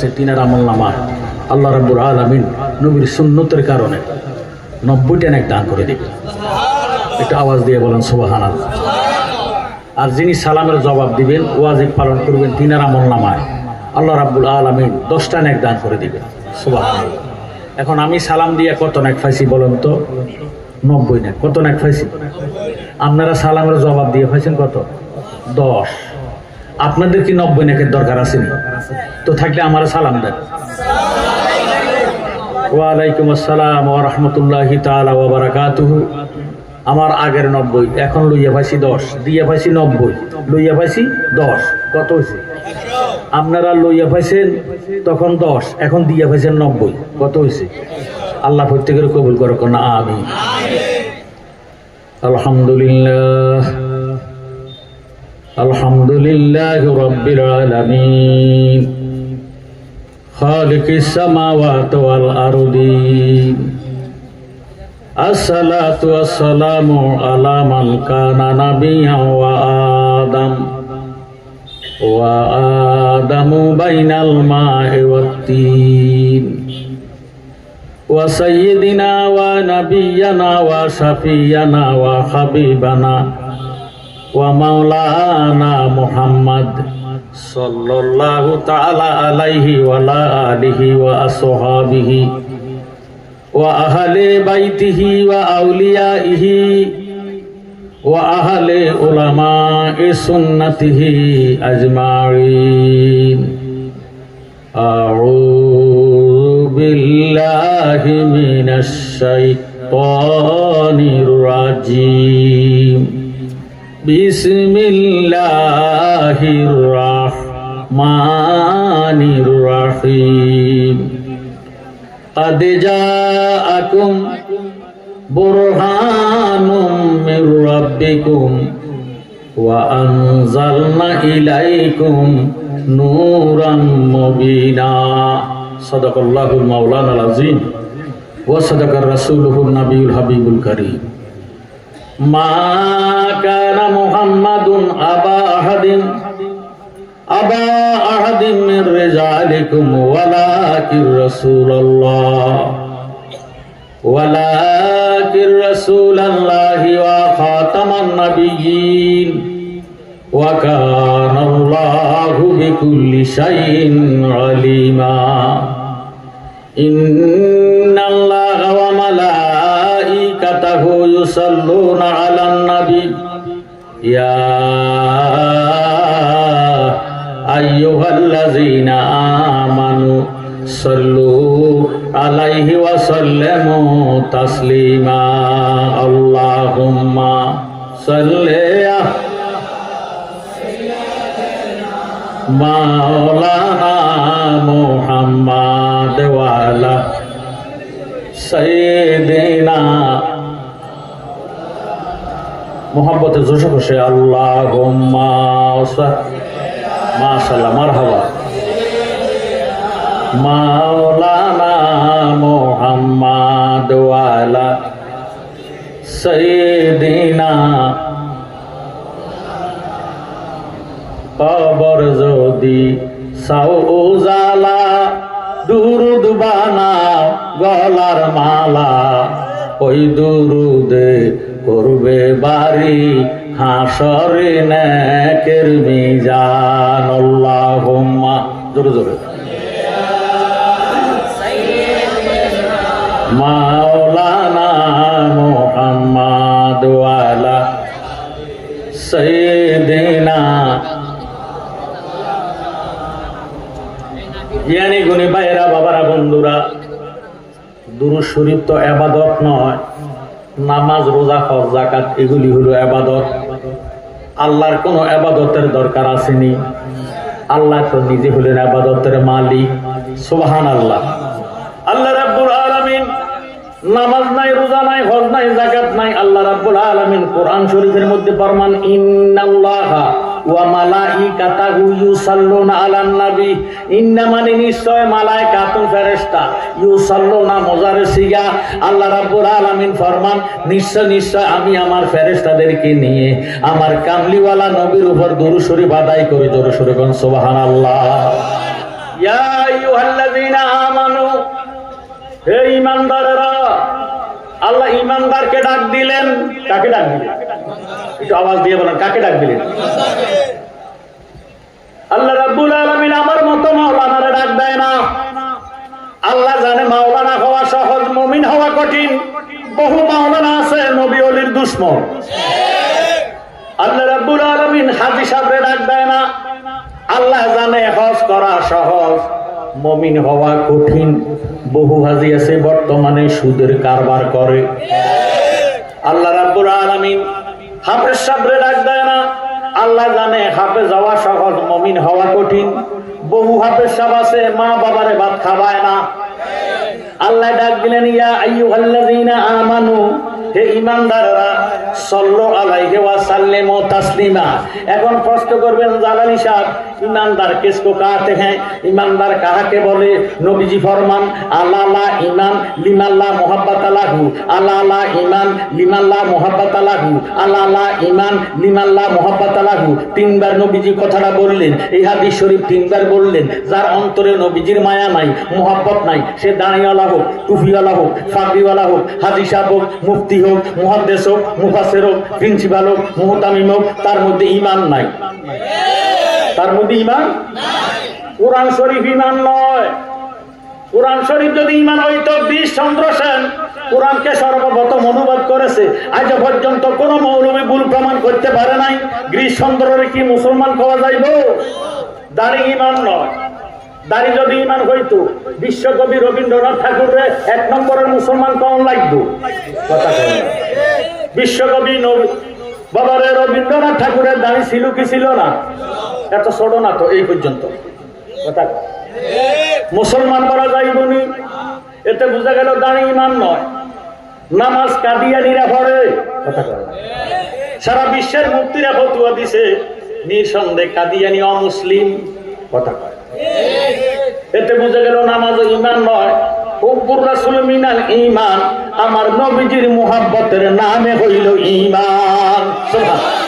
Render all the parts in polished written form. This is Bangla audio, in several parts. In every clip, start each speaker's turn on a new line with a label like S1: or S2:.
S1: আছে তিনার আমলনামা আল্লাহ রাব্বুল আলামিন নবীর সুন্নতের কারণে 90টা নেক দান করে দিবেন। একটু আওয়াজ দিয়ে বলেন সুবহানাল্লাহ। আর যিনি সালামের জবাব দিবেন, ওয়াজিব পালন করবেন, তিনার আমলনামায় আল্লাহ রাব্বুল আলামিন 10টা নেক দান করে দিবেন। সুবহানাল্লাহ। এখন আমি সালাম দিয়ে কত নেক পাইছি বলেন তো? 90 নেক। কত নেক পাইছি? আপনারা সালামের জবাব দিয়ে পাইছেন কত? 10। আপনাদের কি 90 নেকের দরকার আসেনি? তো থাকলে আমার সালাম দেন। ওয়ালাইকুম আসসালাম ওয়া রাহমাতুল্লাহি তাআলা ওয়া বারাকাতুহু। আমার আগের 90, এখন লইয়া পাইছি 10, দিয়া পাইছি 90, লইয়া পাইছি 10। কত হয়েছে? আপনারা লইয়া পাইছেন তখন 10, এখন দিয়া পাইছেন 90। কত হয়েছে? আল্লাহ প্রত্যেকের কবুল করুক না আমিন। আলহামদুলিল্লাহ আলহামদুলিল্লাহি রাব্বিল আলামিন খালিকিস সামাওয়াতি ওয়াল আরদিন। আসসালাতু ওয়াসসালামু আলা মান কানা নাবিয়্যান ওয়া আদামু বাইনাল মা'i ওয়াত-তিন ওয়া সাইয়্যিদিনা ওয়া নাবিয়্যানা ওয়া শাফিয়ানা ওয়া হাবিবানা ওয়া মাওলানা মুহাম্মদ সাল্লাল্লাহু তাআলা আলাইহি ওয়া আলা আলিহি ওয়া আসহাবিহি ওয়া আহলে বাইতিহি ওয়া আউলিয়াইহি ওয়া আহলে উলামায়ে সুন্নাতিহি আজমাইন। আউযু বিল্লাহি মিনাশ শাইতানির রাজীম। বিসমিল্লাহির রাহমানির রাহিম। قد جاءكم برهان من ربكم وأنزلنا إليكم نورا مبينا صدق الله المولانا العظيم وصدق رسوله النبي الحبيب الكريم ما كان محمد أبا أحد من رجالكم ولكن رسول الله وخاتم النبيين وكان الله بكل شيء عليما إن الله وملائكته يصلون على النبي يا أيها الذين آمنوا صلوا عليه وسلموا تسليما اللهم صل مولانا محمد وعلى سيدنا محبت जोश से अल्लाहुम्मा माशाल्लाह मरहबा मौलाना मुहम्मद वाला सय्यिदिना। কবর যদি সাও উজালা দুরুদ বানাও গলার মালা ওই দুরুদে করবে বাড়ি হাসরে নেকের মিজান। আল্লাহুম্মা জোরে জোরে মাওলানা মুহাম্মদ ওয়ালা সাইয়্যিদিনা। জ্ঞানী গুণী ভাইয়েরা, বাবারা, বন্ধুরা, দুরূদ শরীফ তো ইবাদত নয়। নামাজ, রোজা, হজ, যাকাত এগুলি হলো ইবাদত। আল্লাহর কোনো ইবাদতের দরকার আসেনি। আল্লাহ তো নিজে হলেন ইবাদতের মালিক। সুবহানাল্লাহ। আল্লাহ রাব্বুল আলামিন নামাজ নাই, রোজা নাই, হজ নাই, যাকাত নাই। আল্লাহ রাব্বুল আলামিন কোরআন শরীফের মধ্যে ফরমান ইন্নাল্লাহা ওয়া মালাইকাতাহু ইউসাল্লুনা আলান নবী। ইন্না মানে নিশ্চয়, মালায়েকাতু ফেরেশতা, ইউসাল্লুনা মুজারে সিগা। আল্লাহ রাব্বুল আলামিন ফরমান নিশ্চয় নিশ্চয় আমি আমার ফেরেশতাদেরকে নিয়ে আমার কামলিওয়ালা নবীর উপর দুরূদ শরীফ আদায় করি। জোরে সোরে কোন সুবহানাল্লাহ। ইয়া আইয়ুহাল্লাযীনা আমানু, হে ঈমানদারেরা। আল্লাহ ঈমানদারকে ডাক দিলেন। কাকে ডাক দিলেন? একটু আওয়াজ দিয়ে বলেন, কাকে ডাক দিলেন? আল্লাহ রাব্বুল আলামিন আমার মতো মাওলানারে ডাক দেয় না। আল্লাহ জানে মাওলানা হওয়া সহজ, মুমিন হওয়া কঠিন। বহু মাওলানা আছে নবী ওলির দুশমন। আল্লাহ রাব্বুল আলামিন হাজী সাহেবরে ডাক দেয় না। আল্লাহ জানে হজ করা সহজ, মুমিন হওয়া কঠিন। বহু হাজী আছে বর্তমানে সুদের কারবার করে। আল্লাহ রাব্বুল আলামিন হাফেজ সাহেবরে ডাক দেয় না। আল্লাহ জানে হাফেজ হওয়া সহজ, মুমিন হওয়া কঠিন। বহু হাফেজ সাহেব আছে মা বাবারে ভাত খাওয়ায় না। আল্লাহ ডাক দিলেন, ইয়া আইয়ুহাল্লাযীনা আমানু, হে ঈমানদাররা, সাল্লু আলাইহি ওয়া সাল্লিমু তাসলিমা। এখন প্রশ্ন করবেন জালালী সাহেব, ईमानदार किसको कहते हैं? ईमानदार काहाके बोले? नबीजी फरमान अल्लाह ईमान लिमाल्लाह मोहब्बत अल्लाहु, अल्लाह ईमान लिमाल्लाह मोहब्बत अल्लाहु, अल्लाह ईमान लिमाल्लाह मोहब्बत अल्लाहु। तीनबार नबीजी কথাটা বললেন। এই হাদিস শরীফ তিনবার বললেন। যার অন্তরে নবীজির মায়া নাই, মোহাব্বত নাই, সে দাঁড়িওয়ালা হোক, টুপিওয়ালা হোক, ফাঁকরিওয়ালা হোক, হাজি সাহেব হোক, মুফতি হোক, মুহাদ্দিস হোক, মুফাসসির হোক, প্রিন্সিপাল হোক, মুহতামিম হোক, তার মধ্যে ঈমান নাই। তার মধ্যে ঈমান নাই। কুরআন শরীফ ঈমান নয়। কুরআন শরীফ যদি ঈমান হইতো, 20 চন্দ্র সেন কুরআনকে সর্বপ্রথম অনুবাদ করেছে। আজ পর্যন্ত কোন মৌলবী ভুল প্রমাণ করতে পারে নাই। গ্রিস চন্দ্রের কি মুসলমান খাওয়া যাইব? দাড়ি ঈমান নয়। দাড়ি যদি ঈমান হইতো, বিশ্বকবি রবীন্দ্রনাথ ঠাকুরের 1 নম্বরের মুসলমান কেমন লাগতো? কথা কয়। বিশ্বকবি বাবারে রবীন্দ্রনাথ ঠাকুরের দাড়ি ছিল কি ছিল না? এত ছোট না তো এই পর্যন্ত। কথা কয়। মুসলমান করা যাইবনি। এতে বোঝা গেল দাড়ি ঈমান নয়। নামাজ কাদিয়ানীরা পড়ে। কথা কয়। সারা বিশ্বের মুফতিরা ফতোয়া দিছে নিঃসন্দেহে কাদিয়ানী অমুসলিম। কথা কয়। এতে বোঝা গেল নামাজ ঈমান নয়। হুব্বুর রাসূল মিনাল ঈমান, আমার নবীজির মুহাব্বতের নামে হইল ঈমান। সুবহানাল্লাহ।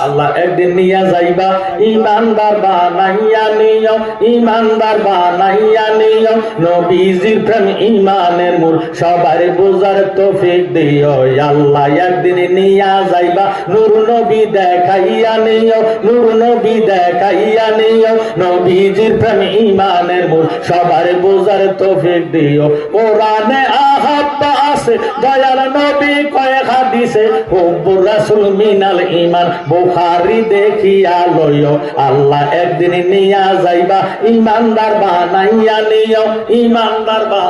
S1: আল্লাহ একদিন নিয়া যাইবা, ঈমানদার বানাইয়া নিও, ঈমানদার বানাইয়া নিও। নবীজির প্রেম ঈমানের মূল, সবার বোঝার তৌফিক দিও। আল্লাহ একদিন নিয়া যাইবা, নূর নবী দেখাইয়া নিও, নূর নবী দেখাইয়া নিও। নবীজির প্রেম ঈমানের মূল, সবার বোঝার তৌফিক দিও। কোরআনে আহাব্বা আছে, দয়াল নবী কয় হাদিসে, হুব্বুর রাসূল মিনাল ঈমান, বুখারী দেখিয়া লইও। আল্লাহ একদিন নিয়া যাইবা, ঈমানদার বানাইয়া নিও, ঈমানদার বা।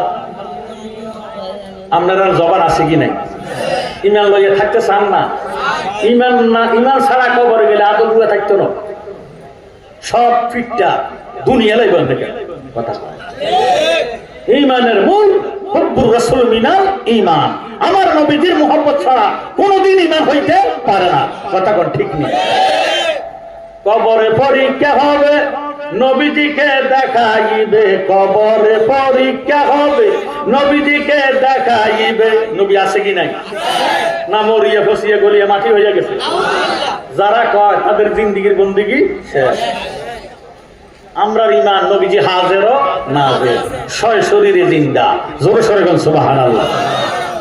S1: আপনার জবান আছে কি নাই? ঈমান লইয়া থাকতে চান না? ঈমান না, ঈমান ছাড়া কবরে গেলে আদর গুলা থাকতো না। সব ফিটটা দুনিয়া লাইবেন দেখে। কথা ঈমানের মূল হুব্বুর রাসূল মিনাল ঈমান। আমার নবীজির মুহাব্বত ছাড়া কোনদিন ঈমান হইতে পারে না। কথা কোন ঠিক নেই। কবরে পরীক্ষা হবে, নবীজিকে দেখাইবে। কবরে পরীক্ষা হবে, নবীজিকে দেখাইবে। নবী আছে কি নাই? না মরিয়া ফসিয়া গলিয়া মাটি হয়ে গেছে? যারা কয় তাদের জিন্দেগীর বন্দেগী শেষ। আমরা ঈমান নবীজি হাজেরও নাজের, সয় শরীরে জিন্দা। জোরে সরে বলেন সুবহানাল্লাহ।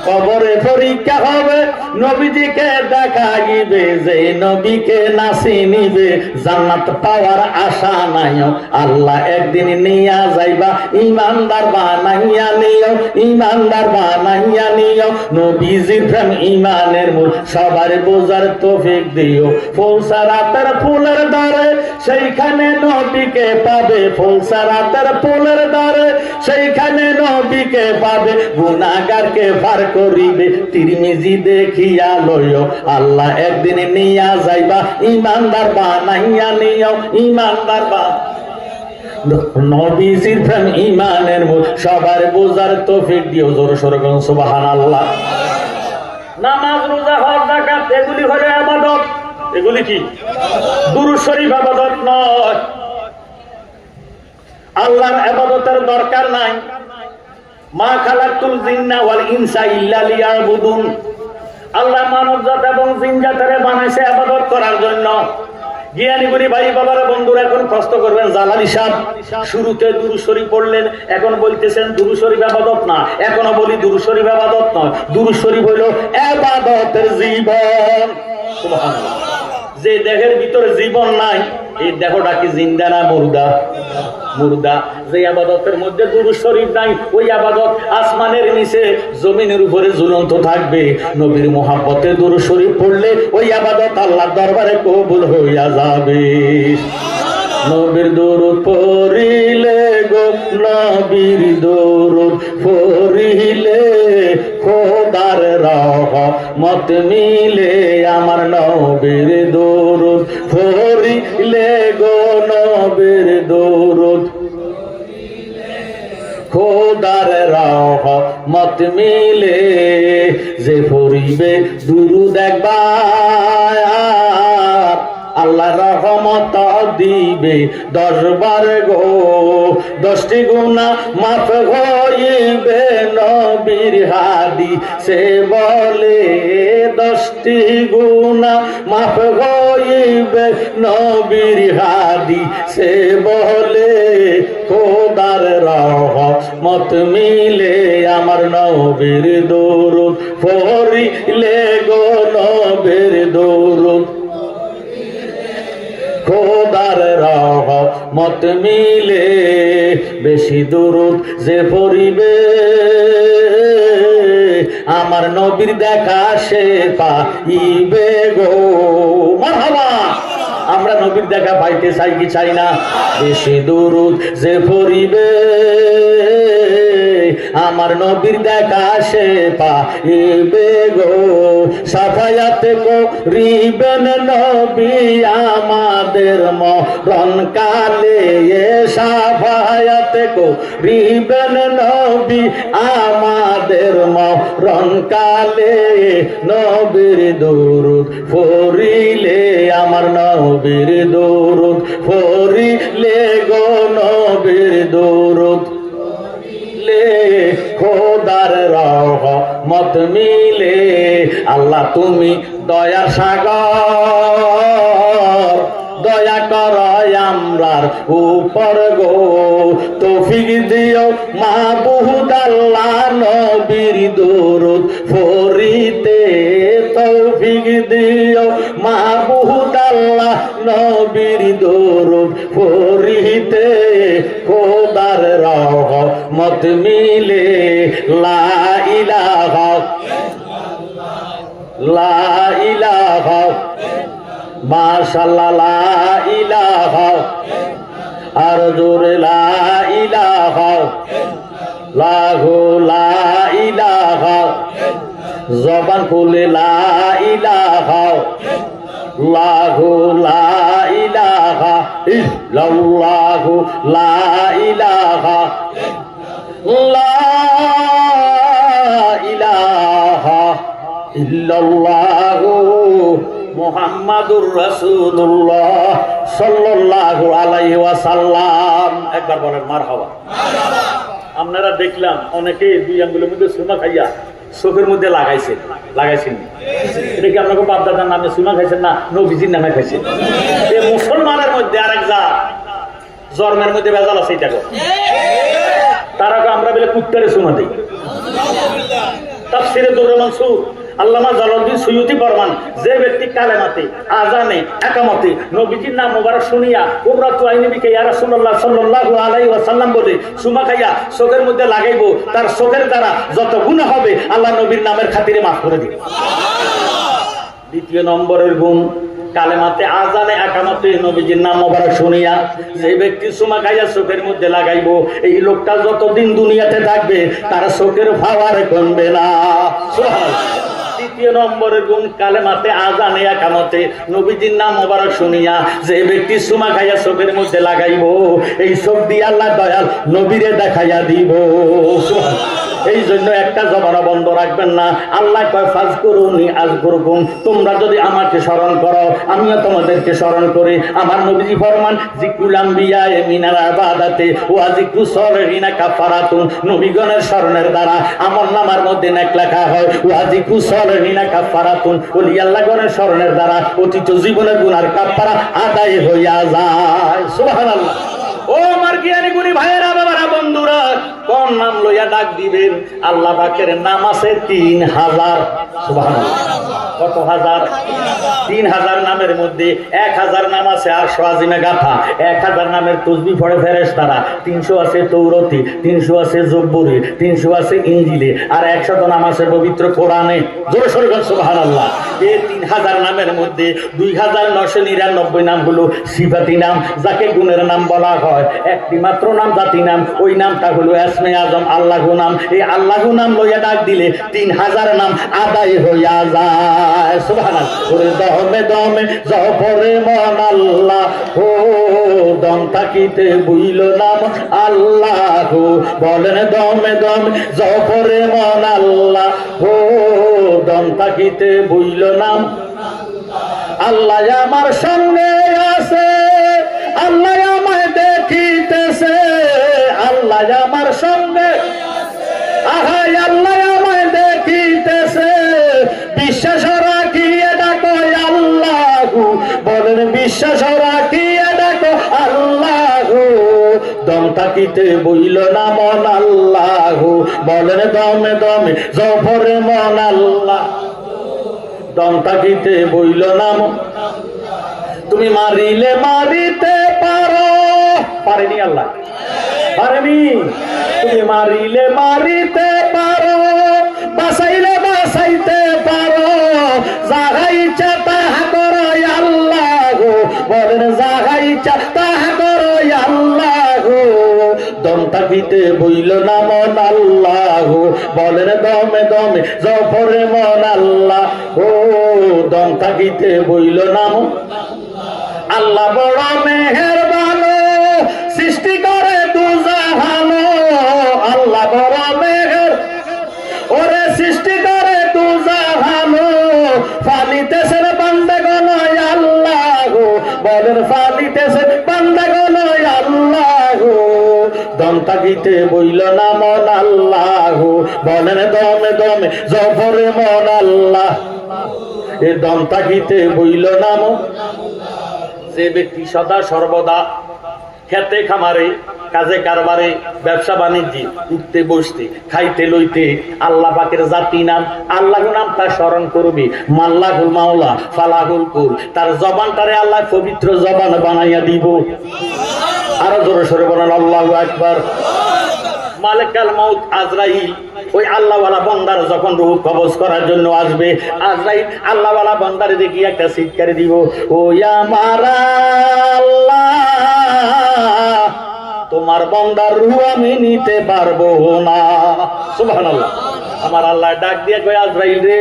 S1: কবরে পরীক্ষা হবে, নবীজিকে দেখাইবে। যে নবীকে না চিনিবে, জান্নাত পাওয়ার আশা নাই। আল্লাহ একদিন নিয়া যাইবা, ঈমানদার বানাইয়া নিও, ঈমানদার বানাইয়া নিও। নবীজির প্রেম ঈমানের মূল, সবার বোঝার তৌফিক দিও। ফুলসারাতের ফুলের দ্বারে সেইখানে নবীকে পাবে, ফুলসারাতের ফুলের দ্বারে সেইখানে নবীকে পাবে। গুনাহগারকে পার করিবে, তিরমিজি দেখিয়া লইও। আল্লাহ একদিন নিয়া যাইবা, ঈমানদার বানাইয়া নিও, ঈমানদার বা। নবীজির প্রেম ঈমানের মূল, সবার বোঝার তৌফিক দিও। জোরে সোরে বলুন সুবহানাল্লাহ। নামাজ, রোজা, হজ, যাকাত এগুলি হলো ইবাদত। এগুলি কি? দুরূদ শরীফ ইবাদত নয়। আল্লাহর ইবাদতের দরকার নাই। মা খালাকতুল জিন্না ওয়াল ইনসা ইল্লা লিয়াবুদুন। আল্লাহ মানবজাত এবং জিন জাতিরে বানাইছে ইবাদত করার জন্য। জ্ঞানী গুণী ভাই বাবারা বন্ধুরা, এখন প্রশ্ন করবেন জালালী সাহেব শুরুতে দুরূদ শরীফ পড়লেন, এখন বলতেছেন দুরূদ শরীফ ইবাদত না। এখনো বলি দুরূদ শরীফ ইবাদত নয়, দুরূদ শরীফ হইল ইবাদতের জীবন। সুবহানাল্লাহ। যে দেহের ভিতরে জীবন নাই, এই দেহটা কি জিন্দা না মুর্দা? মুর্দা। যে আবাদতের মধ্যে দুরূদ শরীফ নাই, ওই আবাদত আসমানের নিচে জমিনের উপরে ঝুলন্ত থাকবে। নবীর মুহাব্বতে দুরূদ শরীফ পড়লে ওই আবাদত আল্লাহর দরবারে কবুল হইয়া যাবে। নবীর দরুদ পড়িলে গো, নবীর দরুদ পড়িলে খোদার রহমত মিলে। আমার নবীর দরুদ পড়িলে গো, নবীর দরুদ খোদার রহমত মিলে। যে পড়িবে দুরুদ একবার, আল্লাহ রহমত দিবে 10 বার গো। 10টি গুনাহ মাফ হইবে নবীর হাদিসে বলে। 10টি গুনাহ মাফ হইবে নবীর হাদিসে বলে। খোদার রহমত মিলে। আমার নবীর দরুদ পড়িলে গো, নবীর দরুদ খোদার রহমত মিলে। বেশি দরুদ যে পড়িবে, আমার নবীর দেখা সে পাইবে গো। মারহাবা। আমরা নবীর দেখা পাইতে চাই কি চাই না? বেশি দরুদ যে পড়িবে, আমার নবীর দেখা সে পাইবে গো। সাফায়াতে করিবেন নবী আমাদের মরণ কালে। সাফায়াতে করিবেন নবী আমাদের মরণ কালে। নবীর দরুদ পড়িলে, আমার নবীর দরুদ পড়িলে গো, নবীর দরুদ খোদার রহমত মিলে। আল্লাহ তুমি দয়ার সাগর, দয়া কর আমরার উপর গো। তৌফিক দিও মাবুদ আল্লাহ নবীর দরুদ পড়িতে। তৌফিক দিও মাবুদ আল্লাহ নবীর দরুদ পড়িতে। খোদার রহমত মিলে। লা ইলাহা লা ইলাহা মাশাআল্লাহ, লা ইলাহা আর জোরে লা ইলাহা লাহু লা ইলাহা। জবান খুলে লা ইলাহা লাহু লা ইলাহা ইল্লাল্লাহু লা ইলাহা লা ইলাহা ইল্লাল্লাহু মুহাম্মাদুর রাসূলুল্লাহ সাল্লাল্লাহু আলাইহি ওয়াসাল্লাম। একবার বলেন মারহাবা। আপনারা দেখলাম অনেকে 2 আঙ্গুলের মধ্যে সুরমা খাইয়া চোখের মধ্যে লাগাইছেন। এটা কি আপনাকে বাপ দাদার নামে সুরমা খাইছেন না নবীজির নামে খাইছেন? এই মুসলমানের মধ্যে আরেক জন্মের মধ্যে ভেজাল আছে। এটা তারা আমরা বলে কুত্তারে সুরমা দিই। তাফসীরে দুরুল মানসুর আল্লামা জালালউদ্দিন সুয়ুতি ফরমান, যে ব্যক্তি কালেমাতে আজানে একামতে নবীজির নাম মোবারক শুনিয়া কুবরাতু আইনিবিকে ইয়া রাসূলুল্লাহ সাল্লাল্লাহু আলাইহি ওয়াসাল্লাম বলে সুমা খাইয়া চোখের মধ্যে লাগাইবো, তার চোখের দ্বারা যত গুনাহ হবে আল্লাহ নবীর নামের খাতিরে মাফ করে দিবে। দ্বিতীয় নম্বরের গুণ, কালেমাতে আজানে একামতে নবীজির নাম মোবারক শুনিয়া যে ব্যক্তি সুমা খাইয়া চোখের মধ্যে লাগাইবো, এই লোকটা যতদিন দুনিয়াতে থাকবে তার চোখের পাওয়ার কমবে না। সুবহানাল্লাহ। দ্বিতীয় নম্বরের গুণ, কালেমাতে আজানে একামতে নবীজির নাম মোবারক শুনিয়া যে ব্যক্তি সুমা খাইয়া চোখের মধ্যে লাগাইবো, এই চোখ দিয়ে আল্লাহ দয়াল নবীরে দেখাইয়া দিব। সুবহানাল্লাহ। এই জন্য একটা জবান বন্ধ রাখবেন না। আল্লাহ কয় ফাজকুরুনি আযকুরকুম, তোমরা যদি আমাকে স্মরণ করো আমিও তোমাদেরকে স্মরণ করি। আমার নবীজি ফরমান যিকরুল আমবিয়া মিনাল ইবাদাতি ওয়া যিকরুস সালিহিনা কাফারাতুন, নবীগণের স্মরণের দ্বারা আমলনামার মধ্যে নেক লেখা হয়। ওয়া যিকরুস সালিহিনা কাফারাতুন, ওলি আল্লাহগণের স্মরণের দ্বারা অতীত জীবনের গুনার কাফারা আদায় হইয়া যায়। সুবহানাল্লাহ। ও আমার জ্ঞানী গুণী ভাইয়েরা, বাবারা, বন্ধুরা, কোন নাম লইয়া ডাক দিবেন? আল্লাহ পাকের নাম আছে 3000। সুবহানাল্লাহ। কত হাজার? 3000 নামের মধ্যে 1000 নাম আছে আরশ আজিমে গাথা। 1000 নামের তাসবিহ পড়ে ফেরেশতারা। 300 আছে তৌরাতে, 300 আছে জব্বুরে, 300 আছে ইনজিলে, আর 100 নাম আছে পবিত্র কোরআনে। জোরে সোরে বলেন সুবহানাল্লাহ। এই 3000 নামের মধ্যে 2999 নাম হলো সিফাতি নাম, যাকে গুণের নাম বলা হয়। একটি মাত্র নাম জাতি নাম, ওই নামটা হলো ইসমে আজম, আল্লাহু নাম। এই আল্লাহু নাম লইয়া ডাক দিলে 3000 নাম আদায় হইয়া যায়। সুবহানাল্লাহ। ওরে দমে দমে জপরে মন আল্লাহ, ও দম থাকিতে বুইল নাম আল্লাহ, বলেন দমে দমে জপরে মন আল্লাহ, ও দম থাকিতে বুইল নাম আল্লাহ। আমার সঙ্গে আছে, আল্লাহ আমায় দেখিতেছে, আল্লাহ আমার সঙ্গে, আহাই আল্লাহ আমায় দেখিতেছে, বিশ্বাস রাখিয়ে ডাকো আল্লাহু, বলেন বিশ্বাস রাখিয়ে ডাকো আল্লাহু, দম থাকিতে বইল না মন আল্লাহু, বলেন দমে দমে জফরে মন আল্লাহ, দম থাকিতে বইল না মন। তুমি মারিলে মারিতে পারো, পারেনি আল্লাহ, পারেনি। তুমি মারিলে মারিতে পারো, বাঁচাইলে বাঁচাইতে পারো, যাহা ইচ্ছা তাহা করো আল্লাহ, বলেন যাহা ইচ্ছা তাহা করো আল্লাহ, দম থাকিতে বইল না মন আল্লাহ, বলেন দমে দমে জফরে মন আল্লাহ, ও দম থাকিতে বইল না মন আল্লাহ। বড় মেহেরবান, সৃষ্টি করে দুজাহান, আল্লাহ বড় মেহের, ওরে সৃষ্টি করে দুজাহান, ফালিতেছেন বান্দাগণ আল্লাহ, বলেন ফালিতেছেন বান্দাগণ আল্লাহ, দম থাকিতে বইল না মন আল্লাহ, বলেন দমে দমে জফরে মন আল্লাহ, এ দম থাকিতে বইল না মন। যে ব্যক্তি সদা সর্বদা খেতে খামারে, কাজে কারবারে, ব্যবসা বাণিজ্যে, উঠতে বসতে, খাইতে লইতে আল্লাহ পাকের জাতি নাম আল্লাহু নামটা স্মরণ করবে, মাল্লাহুল মাওলা ফালাহুল কুল, তার জবানটারে আল্লাহ পবিত্র জবান বানাইয়া দিব। আরো জোরে সরে বলেন আল্লাহু আকবার। মালিকাল মাউত আজরাইল ওই আল্লাহওয়ালা বান্দার যখন রূহ কবজ করার জন্য আসবে, আজরাইল আল্লাহওয়ালা বান্দারে দেখি একটা চিৎকার দিব, ও আমার আল্লাহ, তোমার বান্দার রূহ আমি নিতে পারবো না। সুবহানাল্লাহ। আমার আল্লাহ ডাক দিয়ে কয়, আজরাইল রে,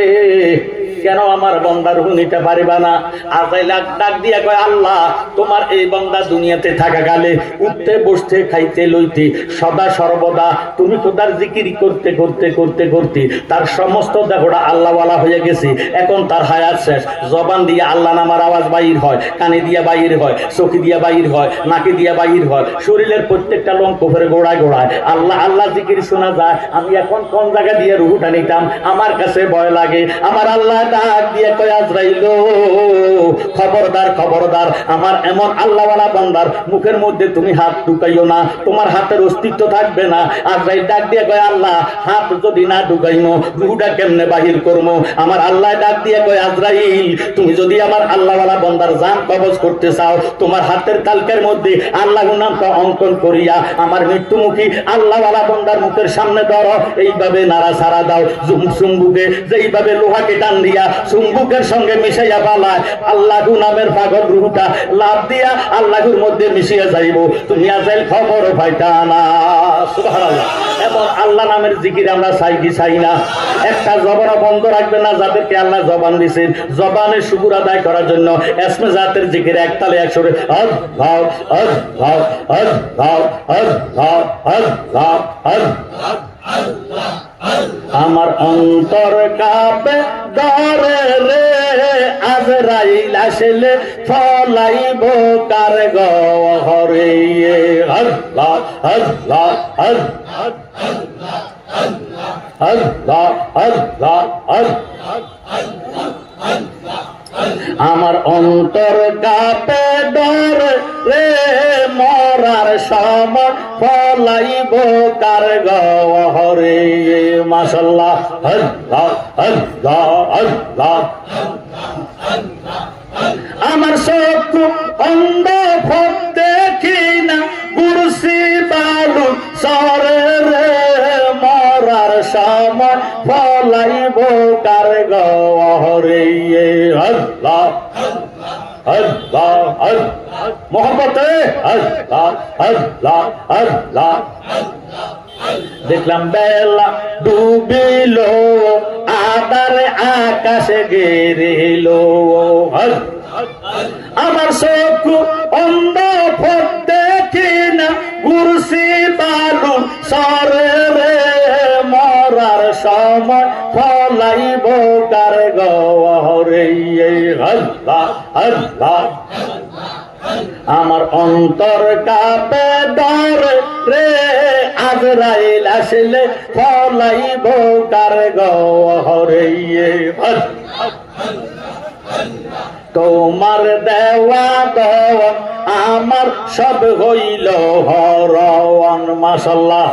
S1: কেন আমার বান্দার রূহ নিতে পারিবা না? আজরাইল ডাক দিয়া কয়, আল্লাহ, তোমার এই বান্দা দুনিয়াতে থাকাকালে উঠতে বসতে খাইতে লইতে সদা সর্বদা তুমি খোদার জিকির করতে করতে করতে করতে তার সমস্ত দেহটা আল্লাহওয়ালা হয়ে গেছে। এখন তার হায়াত শেষ, জবান দিয়ে আল্লাহ নামার আওয়াজ বাইর হয়, কানে দিয়া বাইর হয়, চোখে দিয়া বাইর হয়, নাকে দিয়া বাইর হয়, শরীরের প্রত্যেকটা লঙ্কফের গোড়ায় গোড়ায় আল্লাহ আল্লাহ জিকির শোনা যায়। আমি এখন কোন জায়গা দিয়ে রুহুটা নিতাম, আমার কাছে ভয় লাগে। আমার আল্লাহ ডাক দিয়ে কয়, আজরাইল খবরদার খবরদার, আমার এমন আল্লাহওয়ালা বান্দার মুখের মধ্যে তুমি হাত ঢুকাইও না, তোমার হাতের অস্তিত্ব থাকবে না। আজরাইল ডাক দিয়ে কয়, আল্লাহ, হাত যদি না ঢুকাইমো রুহুটা কেমনে বাহির করবো? আমার আল্লাহ ডাক দিয়ে কয়, আজরাইল, তুমি যদি আমার আল্লাহওয়ালা বান্দার জান কবজ করতে চাও, তোমার হাতের তালকার মধ্যে আল্লাহর নামটা অঙ্কন করিয়া আমার মৃত্যুমুখী আল্লাহওয়ালা বান্দার মুখের সামনে ধরো, এইভাবে নাড়া ছাড়া দাও, চুম্বুকে যেইভাবে লোহাকে টান দিয়া চুম্বুকের সঙ্গে মিশাইয়া পালায় আল্লাহু নামের পাগল রুহটা লাভ দিয়া আল্লাহর মধ্যে মিশিয়া যাইব। তুমি আজরাইল খবর পাইতা না। সুবহানাল্লাহ। এমন আল্লাহ নামের জিকির আমরা চাই কি চাই না? একটা জবান বন্ধ রাখবে না, যাদেরকে আল্লাহ জবান দিয়েছেন জবানের শুকর আদায় করার জন্য এসমে জাতের জিকির একতালে একসরে আদ ভাও আদ ভাও আদ ভাও আদ ভাও আদ ভাও আদ আমার অন্তর কাঁপে ডরে রে আজরাইল আসলে ফলাইব কার ঘরে আল্লাহ আল্লাহ আল্লাহ আল্লাহ আল্লাহ আমার অন্তর কাঁপে ডর রে মরার সময় ফলাইব কার ঘরে মাশাআল্লাহ আল্লাহ আল্লাহ আল্লাহ আমার চক্ষু অন্ধ ভোগ দেখি না কুরসি বালু সরে রে মরার সময় ফলাইব কার ঘরে আল্লাহ আল্লাহ আল্লাহ মোহাম্মতে আল্লাহ আল্লাহ আল্লাহ দেখলাম বেলা ডুবিল আদার আকাশে গেরিল আমার চক্ষু অন্ধ ভোগ দেখি না কুরসি বালু সরে রে মরার সময় ফলাইব কার ঘরে আল্লাহ আল্লাহ আমার অন্তর কাঁপে ডর রে আজরাইল আসলে ফলাইব কার ঘরে তোমার দেওয়া দেওয়া আমার সব হইল হরণ মাশাআল্লাহ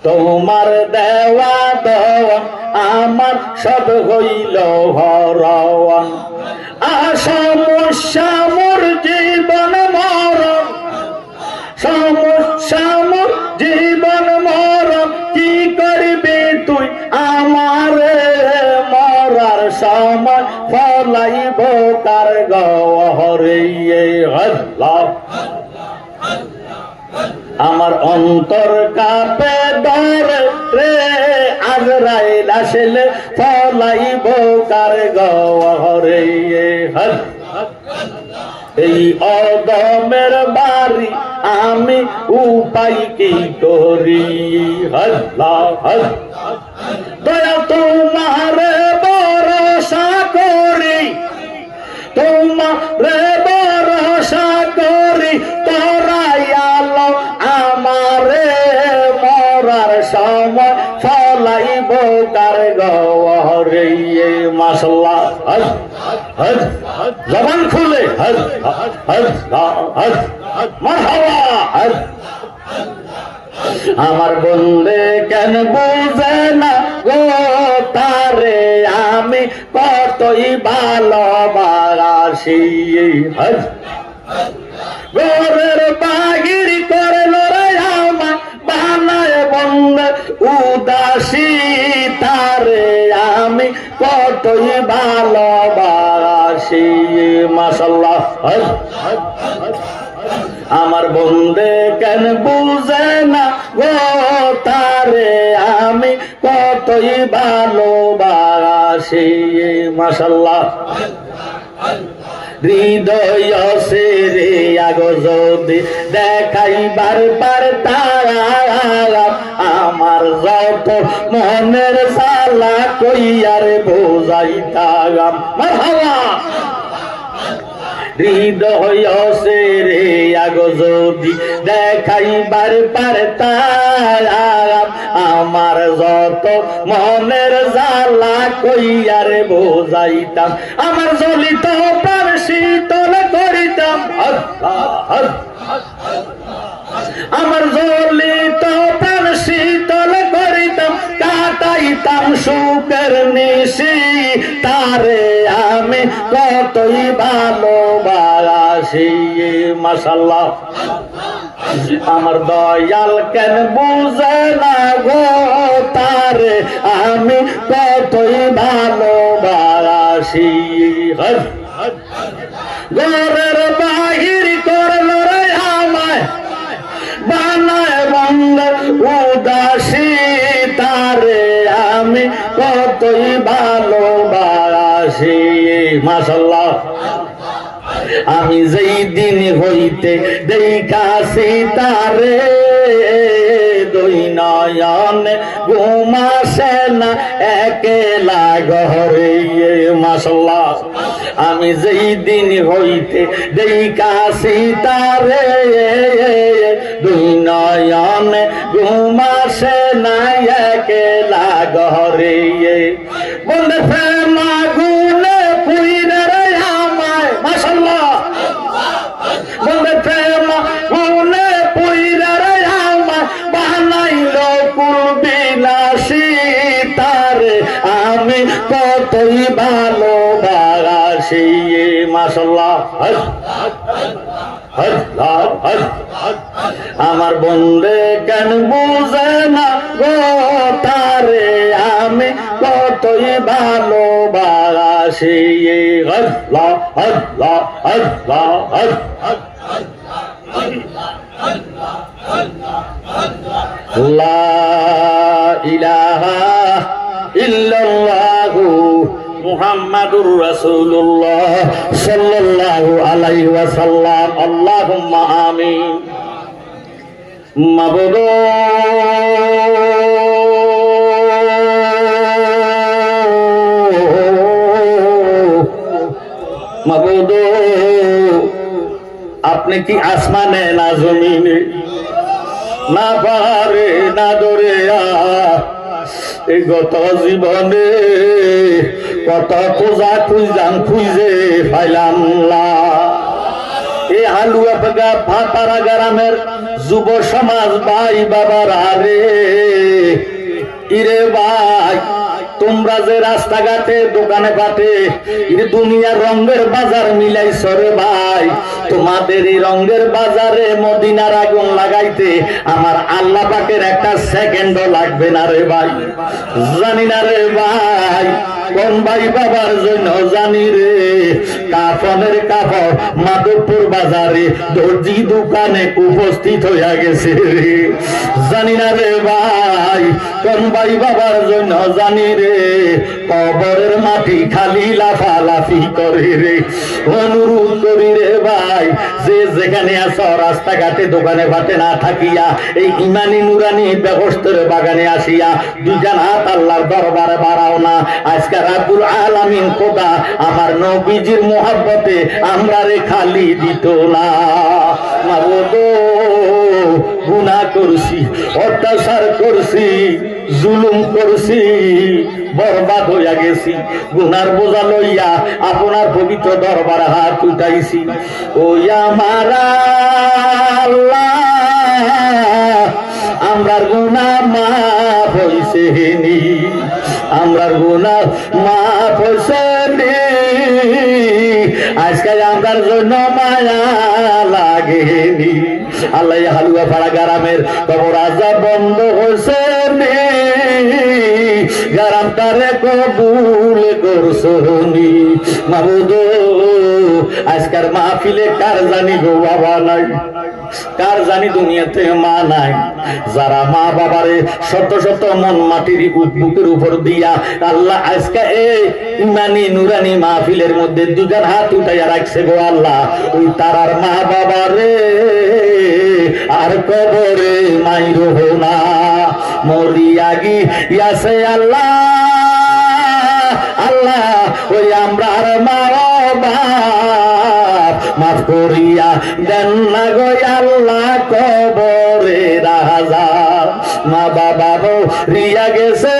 S1: তোমার দেওয়া দেওয়া আমার সব হইল হরণ সমস্যা মোর জীবন মরণ সমস্যা মোর জীবন মরণ কি করবি তুই আমারে মরার সময় ফলাইব কার ঘরে আল্লাহ আমার অন্তর কাঁপে ডর রে আজরাইল আসলে ফলাইব কার ঘরে এই অদমের বাড়ি আমি উপায় কি করি আল্লাহ দয়া তোমার ভরসা করি তোমার ভরসা করি তোরাই আলো আমারে মরার সময় ফলাইব কার ঘরে মাশাআল্লাহ জবান খুলে মারহাবা আমার বন্দে কেন বুঝে না গো তারে আমি কতই ভালোবাসি গোরের বাহির করে রে আমার বানায় বন্দে উদাসী তারে আমি কতই ভালোবাসি মাশাআল্লাহ আমার বন্দে কেন বুঝে না গো তারে আমি কতই ভালোবাসি মাশাআল্লাহ হৃদয় সে রে আগো যদি দেখাইবার পারতাম আমার যত মনের সালা কইয়ার বোঝাইতাম মারহাবা হৃদয় সে রে আগো যদি দেখাইবার পারতাম আমার যত মনের জ্বালা কইয়ার বোঝাইতাম আমার জ্বলিত প্রাণ শীতল করিতাম আমার জ্বলিত প্রাণ শীতল করিতাম কাটাইতাম সুখের নিশি তারে আমি কতই ভালোবাসি মাশাআল্লাহ আমার দয়াল কেন বুঝে না গো তারে আমি কতই ভালোবাসি ঘরের বাহির করল রে আমায় বানায় বন্ধ উদাসী তারে আমি কতই ভালোবাসি মাশাআল্লাহ আমি যেই দিন হইতে দেখাছি তারে দুই নয় নয়নে ঘুমাসে না একেলা ঘরে। মাশাআল্লাহ, আমি যেই দিন হইতে দেখাছি তারে, দুই নয়নে ঘুমাসে না একেলা ঘরে। বন্ধে প্রেম আগুনে পুইরা রে আমায়, মাশাআল্লাহ, বন্ধে প্রেম আগুনে পুইরা রে আমায় বানাইল কুল বিলাসী তারে আমি কতই ভালোবাসি। মাশাআল্লাহ, আমার বন্ধে কেন বুঝে না গো তারে আমি কতই ভালোবাসি। আল্লাহ আল্লাহ আল্লাহ লা ইলাহা ইল্লাল্লাহু মুহাম্মাদুর রাসূলুল্লাহ সাল্লাল্লাহু আলাইহি ওয়াসাল্লাম। আল্লাহুম্মা আমিন। মাবুদ মাবুদ, আপনি কি আসমানে না জমিনে, না পাহাড়ে না দরিয়া, এই গত জীবনে কত খোঁজা খুঁজে পাইলাম না। এই হালুয়া পেগা ভাতারা গ্রামের যুব সমাজ ভাই বাবারা রে, ইরে ভাই, তোমরা যে রাস্তাঘাটে দোকানে পাটে দুনিয়ার রঙের বাজার মিলাইছ রে ভাই, তোমাদের এই রঙের বাজারে মদিনার আগুন লাগাইতে আমার আল্লাহ পাকের একটা সেকেন্ডও লাগবে না রে ভাই। জানি না রে ভাই কোন ভাই বাবার জন্য জানি রে, কাফনের কাপড় মাধবপুর বাজারে দর্জি দোকানে উপস্থিত হইয়া গেছে রে। জানি না রে ভাই কোন ভাই বাবার জন্য জানি রে, কবরের মাটি খালি লাফালাফি করে রে। অনুরোধ করি রে ভাই, যে যেখানে আছো রাস্তাঘাটে দোকানে বাটে না থাকিয়া এই ইমানি নুরানি ব্যবস্থার বাগানে আসিয়া দুইজন হাত আল্লাহর দরবারে বাড়াও না। আজকে রাব্বুল আলামিন খোদা আমার নবীজির মোহাব্বতে আমরা রে খালি দিত না। মাবুদ, গুনাহ করছি, অত্যাচার করছি, জুলুম করছি, বরবাদ হইয়া গেছি, গুনার বোঝা লইয়া আপনার পবিত্র দরবারে হাত উঠাইছি। ও আমার আল্লাহ, আমরার গুনাহ মাফ হইছে নি, আমরার গুনাহ মাফ হইছে নি, আজকে আমরার জন্য মায়া লাগেনি। আল্লাহ হালুয়া পাড়া গ্রামের কবর আজাব বন্ধ হইছে নি, গ্রামটারে কবুল করছনি। মাবুদ, আজকের মাহফিলে কার জানি গো বাবা নাই, কার জানি দুনিয়াতে মা নাই, যারা মা বাবারে শত শত মন মাটির বুকের উপর দিয়া আল্লাহ আজকে এই ইমানি নুরানি মাহফিলের মধ্যে দুজন হাত উঠাইয়া রাখছে গো আল্লাহ, ওই তারার মা বাবারে আর কবরে মাইরো না, মরিয়া গিয়াছে আল্লাহ আল্লাহ, ওই আমরার মা বাপ মাফ করিয়া দেন না গো আল্লাহ, কবরে রাজা মা বাবা রিয়া গেছে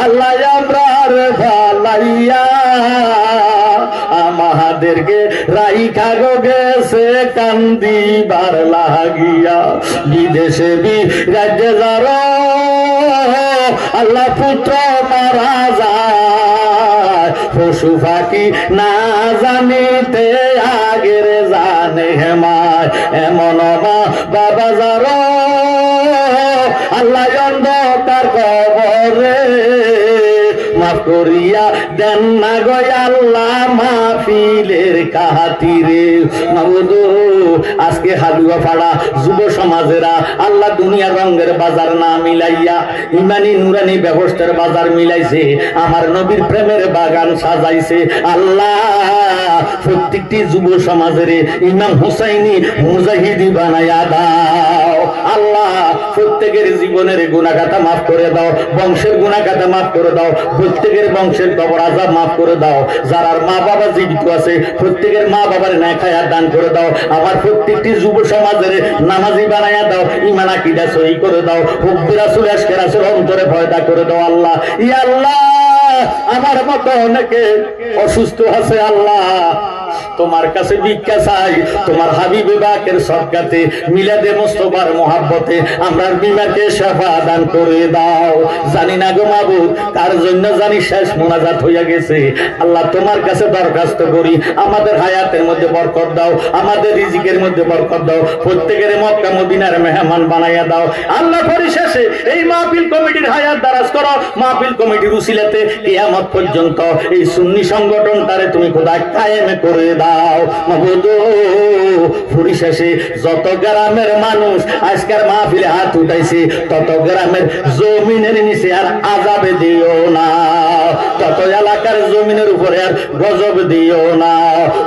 S1: আল্লাহ আমরার ভালাইয়া, আমাদেরকে রাইখা গো গেছে কান্দিবার লাগিয়া, বিদেশে বিরাজ্যে যারা আল্লাহ পুত্র মারা যায়, পশু পাখি না জানিতে আগের জানে হেমায়, এমন মা বাবা যারা আল্লাহ অন্ধকার কবরে মাফ করিয়া দেন না গো আল্লাহ মাহফিলের খাতিরে। মাবুদ, আজকে হালুয়া পাড়া যুব সমাজেরা আল্লাহ দুনিয়ার রঙের বাজার না মিলাইয়া ইমানি নুরানি ব্যবস্থার বাজার মিলাইছে, আমার নবীর প্রেমের বাগান সাজাইছে। আল্লাহ প্রত্যেকটি যুব সমাজের ইমাম হুসাইনি মুজাহিদি বানায়া দাও। আল্লাহ প্রত্যেকের জীবনের গুনাহ খাতা মাফ করে দাও, বংশের গুনাহ খাতা মাফ করে দাও, প্রত্যেকের বংশের কবর আযাব মাফ করে দাও। যারা মা বাবা জীবিত আছে প্রত্যেকের মা বাবার নেক হায়াত দান করে দাও। আমার প্রত্যেকটি যুব সমাজের নামাজি বানায়া দাও, ঈমান আকীদা সহি করে দাও, হুব্বে রাসূল আশকে রাসূল অন্তরে পয়দা করে দাও। আল্লাহ ইয়া আল্লাহ আমার মতো অনেকে অসুস্থ আছে, আল্লাহ তোমার কাছে ভিক্ষা চাই, তোমার হাবিবে বাকের সদকাতে মিলাদে মুস্তাফার মহব্বতে আমরা বিমাকে শাফা দান করে দাও। জানি না গো মাবুদ কার জন্য জানি শেষ মোনাজাত হইয়া গেছে, আল্লাহ তোমার কাছে দরখাস্ত করি আমাদের হায়াতের মধ্যে বরকত দাও, আমাদের রিজিকের মধ্যে বরকত দাও, প্রত্যেকের মক্কা মদিনার মেহমান বানাইয়া দাও। আল্লাহ পরিশেষে এই মাহফিল কমিটির হায়াত দারাজ করো, মাহফিল কমিটির উসিলাতে কিয়ামত পর্যন্ত এই সুন্নি সংগঠনটারে তুমি খোদা কায়েম করে দাও মাবুদ। পরিশেষে যত গ্রামের মানুষ আজকের মাহফিলে হাত উঠাইছে তত গ্রামের জমিনের নিচে আর আযাব দিও না, তত এলাকার জমিনের উপরে আর গজব দিও না।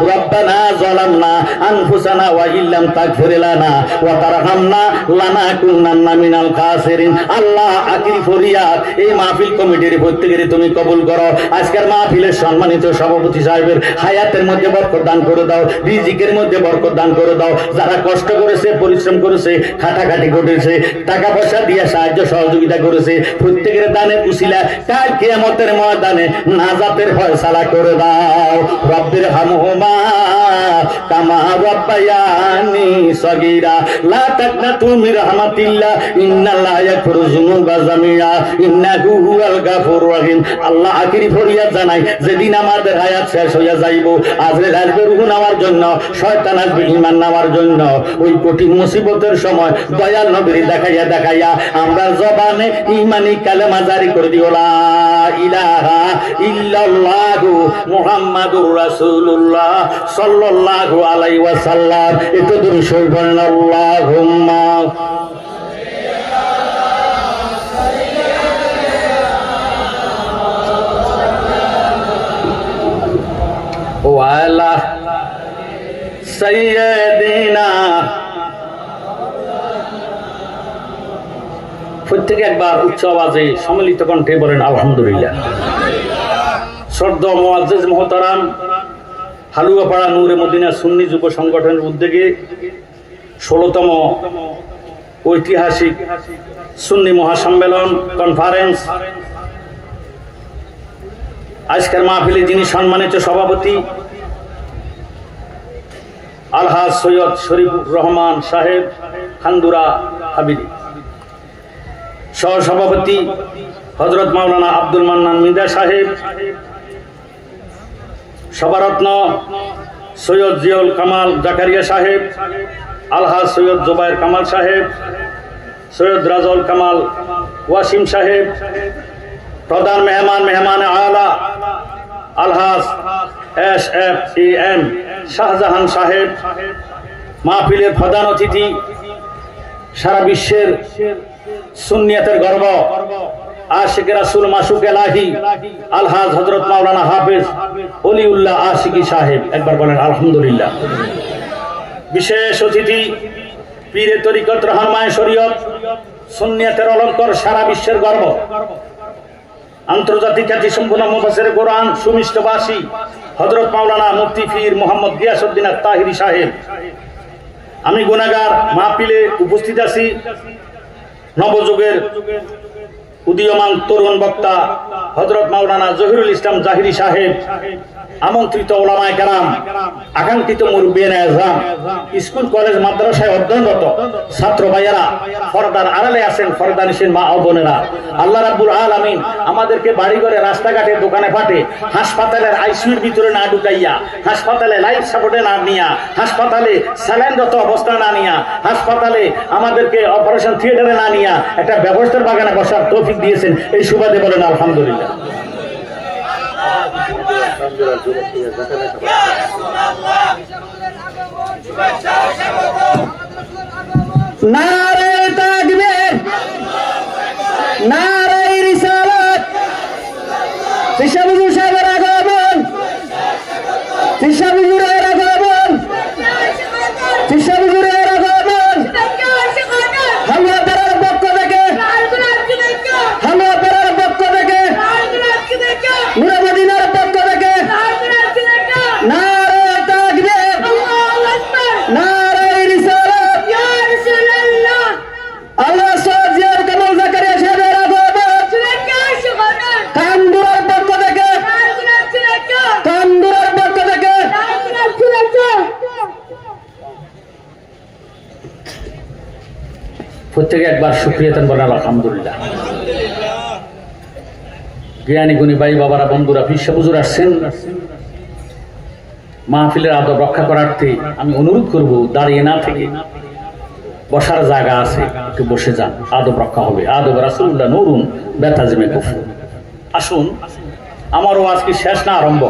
S1: রব্বানা যালামনা আনফুসানা ওয়া ইল্লাম তাগফির লানা ওয়া তারহামনা লানাকুনান্না মিনাল খাসিরিন। আল্লাহ আখির ফরিয়াদ এই মাহফিল কমিটির প্রত্যেকের তুমি কবুল করো। আজকের মাহফিলের সম্মানিত সভাপতি সাহেবের হায়াতের মধ্যে বরকত দান করে দাও, রিজিকের মধ্যে বরকত দান করে দাও। যারা কষ্ট করেছে, পরিশ্রম করেছে, খাটাখাটি করেছে, টাকা পয়সা দিয়ে সাহায্য সহযোগিতা করেছে, প্রত্যেকের দানের উসিলা কাল কিয়ামতের ময়দানে নাজাতের ফয়সালা করে দাও। রব্বির হামহুমা কামা রাব্বায়ানি সগীরা লা তাকনাতু মির রাহমাতিল্লাহ ইন্নাল্লাহা ইয়াগফিরু যুনুবা জামিআ ইন্নাহু হুয়াল গাফুরুর রহিম। আল্লাহ আখিরি ফরিয়াদ জানাই, যেদিন আমাদের হায়াত শেষ হইয়া যাইব, আজরাইল আসবে রূহ নেওয়ার জন্য, শয়তান আসবে ঈমান নেওয়ার জন্য, ওই কঠিন মুসিবতের সময় দয়াল নবীর দেখাইয়া দেখাইয়া আমরা জবানে ঈমানি কালেমা জারি করে দিও, লা ইলাহা ইল্লাল্লাহু মুহাম্মাদুর রাসূলুল্লাহ সাল্লাল্লাহু আলাইহি ওয়াসাল্লাম। একটু দরুদ শরীফ পড়েন, আল্লাহুম্মা ওয়ালা সাইয়্যিদিনা। প্রত্যেকে একবার উচ্চ আওয়াজে সম্মিলিত কণ্ঠে বলেন আলহামদুলিল্লাহ। শ্রদ্ধেয় মুআজ্জিজ মুহতারাম, হালুয়াপাড়া নূরে মদিনা সুন্নি যুব সংগঠনের উদ্যোগে 16তম ঐতিহাসিক সুন্নি মহাসম্মেলন কনফারেন্স, আজকের মাহফিলে যিনি সম্মানিত সভাপতি আলহাজ সৈয়দ শরীফুর রহমান সাহেব খান্দুরা হাবিলি, সহসভাপতি হযরত মাওলানা আব্দুল মান্নান মিদা সাহেব, সভারত্ন সৈয়দ জিয়াউল কামাল জাকারিয়া সাহেব, আলহাজ সৈয়দ জুবায়ের কামাল সাহেব, সৈয়দ রাজাউল কামাল ওয়াসিম সাহেব, প্রধান মেহমানে আলা আলহাজ SFEM শাহজাহান সাহেব, মাহফিলের প্রধান অতিথি সারা বিশ্বের সুন্নিয়াতের গর্ব আশিক রাসূল মাসুক এলাহি আলহাজ হযরত মাওলানা হাফেজ ওলিউল্লাহ আশিকি সাহেব, একবার বলেন আলহামদুলিল্লাহ। বিশেষ অতিথি পীরে তরিকত রহমায়ে শরীয়ত সুন্নিয়াতের অলঙ্কার সারা বিশ্বের গর্ব আন্তর্জাতিক খ্যাতি সম্পন্ন মুফাসসির কোরআন সুমিষ্টভাষী হযরত মাওলানা মুফতি পীর মোহাম্মদ গিয়াসউদ্দিন আত-তাহিরি সাহেব। আমি গুনাহগার, মাহফিলে উপস্থিত আছি নবযুগের উদীয়মান তরুণ বক্তা হযরত মাওলানা জহিরুল ইসলাম জাহিরি সাহেব, আমন্ত্রিত ওলামায়ে কেরাম, আকাঙ্ক্ষিত মুরব্বিয়ানে আযম, স্কুল কলেজ মাদ্রাসায় অধ্যয়নরত ছাত্র ভাইয়েরা, পর্দার আড়ালে আছেন পর্দানিশীন মা ও বোনেরা, আল্লাহ রাব্বুল আলামিন আমাদেরকে বাড়ি ঘরে, রাস্তাঘাটে, দোকানে পাটে, হাসপাতালের আইসিইউর ভিতরে না ঢুকাইয়া, হাসপাতালে লাইফ সাপোর্টে না নিয়া, হাসপাতালে স্যালাইনরত অবস্থা না নিয়া, হাসপাতালে আমাদেরকে অপারেশন থিয়েটারে না নিয়া একটা ব্যবস্থার বাগানে বসার তৌফিক দিয়েছেন। এই সুবাদে বলেন আলহামদুলিল্লাহ। নারে তাকবীর, নারে রিসালাত, ফিশাবুজুর সাহেবের আগমন, ফিশাবুজুরের আগমন, ফিশাবুজুরের আগমন, প্রত্যেকে একবার শুকরিয়া দেন, বলেন আলহামদুলিল্লাহ। জ্ঞানী গুণী ভাই বাবারা, বন্ধুরা, বিশ্ব হুজুর আসছেন মাহফিলের আদব রক্ষা করার্থে। আমি অনুরোধ করব, দাঁড়িয়ে না থেকে বসার জায়গা আছে, একটু বসে যান, আদব রক্ষা হবে। আদব রাসূলুল্লাহ নূরুন বেতাজিমে কুফর। আসুন, আমার ওয়াজ কি শেষ না আরম্ভ?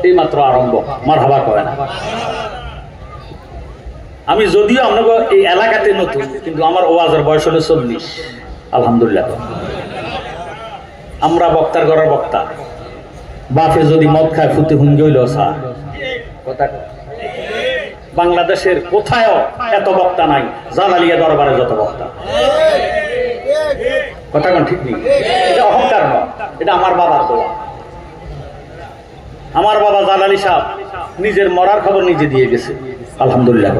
S1: এই মাত্র আরম্ভ, মারহাবা কয় না। আমি যদিও আপনাকে এই এলাকাতে নতুন, কিন্তু আমার ওয়াজের বয়স হলো 40। আলহামদুলিল্লাহ। আমরা বক্তার ঘরের বক্তা। বাপে যদি মদ খায় ফুতে হুঙ্গি হইল সা কথা। বাংলাদেশের কোথায়ও এত বক্তা নাই জালালিয়া দরবারে যত বক্তা। কথা কোন ঠিক নেই, এটা অহংকার নয়, এটা আমার বাবার দোয়া। আমার বাবা জালালি সাহেব নিজের মরার খবর নিজে দিয়ে গেছে, আলহামদুলিল্লাহ।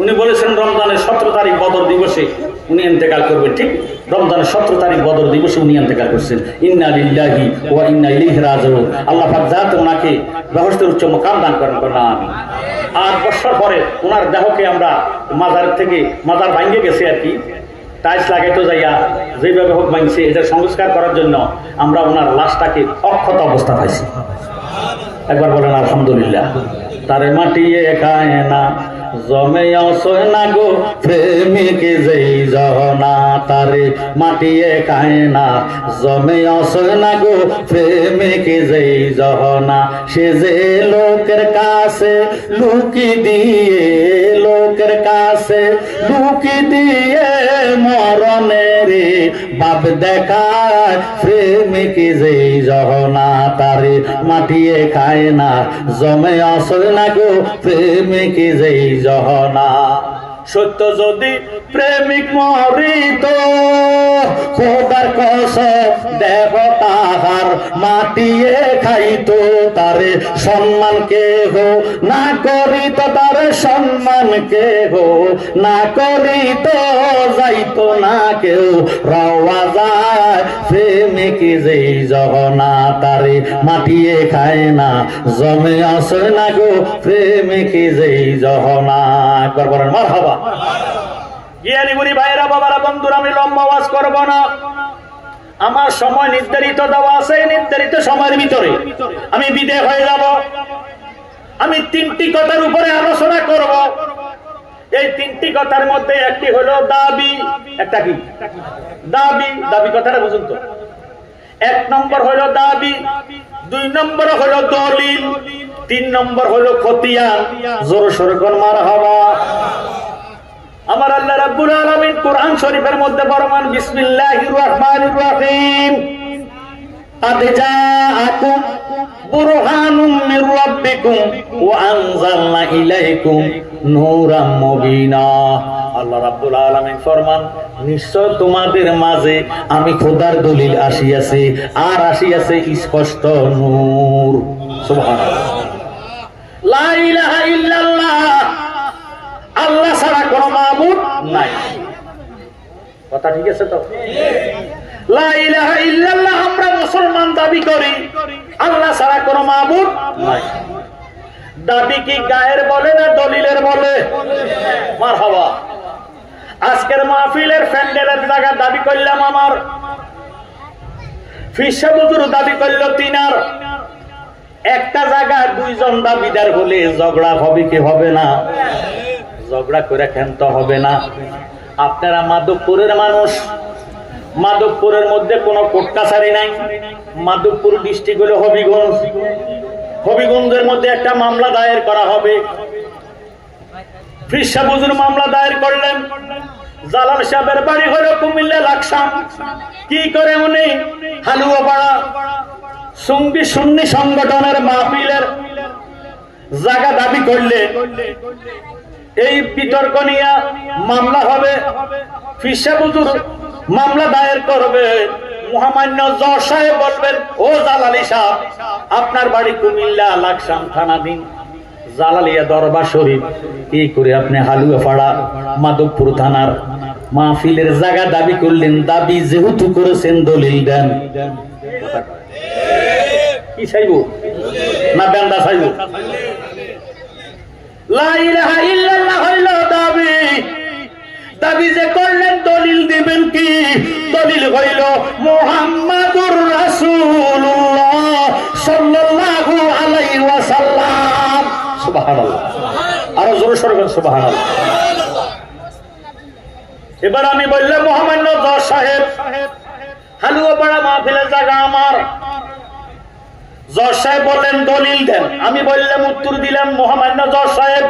S1: উনি বলেছেন রমজানের 17 তারিখ বদর দিবসে উনি ইন্তেকাল করবেন। ঠিক রমজানের 17 তারিখ বদর দিবসে উনি ইন্তেকাল করছেন। ইন্না লিল্লাহি ওয়া ইন্না ইলাইহি রাজিউন। আল্লাহ পাক যাতে ওনাকে রহস্যের উচ্চ মাকাম দান করেন, আমিন। 8 বছর পরে ওনার দেহকে আমরা মাজার ভাঙে গেছে আর কি, টাইলস লাগাইতে যাইয়া যেভাবে হোক ভাঙছে, এটা সংস্কার করার জন্য আমরা ওনার লাশটাকে অক্ষত অবস্থা পাইছি। একবার বলেন আলহামদুলিল্লাহ। তারে মাটিয়ে খায় না জমে আসয় না গো প্রেমিক যেই জহনা, তারে মাটিয়ে খায় না জমে আসয় না গো প্রেমিক যেই জহনা। সে যে লোকের কাছে লুকি দিয়ে, লোকের কাছে লুকি দিয়ে মরণের বাপ দেখায় প্রেমিক যেই জহনা, তারে মাটিয়ে খায় না জমে আসয় না গো প্রেমিক যেই জহনা। সত্য যদি প্রেমিক মরিত খোদার কসম দেহ তাহার মাটিয়ে খাইতো, তারে সম্মান কেহ না করিত, তারে সম্মান কেহ না করিত, যাইতো না কেউ রওয়া যায় প্রেমিক যেই জহনা, তারে মাটিয়ে খায় না জমে আসে না গো প্রেমিক যেই জহনা। একবার বলেন মারহাবা। জ্ঞানী গুণী ভাইরা বাবারা, বন্ধুরা, আমি লম্বা ওয়াজ করব না। আমার সময় নির্ধারিত দেওয়া আছে, নির্ধারিত সময়ের ভিতরে আমি বিদায় হয়ে যাব। আমি 3টি কথার উপরে আলোচনা করব। এই 3টি কথার মধ্যে একটি হলো দাবি। একটা কি দাবি? দাবি কথাটা বুঝুন তো। 1 নম্বর হলো দাবি, 2 নম্বর হলো দলিল, 3 নম্বর হলো খতিয়ান। জোর সোরে কোন মারহাবা। আমার আল্লাহ রাব্বুল আলামিন কোরআন শরীফের মধ্যে ফরমান, বিসমিল্লাহির রহমানির রহিম, قد جاءكم برهان من ربكم وأنزلنا إليكم نورا مبينا। আল্লাহ রাব্বুল আলামিন ফরমান, নিশ্চয় তোমাদের মাঝে আমি খোদার দলিল আসিয়াছে, আর আসিয়াছে স্পষ্ট নূর। সুবহানাল্লাহ। লা ইলাহা ইল্লাল্লাহ, আল্লাহ ছাড়া কোনো মাবুদ নাই। কথা ঠিক আছে তো? লা ইলাহা ইল্লাল্লাহ আমরা মুসলমান দাবি করি, আল্লাহ ছাড়া কোনো মাবুদ নাই। দাবি কি গায়ের বলে না দলিলের বলে? মারহাবা। আজকের মাহফিলের প্যান্ডেলের জায়গা দাবি করলাম আমার, ফিসা হুজুর দাবি করলো তিনার। একটা জায়গা 2 জন দাবিদার হলে ঝগড়া হবে কি হবে না? ঝগড়া করে খেলতে হবে না। আপনারা মাধবপুরের মানুষ, মাধবপুরের মধ্যে কোনো কোর্ট কাছারি নাই। মাধবপুর ডিস্ট্রিক্ট হলো হবিগঞ্জ। হবিগঞ্জের মধ্যে একটা মামলা দায়ের করা হবে। ফির সাহেব হুজুর মামলা দায়ের করলেন। জালাল সাহেবের বাড়ি হলো কুমিল্লা লাকসাম। কি করে উনি হালুয়াপাড়া সঙ্গী সুন্নি সংগঠনের মাহফিলের জায়গা দাবি করলে এই বিতর্ক নিয়ে মামলা হবে। ফির সাহেব হুজুর মামলা দায়ের করবে। মহামান্য জজ সাহেব বলবেন, ও জালালি সাহেব, আপনার বাড়ি কুমিল্লা লাকসাম থানাধীন জালালিয়া দরবার শরীফ, কি করে আপনি হালুয়াপাড়া মাধবপুর থানার মাহফিলের জায়গা দাবি করলেন? দাবি যেহেতু করেছেন দলিল দেন। কি চাইব না বেন্দা চাইব? লা ইলাহা ইল্লাল্লাহ হইল দাবি, দলিল হইল মুহাম্মাদুর রাসূলুল্লাহ সাল্লাল্লাহু আলাইহি ওয়াসাল্লাম। সুবহানাল্লাহ, আরো জোরে সরকার সুবহানাল্লাহ। এবার আমি বললাম মহামান্য জজ সাহেব, হালুয়াপাড়া মাহফিলের জায়গা আমার। জজ সাহেব বললেন দলিল দেন। আমি বললাম, উত্তর দিলাম, মহামান্য জজ সাহেব,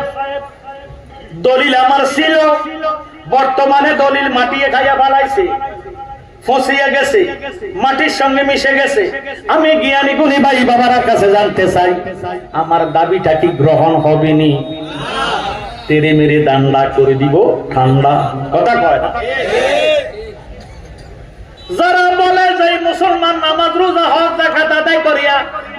S1: দলিল আমার ছিল, বর্তমানে দলিল মাটিয়ে খাইয়া ফেলাইছে, ফসিয়ে গেছে, মাটির সঙ্গে মিশে গেছে। আমি জ্ঞানী গুণী ভাই বাবার কাছে জানতে চাই, আমার দাবিটা কি গ্রহণ হবে নি? তেরে মেরে দান্ডা করে দিব ঠান্ডা, কথা কয় না। যারা বলে যে মুসলমান নামাজ রোজা হজ যাকাত আদায় করিয়া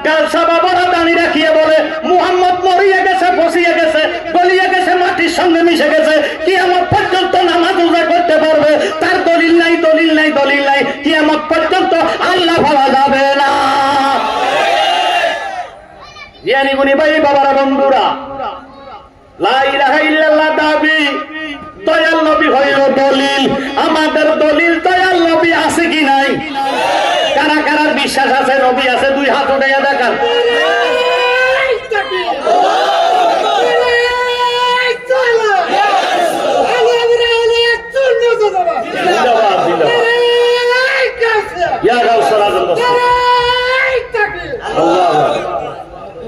S1: গালসা বাবারা দাঁড়িয়ে রাখিয়ে বলে মুহাম্মদ মরিয়া গেছে, ফসিয়ে গেছে, গলিয়ে গেছে, মাটির সঙ্গে মিশে গেছে, কিয়ামত পর্যন্ত নামাজ রোজা করতে পারবে, তার দলিল নাই, দলিল নাই, দলিল নাই, কিয়ামত পর্যন্ত আল্লাহ পাওয়া যাবে না। জ্ঞানী গুণী ভাই বাবারা বন্ধুরা, লা ইলাহা ইল্লাল্লাহ দাবি, দয়াল নবী হইল দলিল। আমাদের দলিল দয়াল নবী আছে কি নাই? কারা কারার বিশ্বাস আছে নবী আছে? দুই হাত উঠাইয়া দেখান।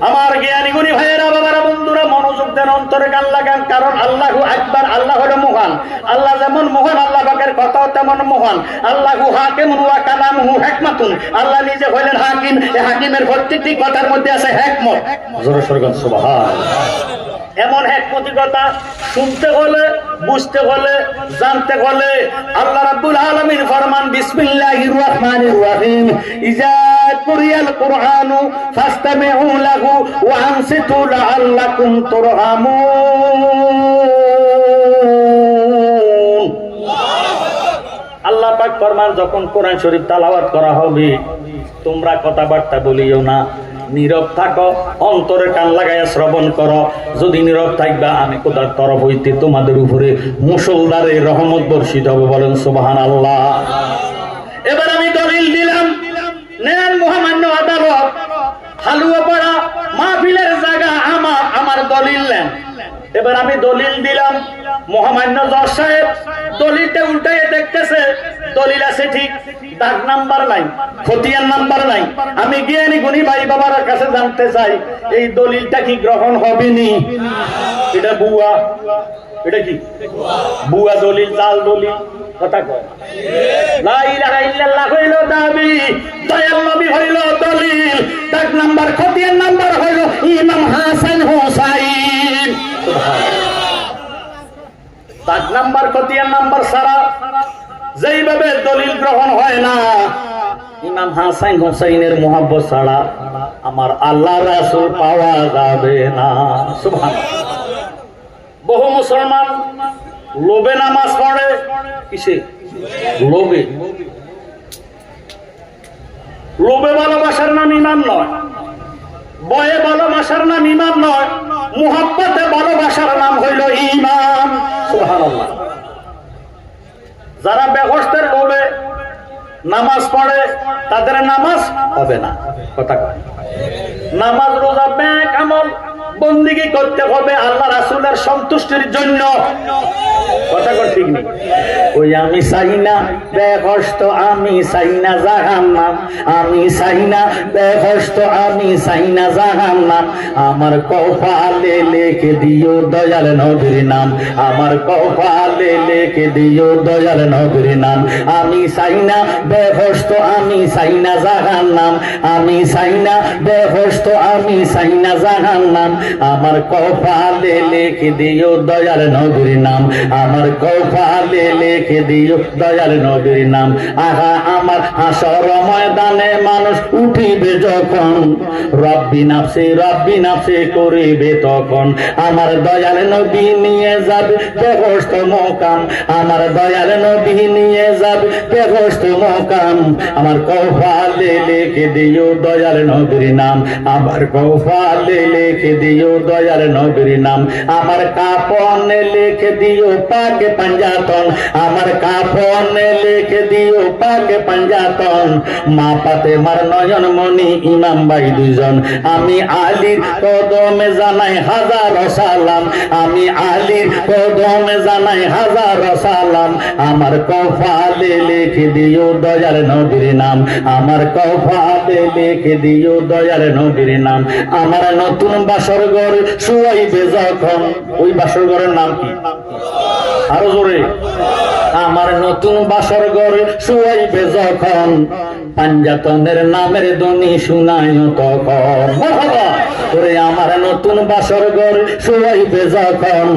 S1: আমার জ্ঞানী গুণী ভাইয়েরা বাবারা বন্ধুরা, মনোযোগ দেন, অন্তরে গান লাগান, কারণ আল্লাহু আকবার, আল্লাহ হলো মহান। আল্লাহ যেমন মহান, আল্লাহ পাকের কথাও তেমন মহান। আল্লাহু হাকিমুন ওয়া কালামুহু হিকমাতুন, আল্লাহ নিজে হলেন হাকিম, এই হাকিমের প্রত্যেকটি কথার মধ্যে আছে হিকমত। জোরে সোরে বলেন সুবহানাল্লাহ। এমন হিকমতি কথা শুনতে হলে, বুঝতে হলে, জানতে হলে আল্লাহ রাব্বুল আলামিন ফরমান বিসমিল্লাহির রহমানির রহিম, ইজা কুরিয়াল কুরআনু ফাসতামিউ লাহু ওয়া আনসিতু লাআল্লাকুম তুরহামুন। আল্লাহ পাক ফরমান, যখন কোরআন শরীফ তেলাওয়াত করা হবে তোমরা কথাবার্তা বলিও না, নীরব থাকো, অন্তরে কান লাগাইয়া শ্রবণ করো। যদি নীরব থাকবা আমি খোদার তরফ হইতে তোমাদের উপরে মুষলধারে রহমত বর্ষিত হবে। বলেন সুবহানাল্লাহ। এবার আমি দলিল দিলাম, নেন মহামান্য আদালত, হালুয়াপাড়া মাহফিলের জায়গা আমার, আমার দলিল নেন। এবার আমি দলিল দিলাম, মহামান্য জজ সাহেব দলিলটা উল্টাইয়ে দেখতেছে, দলিল আছে ঠিক, দাগ নাম্বার নাই, খতিয়ান নাম্বার নাই। আমি জ্ঞানী গুণী ভাই বাবার কাছে জানতে চাই, এই দলিলটা কি গ্রহণ হবে নি? এটা বুয়া, এটা কি বুয়া দলিল, জাল দলিল, কথা কয়। লা ইলাহা ইল্লাল্লাহ হইল দাবি, দয়াল নবী হইল দলিল, দাগ নাম্বার খতিয়ান নাম্বার হইল ইমাম হাসান হুসাইন। দাগ নাম্বার খতিয়ান নাম্বার ছাড়া যেইভাবে দলিল গ্রহণ হয় না, ইমাম হাসান হুসাইনের মুহাব্বত ছাড়া আমার আল্লাহ রাসূল পাওয়া যাবে না। সুবহানাল্লাহ। বহু মুসলমান লোভে নামাজ পড়ে, কিসে? লোভে। লোভে ভালোবাসার নাম ইমান নয়, বয়ে ভালোবাসার নাম ইমান নয়, মুহাব্বতে ভালোবাসার নাম হইল ঈমান। সুবহানাল্লাহ। যারা বেহেশতের লোভে নামাজ পড়ে তাদের নামাজ হবে না, কথা কয়। নামাজ রোজা ব্যাক আমল বন্দিগি করতে হবে আল্লাহ রাসূলের সন্তুষ্টির জন্য, কথা কয় ঠিক নেই? ওই আমি চাই না বেহেশত, আমি চাই না জাহান্নাম, আমি চাই না বেহেশত, আমি চাই না জাহান্নাম। আমার কপালে লিখে দিও দয়াল নবীর নাম, আমার কপালে লিখে দিও দয়াল নবীর নাম। আমি চাই না বেহেশত, আমি চাই না জাহান্নাম, আমি চাই না বেহেশত, আমি চাই না জাহান্নাম। আমার কপালে লিখে দিও দয়াল নবীর নাম, আমার কপালে লিখে দিও দয়াল নবীর নাম। আহা আমার হাসর ময়দানে মানুষ উঠিবে যখন, রব্বি নাফসি রব্বি নাফসি করিবে তখন, আমার দয়াল নবী নিয়ে যাবে বেহেশত মোকাম, আমার দয়াল নবী নিয়ে যাবে বেহেশত মোকাম। আমার কপালে লিখে দিও দয়াল নবীর নাম, আমার কপালে লিখে দিও দয়াল নবীর নাম। আমার কাপনে লিখে দিও পাকে পাঞ্জাতন, আমার কাফনে লিখে দিও পাকে পাঞ্জাতন মা ফাতেমার নয়ন মনি ইমাম ভাই দুইজন আমি আলীর কদমে জানাই হাজার সালাম আমি আলীর কদমে জানাই হাজার সালাম আমার কফালে লিখে দিও দয়ার নবীর নাম আমার কফালে লিখে দিও দয়ার নবীর নাম আমার নতুন বাসর ঘর শুয়াইবে যখন ওই বাসর ঘরের নাম কি আরো জোরে আমার নতুন বাসর ঘর শুয়াইবে যখন পাঞ্জাতনের নামের ধ্বনি শুনাই তখন ওরে আমার নতুন বাসর ঘর শুয়াইবে যখন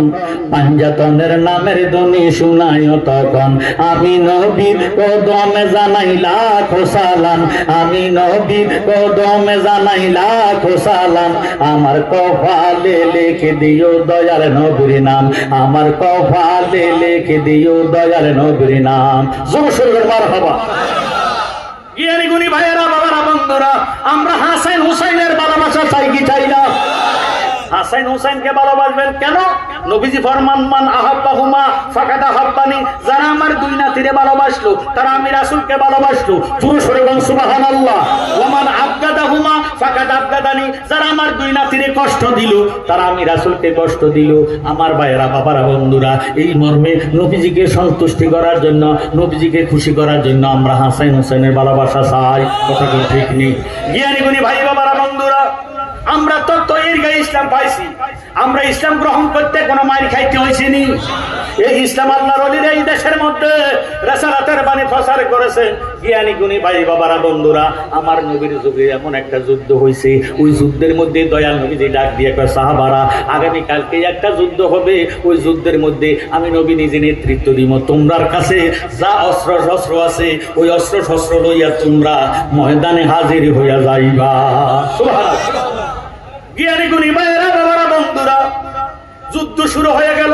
S1: পাঞ্জাতনের নামের ধ্বনি শুনাই তখন আমি নবীর কদমে জানাই লাখ সালাম আমি নবীর কদমে জানাই লাখ সালাম আমার কফালে লিখে দিও দয়ার নবীর নাম আমার কফালে লিখে দিও দয়ার নবীর নাম জোর সরে মারহাবা জ্ঞানী গুণী ভাইয়েরা বাবারা বন্ধুরা আমরা হাসান হুসাইনের ভালোবাসা চাই কি চাই না হাসান হুসাইনকে ভালোবাসবেন কেন নবীজি ফরমান মান আহাব্বাহুমা ফাকাদ আহাব্বানি যারা আমার দুই নাতিরে ভালোবাসলো তারা আমি রাসূলকে ভালোবাসলো পুরুষ বলুন সুবহানাল্লাহ ওয়া মান আবগাদাহুমা ফাকাদ আবগাদানি যারা আমার দুই নাতিরে কষ্ট দিল তারা আমি রাসূলকে কষ্ট দিল আমার ভাইয়েরা বাবারা বন্ধুরা এই মর্মে নবীজিকে সন্তুষ্টি করার জন্য নবীজিকে খুশি করার জন্য আমরা হাসান হুসাইনের ভালোবাসা চাই কথা কি ঠিক নেই জ্ঞানী গুণী ভাই বাবারা বন্ধুরা আমরা তো এর গায়ে ইসলাম পাইছি আমরা ইসলাম গ্রহণ করতে কোনো মার খাইতে হয়েছে নি এই ইসলাম আল্লাহর ওলিরা এই দেশের মধ্যে রাসালাতের বাণী প্রচার করেছেন জ্ঞানী গুণী ভাই বাবারা বন্ধুরা আমার নবীর যুগে এমন একটা যুদ্ধ হয়েছে ওই যুদ্ধের মধ্যে দয়াল নবী যে ডাক দিয়ে কয় সাহাবারা আগামী কালকে একটা যুদ্ধ হবে ওই যুদ্ধের মধ্যে আমি নবী নিজে নেতৃত্ব দিব তোমরার কাছে যা অস্ত্র শস্ত্র আছে ওই অস্ত্র শস্ত্র লইয়া তোমরা ময়দানে হাজির হইয়া যাইবা সুবহানাল্লাহ জ্ঞানী গুণী ভাইয়েরা বাবারা বন্ধুরা যুদ্ধ শুরু হয়ে গেল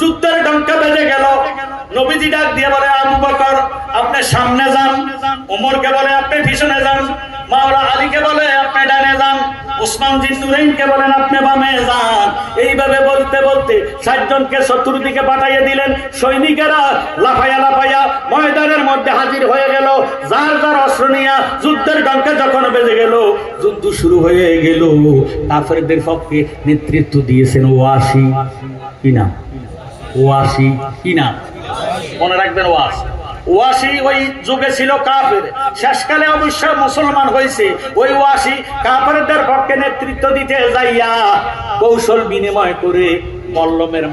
S1: যুদ্ধের ডঙ্কা বেজে গেল নবীজি ডাক দিয়ে বলে আবু বকর আপনি সামনে যান ওমরকে বলে আপনি পিছনে যান মাওলা আলীকে বলে আপনি ডানে যান উসমান জিন নুরাইনকে বলেন আপনি বামে যান এইভাবে বলতে বলতে 60 জনকে চতুর্দিকে পাঠিয়ে দিলেন সৈনিকেরা লাফায়া লাফায়া ময়দানের মধ্যে হাজির হয়ে গেল যার যার অস্ত্র নিয়ে যুদ্ধের ডঙ্কা যখন বেজে গেল যুদ্ধ শুরু হয়ে গেল কাফেরদের পক্ষে নেতৃত্ব দিয়েছেন ওয়াসি কি নাম ওয়াসি কি নাম মনে রাখবেন ওয়াসি ওই যুগে ছিল কাফের শেষকালে অবশ্য মুসলমান হয়েছে ওই ওয়াসি কাফেরদের পক্ষে নেতৃত্ব দিতে যাইয়া কৌশল বিনিময় করে মল্লমের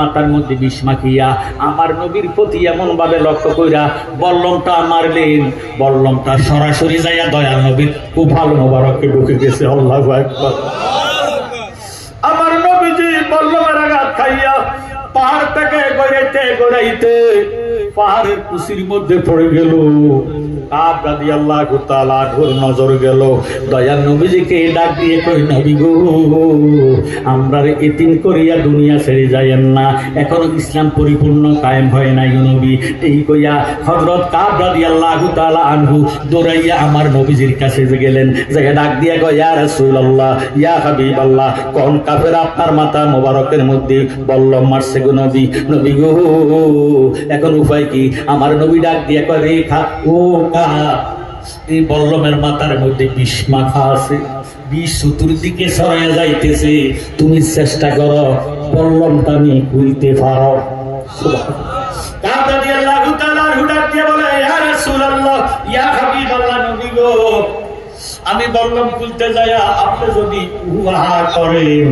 S1: মাথার মধ্যে বিষ মাখিয়া আমার নবীর প্রতি এমন ভাবে লক্ষ্য কইরা বল্লমটা মারলেন বল্লমটা সরাসরি যাইয়া দয়াল নবীর কুফাল মোবারকে ঢুকে গেছে আল্লাহু আকবার আমার নবীজি বল্লমের আঘাত খাইয়া পাহাড় থেকে গড়াইতে পাহাড়ের কুশির মধ্যে পড়ে গেল কাব রাদিয়াল্লাহু তাআলা আনহুর নজর গেল দয়াল নবীজিকে ডাক দিয়ে কই নবী গো আমরা এতিম করিয়া দুনিয়া ছেড়ে যাইয়েন না এখনো ইসলাম পরিপূর্ণ কায়েম হয় নাই নবী এই কইয়া হযরত কাব রাদিয়াল্লাহু তাআলা আনহু দৌড়াইয়া আমার নবীজির কাছে গেলেন জায়গা ডাক দিয়ে কয় ইয়া রাসূলুল্লাহ ইয়া হাবিবাল্লাহ কোন কাফের আপনার মাথা মোবারকের মধ্যে বল্লম মারছে গো নবী গো এখন উপায় কি আমার নবী ডাক দিয়ে কয় রেখা ও এই বল্লমের মাথার মধ্যে বিষ মাখা আছে বিষ চতুর্দিকে ছড়াইয়া যাইতেছে তুমি চেষ্টা করো বল্লমটা আমি খুলতে পারো আমি বল্লম খুলতে যাইয়া আপনি যদি উহা করেন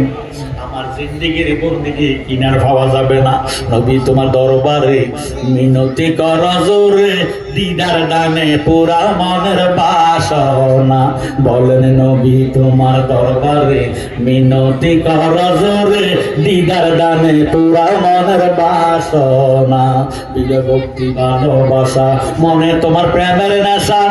S1: আমার জিন্দেগির বন্দেগি কিনার পাওয়া যাবে না নবী তোমার দরবারে মিনতি কর জোরে দিদার দানে পুরা মনের বাসনা বলেন নবী তোমার দরবারে মিনতি কর জোরে দিদার দানে পুরা মনের বাসনা বিলে ভক্তি ভালোবাসা মনে তোমার প্রেমের নেশা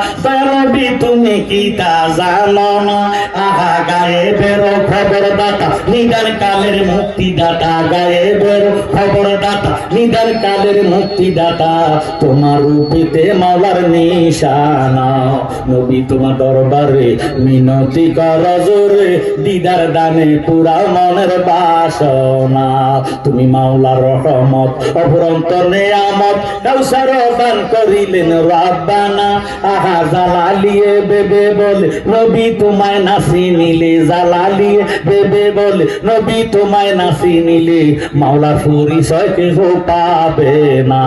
S1: নবী তুমি কি তা জানো না আহা গায়ে বেরো খবর দাতা নিদান কালের মুক্তি দাতা গায়ে বেরো খবর দাতা নিদান কালের মুক্তিদাতা, তোমার রূপেতে মাওলার নিশানা। নবী তোমার দরবারে মিনতি কর জোরে, দিদার দানে পুরা মনের বাসনা। তুমি মাওলার রহমত অফুরন্ত নেয়ামত, কাউসার দান করিলেন রাব্বানা। আহা জালালিয়ে বেবে বলে নবী তোমায় নাসি নিলে, জালালিয়ে বেবে বলে নবী তোমায় নাসি নিলে, মাওলার পরিচয় কেহ পাবে না।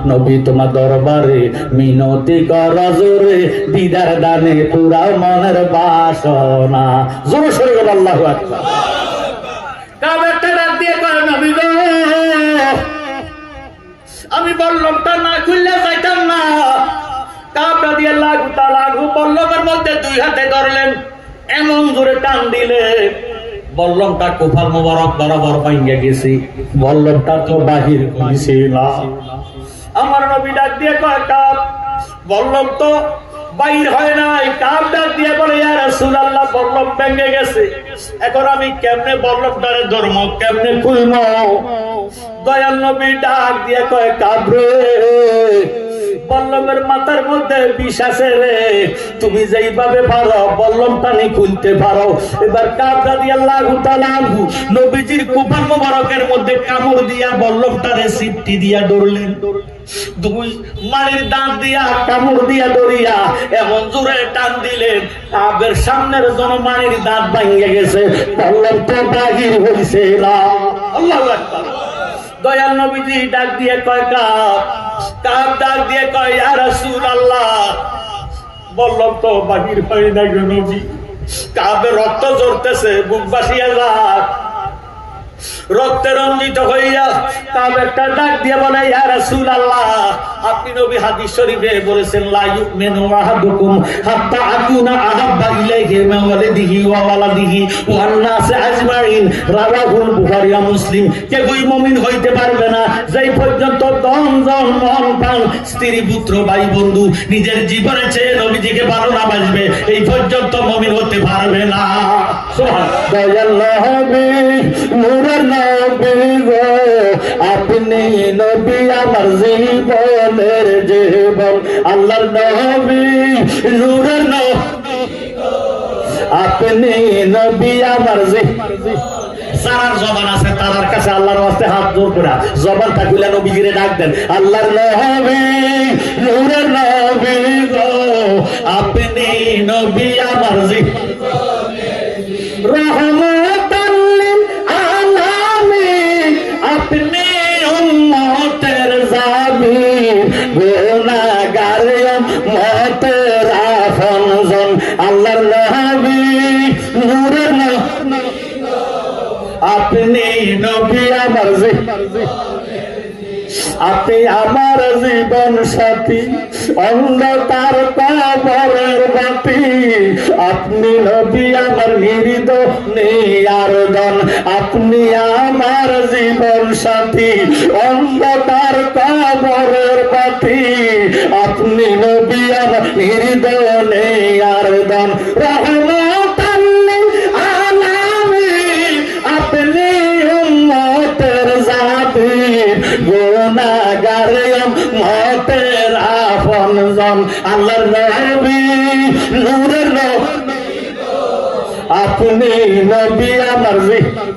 S1: নবী তোমার দরবারে মিনতি কর জোরে, দিদার দানে পুরা মনের বাসনা। জোরে সরে গেল আল্লাহু আকবার। কাবেরটা ডাক দিয়ে কয় নবী গো, আমি বল্লমটা না খুললে যাইতাম না। কাবরা দিয়ে লাগু তা লাগু বল্লমের মধ্যে দুই হাতে ধরলেন, এমন জোরে টান দিলে বল্লমটা কোফাল মোবারক বরাবর ভাঙ্গে গেছে। বল্লমটা তো বাহির হইছে না। আমার নবী ডাক দিয়ে কয় কাব, বল্লম তো বাইর হয় নাই। কাব ডাক দিয়ে বলে ইয়া রাসূলুল্লাহ, বল্লম ভেঙে গেছে, এখন আমি কেমনে বল্লমটারে ধরবো, কেমনে খুলবো? দয়াল নবী ডাক দিয়ে কয় কাব রে, বল্লমের মাথার মধ্যে বিষ আছে রে, তুমি যেইভাবে পারো বল্লম টানি খুলতে পারো। এবার কাব রাদিয়াল্লাহু তাআলা আনহু নবীজির কুফার মোবারকের মধ্যে কামড় দিয়া বল্লমটারে সিপটি দিয়া ধরলেন। দুই মাড়ির দাঁত দিয়া কামড় দিয়া ধরিয়া এমন জোরে টান দিলেন, কাবের সামনের জনমানির দাঁত ভাঙিয়া গেছে, বল্লম তো বাহির হইছে না। আল্লাহু আকবার। দয়াল নবীজি ডাক দিয়ে কয় কাব, কাব ডাক দিয়ে কয় ইয়া রাসূলুল্লাহ, বল্লম তো বাহির হয় না গো নবী। কাবের রক্ত ঝরতেছে, বুক বাসিয়া যাক, রক্তে রঞ্জিত হইয়া কাব একটা ডাক দিয়ে বলে ইয়া রাসূলুল্লাহ, আপনি নবী হাদিস শরীফে বলেছেন লা ইউমিনু আহাদুকুম হাত্তা আকুনা আহাব্বা ইলাইহি মিন ওয়ালিদিহি ওয়া ওয়ালাদিহি ওয়ান নাসি আজমাইন, রাওয়াহুল বুখারী ওয়া মুসলিম। কেউই মুমিন হইতে পারবে না যেই পর্যন্ত ধন জন মন প্রাণ স্ত্রী পুত্র ভাই বন্ধু নিজের জীবনের চেয়ে নবীজিকে ভালো না বাসবে, এই পর্যন্ত মুমিন হতে পারবে না। সুবহানাল্লাহ। দয়াল নবী নূরের নবী গো, আপনি নবী আমার জীবনের জীবন। আল্লাহর নবী নূরের নবী গো, আপনি নবী আমার জীবন। সারার জবান আছে তার কাছে আল্লাহর ওয়াস্তে হাত জোর করে জবান থাকলে নবীজিরে ডাক দেন, আল্লাহর নবী নূরের নবী গো, আপনি নবী আমার জীবন। রহমতাল লিল আলামিন, আপনি উম্মতের জামিন, গুনাহগার উম্মতের আপনজন। আল্লাহর নবী নূরের নবী, আপনি নবী আমার জীবন। আপনি আমার জীবন সাথী, অন্ধকার কবরের বাতি। আপনি নবী আমার নির্দোষ দন, আপনি আমার জীবন সাথী, অন্ধকার কবরের বাতি। আপনি নবী আমার নির্দোষ দন, রহমতাল লিল আলামিন, আপনি উম্মতের জামিন, গুনাহগার উম্মতের আপনজন। আল্লাহর নবী নূরের নবী গো, আপনি নবী আমার জীবন।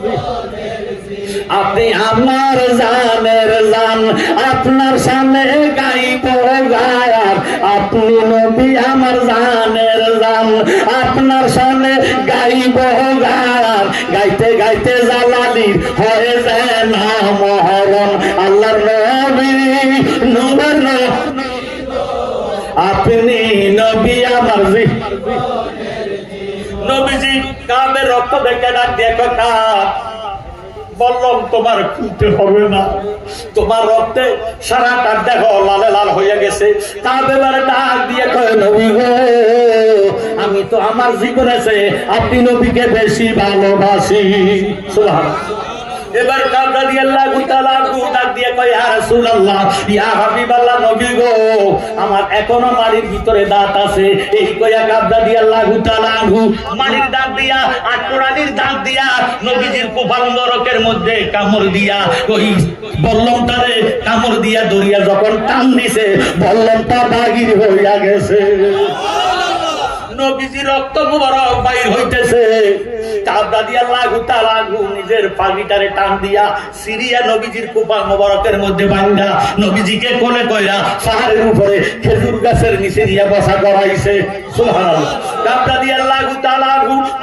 S1: আপনি আমার জানের জান, আপনার সামনে গাইব গায়ার। আপনি নবী আমার জানের জান, আপনার সামনে গাইব গায়ার। গাইতে গাইতে জালালির হয়ে যায় না মহরম। আল্লাহর নবী নূরের নবী গো, আপনি নবী আমার জীবন। নবীজি কাবের রক্ত দেখে ডাক দিয়ে কাব, বললাম তোমার খুলতে হবে না, তোমার রক্তে সারাটা দেখো লালে লাল হয়ে গেছে। কাবের ডাক দিয়ে কয় নবী গো, আমি তো আমার জীবনে আপনি নবীকে বেশি ভালোবাসি। সুবহানাল্লাহ। এবার কাব রাদিয়াল্লাহু তাআলা ডাক দিয়ে কয় ইয়া রাসূলুল্লাহ ইয়া হাবিবাল্লাহ নবী গো আমার এখনো মাড়ির ভিতরে দাঁত আছে। এই কইয়া কাব রাদিয়াল্লাহু তাআলা মাড়ির দাঁত দিয়া আর কোরআনের দাঁত দিয়া নবীজির কপাল মোবারকের মধ্যে কামড় দিয়া ওই বল্লমটারে কামড় দিয়া দরিয়া যখন টান দিছে বল্লমটা বাগির হইয়া গেছে। নবীজি রক্ত মুবারক বাইর হইতেছে। কাব রাদিয়াল্লাহু তাআলা নিজের পাগড়িটারে টান দিয়া সিরিয়া নবীজির কপাল মোবারকের মধ্যে বাঁধা নবীজিকে কোলে কইরা পাহাড়ের উপরে খেজুর গাছের নিচে দিয়া বসা করাইছে। সুবহানাল্লাহ। কাব রাদিয়াল্লাহু তাআলা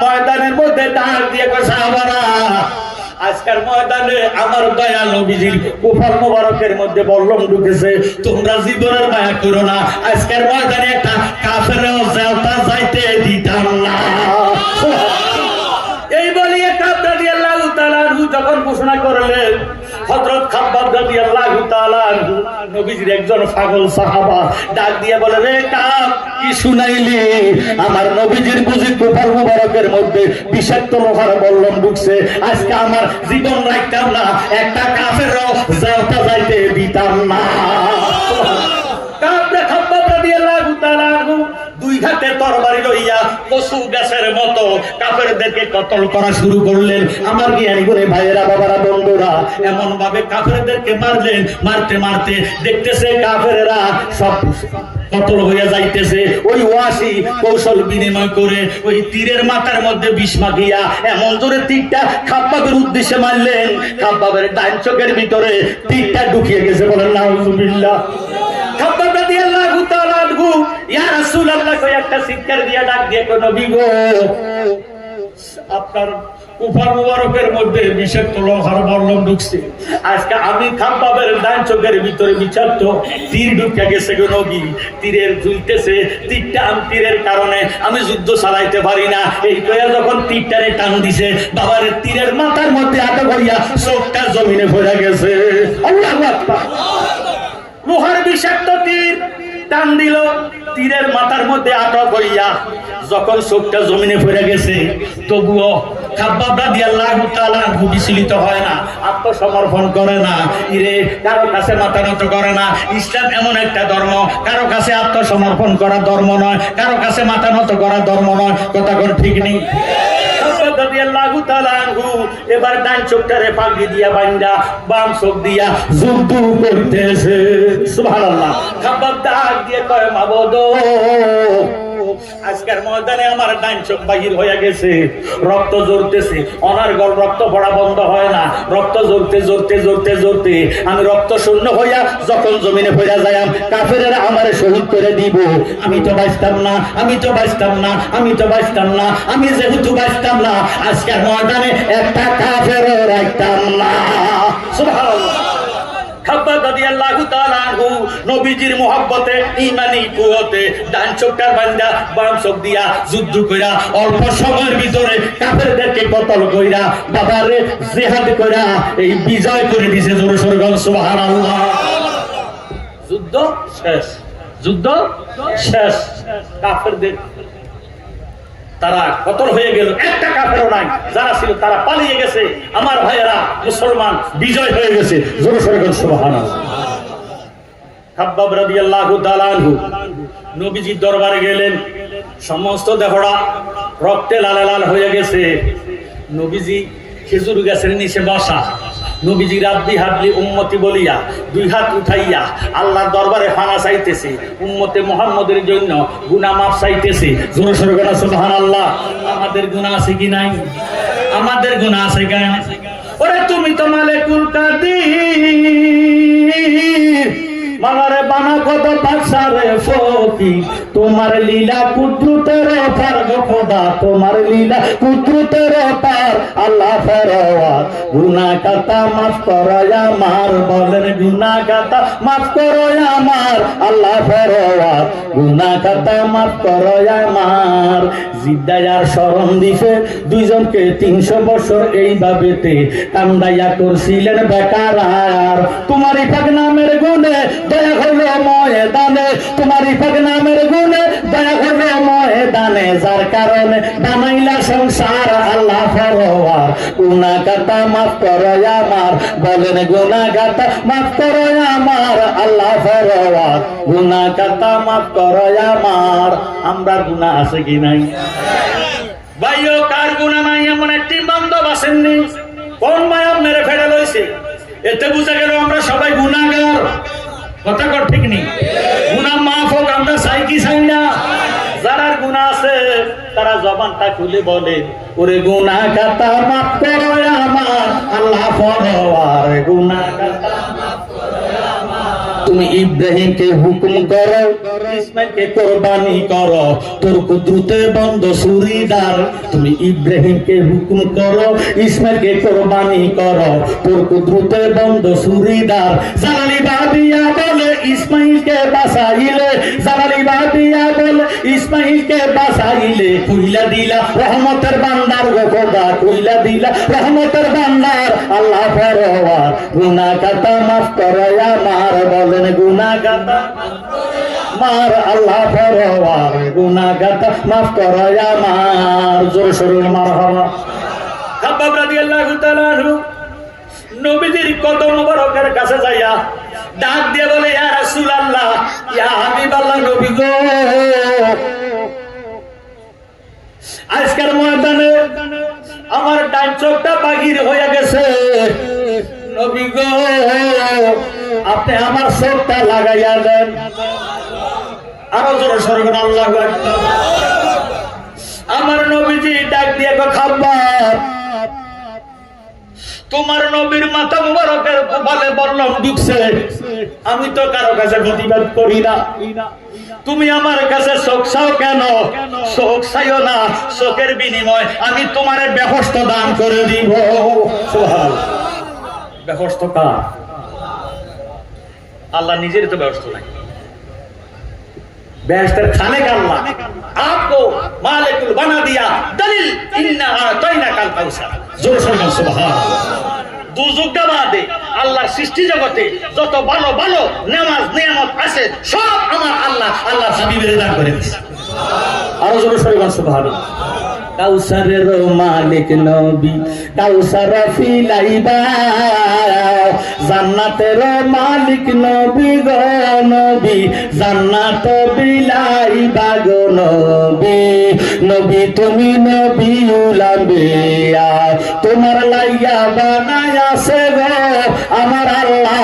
S1: ময়দানের মধ্যে ডাক দিয়ে কয় সাহাবারা আজকের ময়দানে আমার দয়া নবীজির কপাল মোবারকের মধ্যে বল্লম ঢুকেছে, তোমরা জীবনের মায়া করো না। আজকের ময়দানে একটা কাফেরও যাওতা যাইতে দিতাম না। এই বলিয়ে কাব রাদিয়াল্লাহু তাআলা যখন ঘোষণা করলেন হযরত খাব্বাব রাদিয়াল্লাহু তাআলা নবীজির একজন পাগল সাহাবা ডাক দিয়ে বলে রে কাব কি শুনাইলি? আমার নবীজির বুঝি কপাল মোবারকের মধ্যে বিষাক্ত লোহার বল্লম ঢুকছে, আজকে আমার জীবন রাখতাম না, একটা কাফেরও যাওতা যাইতে দিতাম না। খাব্বাব রাদিয়াল্লাহু তাআলা দুই হাতে তরবারি লইয়া পশু গাছের মতো কাফেরদেরকে কতল করা শুরু করলেন। আমার জ্ঞানী গুণী ভাইয়েরা বাবারা বন্ধুরা এমন ভাবে কাফেরদেরকে মারলেন, মারতে মারতে দেখতেছে কাফেরেরা সব কতল হইয়া যাইতেছে। ওই ওয়াসি কৌশল বিনিময় করে ওই তীরের মাথার মধ্যে বিষ মাখিয়া এমন জোরে তীরটা খাব্বাবের উদ্দেশ্যে মারলেন, খাব্বাবের ডান চোখের ভিতরে তীরটা ঢুকিয়ে গেছে। বলেন নাউজুবিল্লাহ। খাব্বাব রাদিয়াল্লাহু তাআলা ইয়া রাসূলুল্লাহ কই একটা চিৎকার দিয়া ডাক দিয়ে কই নবী গো আপনার কপাল মোবারকের মধ্যে বিষাক্ত লোহার বল্লম ঢুকছে, আজকে আমি খাব্বাবের ডান চোখের ভিতরে বিষাক্ত তীর ঢুকে গেছে গো নবী, তীরের ঝুলতেছে, তীরটা আমি তীরের কারণে আমি যুদ্ধ চালাইতে পারি না। এই কইয়া যখন তীরটারে টান দিছে বাবার তীরের মাথার মধ্যে আটক হইয়া চোখটা জমিনে পড়ে গেছে। আল্লাহু আকবার। লোহার বিষাক্ত তীর টান দিল, তীরের মাথার মধ্যে আটক হইয়া যখন চোখটা জমিনে পড়ে গেছে তবুও খাব্বাব রাদিয়াল্লাহু তাআলা বিচলিত হয় না, আত্মসমর্পণ করে না, ইরে কারো কাছে মাথা নত করে না। ইসলাম এমন একটা ধর্ম, কারো কাছে আত্মসমর্পণ করা ধর্ম নয়, কারো কাছে মাথা নত করা ধর্ম নয়। কথা কোন ঠিক নেই? এবার ডান চোখটারে পাগড়ি দিয়া বান্দা বাম চোখ দিয়া যুদ্ধ করতেছে। সুবহানাল্লাহ। খাব্বাব ডাক দিয়ে কয় মাবুদ আজকের ময়দানে আমার ডান চোখ বাহির হয়ে গেছে, রক্ত ঝরতেছে, অনার্গল রক্ত পড়া বন্ধ হয় না, রক্ত ঝরতে ঝরতে ঝরতে ঝরতে আমি রক্ত শূন্য হইয়া যখন জমিনে পড়ে যাই কাফেরেরা আমারে শহীদ করে দিব। আমি তো বাঁচতাম না, আমি তো বাঁচতাম না, আমি তো বাঁচতাম না, আমি যেহেতু বাঁচতাম না আজকের ময়দানে একটা কাফেরও রাখতাম না। সুবহানাল্লাহ। খাব্বাব রাদিয়াল্লাহু তাআলা নবীজির মুহাব্বতে ঈমানি কুওয়াতে ডান চোখটার বান্দা বাম চোখ দিয়া যুদ্ধ কইরা অল্প সময়ের ভিতরে কাফেরদেরকে কতল কইরা বাবারে জিহাদ কইরা এই বিজয় করে দিয়েছে। জোরে সোরে বল সুবহানাল্লাহ। যুদ্ধ শেষ, যুদ্ধ শেষ। কাফেরদের তারা কতল হয়ে গেল, একটা কাফেরও নাই, যারা ছিল তারা পালিয়ে গেছে। আমার ভাইয়েরা মুসলমান বিজয় হয়ে গেছে। জোরে সোরে বল সুবহানাল্লাহ। খাব্বাব রাদিয়াল্লাহু তাআলা নবীজির দরবারে গেলেন, সমস্ত দেহরা রক্তে লাল লাল হয়ে গেছে। নবীজি খেজুর গাছের নিচে বসা, নবীজি রাব্বি হাবলি উম্মতি বলিয়া দুই হাত উঠাইয়া আল্লাহর দরবারে ফানা চাইতেছে, উম্মতে মুহাম্মদের জন্য গুনাহ মাফ চাইতেছে। জোরে সোরে বল সুবহানাল্লাহ। আমাদের গুনাহ আছে কি নাই? আমাদের গুনাহ আছে কেন? ওরে তুমি তো মালিকুল কাদির, মালারে বানা কত বাদশারে ফকি, তোমার লীলা কুদরতের পার গো খোদা, তোমার লীলা কুদরতের পার। আল্লাহ ফরওয়ার গুনাহ কাতা মাফ করো আমার, বলেন গুনাহ কাতা মাফ করো আমার। আল্লাহ ফরওয়ার গুনাহ কাতা মাফ করো আমার। জিদ্দায়ার শরণ দিছে দুইজনকে 300 বছর এইভাবেতে কান্দাইয়া করছিলেন বেকার। তোমারই পাক নামের গুণে দয়া হলো ময়দানে, তোমারই পাক নামের গুণে দয়া হলো ময়দানে, যার কারণে বানাইলা সংসার। আল্লাহ ফরওয়ার গুনাহ খাতা মাফ করো আমার বলেন গুনাহ খাতা মাফ করো আমার আল্লাহ ফরওয়ার গুনাহ খাতা মাফ করো আমার আমরা গুনাহ আছে কি নাই ভাইও কার গুনাহ নাই এমন একটি বান্দব আসেননি কোন মায়া মেরে ফেলে লইছে এতে বুঝা গেল আমরা সবাই গুনাহগার কথা কর ঠিক নেই গুনাহ মাফ হোক আমরা চাই কি চাই না যারা গুনাহ আছে তারা জবানটা খুলে বলে ওরে গুনাহ খাতা মাফ করো আমার আল্লাহ ফরওয়ার গুনাহ খাতা মাফ করো আমার তুমি ইব্রাহিমকে হুকুম করো ইসমাইলকে কুরবানি করো তোর কুদরতে বন্ধ সুরিদার তুমি ইব্রাহিমকে হুকুম করো ইসমাইলকে কুরবানি করো তোর কুদরতে বন্ধ সুরিদার জালালি বাদিয়া বলে ইসমাইলকে বাঁচাইলে জালালি বাদিয়া বলে ইসমাইলকে বাঁচাইলে কইলা দিলা রহমতের বান্দার গো খোদা কইলা দিলা রহমতের বান্দার আল্লাহ ফরওয়ার গুনাহ খাতা মাফ করো আমার বলেন গুনাহ খাতা মার আল্লাহ ফরওয়ার গুনাহ খাতা মাফ করো আমার জোরে সোরে মারহাবা খাব্বাব রাদিয়াল্লাহু তাআলা আনহু নবীজির কদম মোবারকের কাছে যাইয়া ডাক দিয়ে বলে ইয়া রাসূলুল্লাহ ইয়া হাবিবাল্লাহ নবী গো আজকের ময়দানে আমার ডান চোখটা বাগির হয়ে গেছে নবী গো আপনি আমার চোখটা লাগাইয়া দেন আরো জোরে সোরে আল্লাহু আকবার আমার নবীজি ডাক দিয়ে খাব্বাব তোমার নবীর মাথা মুবারকের কপালে বললাম ঢুকছে আমি তো কারো কাছে প্রতিবাদ করি না তুমি আমার কাছে চোখ চাও কেন চোখ চাইও না চোখের বিনিময় আমি তোমার বেহস্ত দান করে দিব সুবহানাল্লাহ বেহস্ত কার আল্লাহ নিজের তো বেহস্ত নাই বেহেশতের খালেক আল্লাহ आपको मालिकुल बना दिया दलिल इन्ना आतैनाकाल काउसार জোরে শুনুন সুবহানাল্লাহ দুজুগটা বাদে আল্লাহর সৃষ্টি জগতে যত ভালো ভালো নামাজ নিয়ামত আছে সব আমার আল্লাহ আল্লাহর হাবিবের দান করে দিয়েছে আরো জোরে শুনুন সুবহানাল্লাহ কাউসারের মালিক নবী কাউসার ফিলাইবা জান্নাতের মালিক নবী গো নবী জান্নাত বিলাইবা গো নবী নবী তুমি নবী উলাম্বিয়া তোমার লাইয়া বানায়াছে গো আমার আল্লাহ